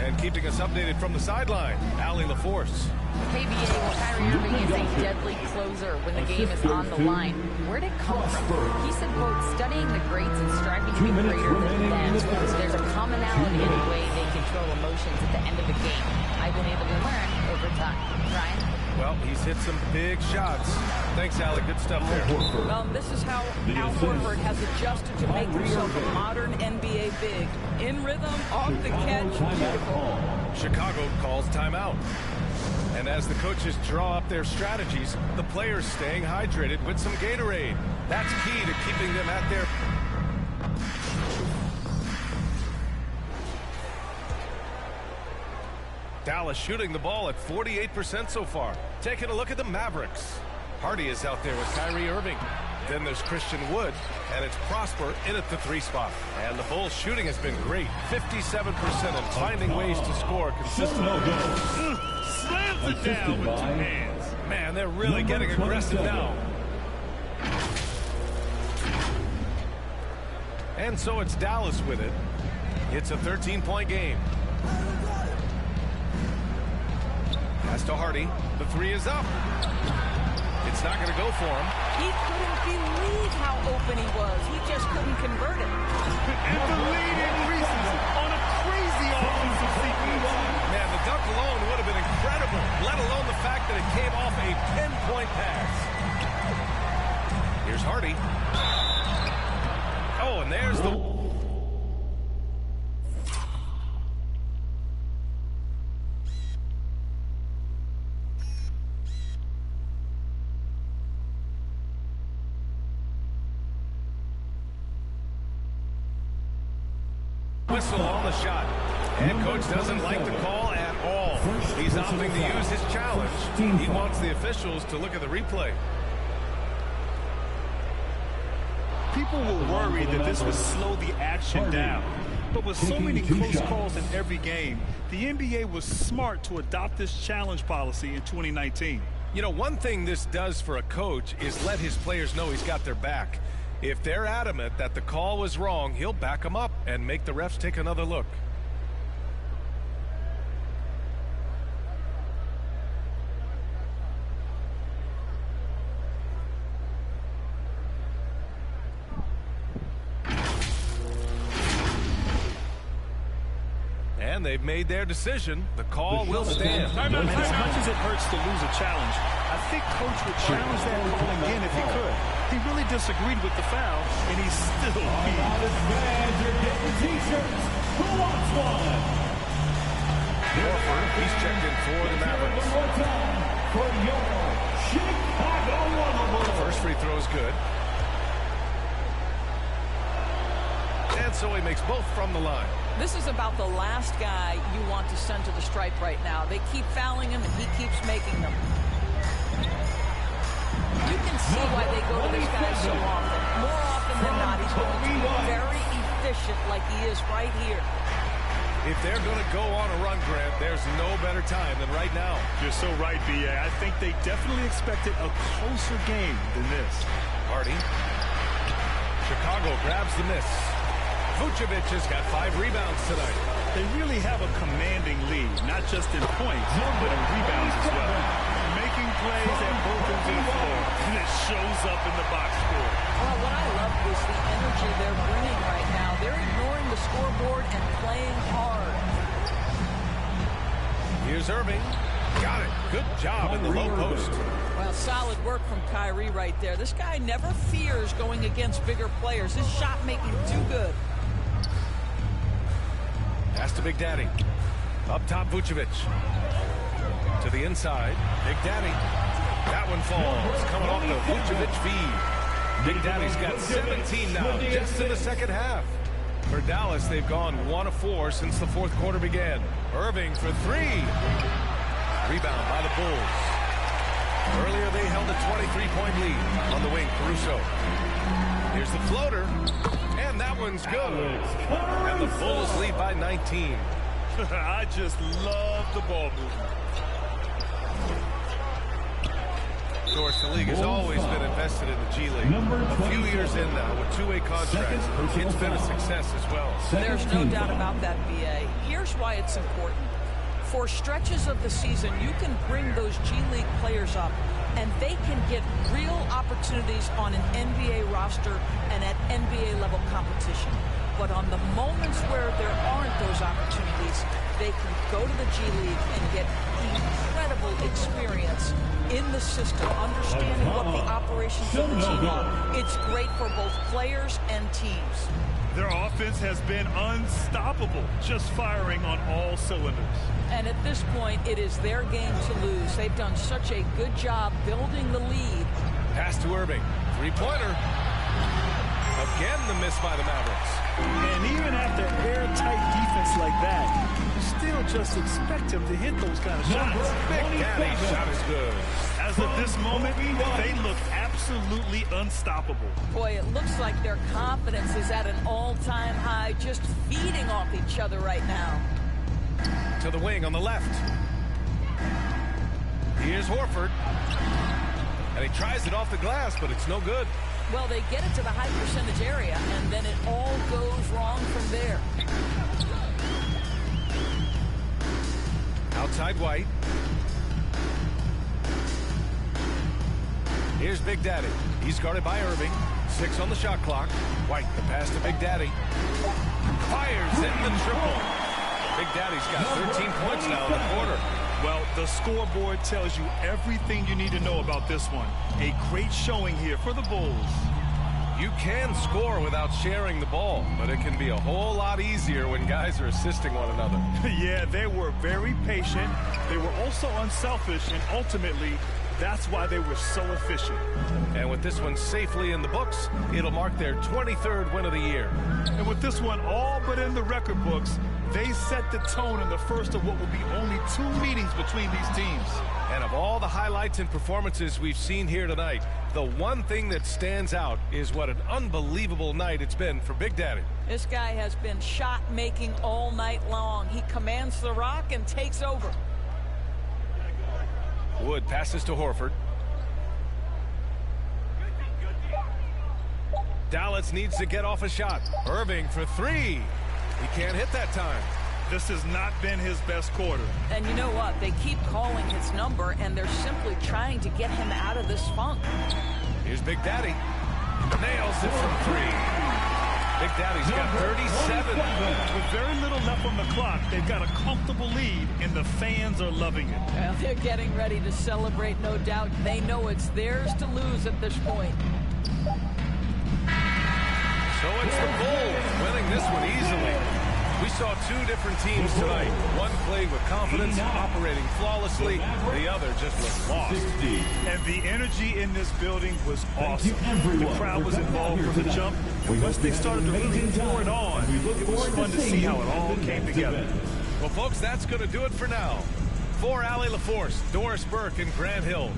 And keeping us updated from the sideline, Allie LaForce. KBA, well, Kyrie Irving is a deadly closer when the game is on the line. Where'd it come from? He said, quote, studying the greats and striving to be greater than them. There's a commonality in the way they control emotions at the end of the game. I've been able to learn over time. Ryan? Well, he's hit some big shots. Thanks, Allie. Good stuff there. This is how Al Horford has adjusted to make himself a modern NBA big. In rhythm, off the catch, beautiful. Chicago calls timeout. And as the coaches draw up their strategies, the players staying hydrated with some Gatorade. That's key to keeping them at their... Dallas shooting the ball at 48% so far. Taking a look at the Mavericks. Hardy is out there with Kyrie Irving. Then there's Christian Wood, and it's Prosper in at the 3 spot. And the Bulls shooting has been great. 57% and finding ways to score consistently. Slams it down with 2 hands. Man, they're really getting aggressive now. And so it's Dallas with it. It's a 13-point game. Pass to Hardy. The 3 is up. It's not going to go for him. He couldn't believe how open he was. He just couldn't convert it. And the lead increases on a crazy offensive sequence. Man, the dunk alone would have been incredible, let alone the fact that it came off a 10-point pass. Here's Hardy. Oh, and there's the... Whistle on the shot. Head coach doesn't like the call at all. He's opting to use his challenge. He wants the officials to look at the replay. People will worry that this would slow the action down. But with so many close calls in every game, the NBA was smart to adopt this challenge policy in 2019. You know, one thing this does for a coach is let his players know he's got their back. If they're adamant that the call was wrong, he'll back them up and make the refs take another look. And they've made their decision. The call will stand. And as much as it hurts to lose a challenge, I think Coach would challenge that call again if he could. He really disagreed with the foul, and he's still beat. Horford, he's checked in for the Mavericks. First free throw is good. and so he makes both from the line. This is about the last guy you want to send to the stripe right now. They keep fouling him, and he keeps making them. You can see why they go to this guy so often. More often than not, he's going to be very efficient like he is right here. If they're going to go on a run, Grant, there's no better time than right now. You're so right, B.A. I think they definitely expected a closer game than this. Hardy. Chicago grabs the miss. Vucevic has got 5 rebounds tonight. They really have a commanding lead, not just in points, but in rebounds as well. Making plays at both ends of the floor, and it shows up in the box score. Well, what I love is the energy they're bringing right now. They're ignoring the scoreboard and playing hard. Here's Irving. Got it. Good job in the low post. Well, solid work from Kyrie right there. This guy never fears going against bigger players. His shot making too good. Pass to Big Daddy. Up top, Vucevic. To the inside. Big Daddy. That one falls. Coming off the Vucevic feed. Big Daddy's got 17 now, just in the second half. For Dallas, they've gone 1 of 4 since the fourth quarter began. Irving for 3. Rebound by the Bulls. Earlier, they held a 23-point lead on the wing. Caruso. Here's the floater. And that one's good. And the Bulls lead by 19. I just love the ball movement. Of course, the league has always been invested in the G League. A few years in now with 2-way contracts. It's been a success as well. There's no doubt about that, BA. Here's why it's important. For stretches of the season, you can bring those G League players up, and they can get real opportunities on an NBA roster and at NBA level competition. But on the moments where there aren't those opportunities, they can go to the G League and get incredible experience in the system, understanding what the operations of the team are. It's great for both players and teams. Their offense has been unstoppable, just firing on all cylinders. And at this point, it is their game to lose. They've done such a good job building the lead. Pass to Irving. 3-pointer. Again, the miss by the Mavericks. And even after airtight defense like that, you still just expect him to hit those kind of shots. Big Daddy's shot is good. As of this moment, they look absolutely unstoppable. Boy, it looks like their confidence is at an all-time high, just feeding off each other right now. To the wing on the left. Here's Horford. And he tries it off the glass, but it's no good. Well, they get it to the high percentage area, and then it all goes wrong from there. Outside White. Here's Big Daddy. He's guarded by Irving. 6 on the shot clock. White, the pass to Big Daddy. Fires in the triple. Big Daddy's got 13 points now in the quarter. Well, the scoreboard tells you everything you need to know about this one. A great showing here for the Bulls. You can score without sharing the ball, but it can be a whole lot easier when guys are assisting one another. Yeah, they were very patient. They were also unselfish, and ultimately, that's why they were so efficient. And with this one safely in the books, it'll mark their 23rd win of the year. And with this one all but in the record books, they set the tone in the first of what will be only 2 meetings between these teams. And of all the highlights and performances we've seen here tonight, the one thing that stands out is what an unbelievable night it's been for Big Daddy. This guy has been shot-making all night long. He commands the rock and takes over. Wood passes to Horford. Dallas needs to get off a shot. Irving for 3. He can't hit that time. This has not been his best quarter. And you know what? They keep calling his number, and they're simply trying to get him out of this funk. Here's Big Daddy. Nails it from 3. Big Daddy's got 37. With very little left on the clock, they've got a comfortable lead, and the fans are loving it. Well, they're getting ready to celebrate, no doubt. They know it's theirs to lose at this point. So it's the Bulls winning this one easily. We saw two different teams tonight. One played with confidence, operating flawlessly. The other just looked lost. And the energy in this building was awesome. The crowd was involved from the jump. And once they started to really pour it on, it was fun to see how it all came together. Well, folks, that's going to do it for now. For Allie LaForce, Doris Burke, and Grant Hill.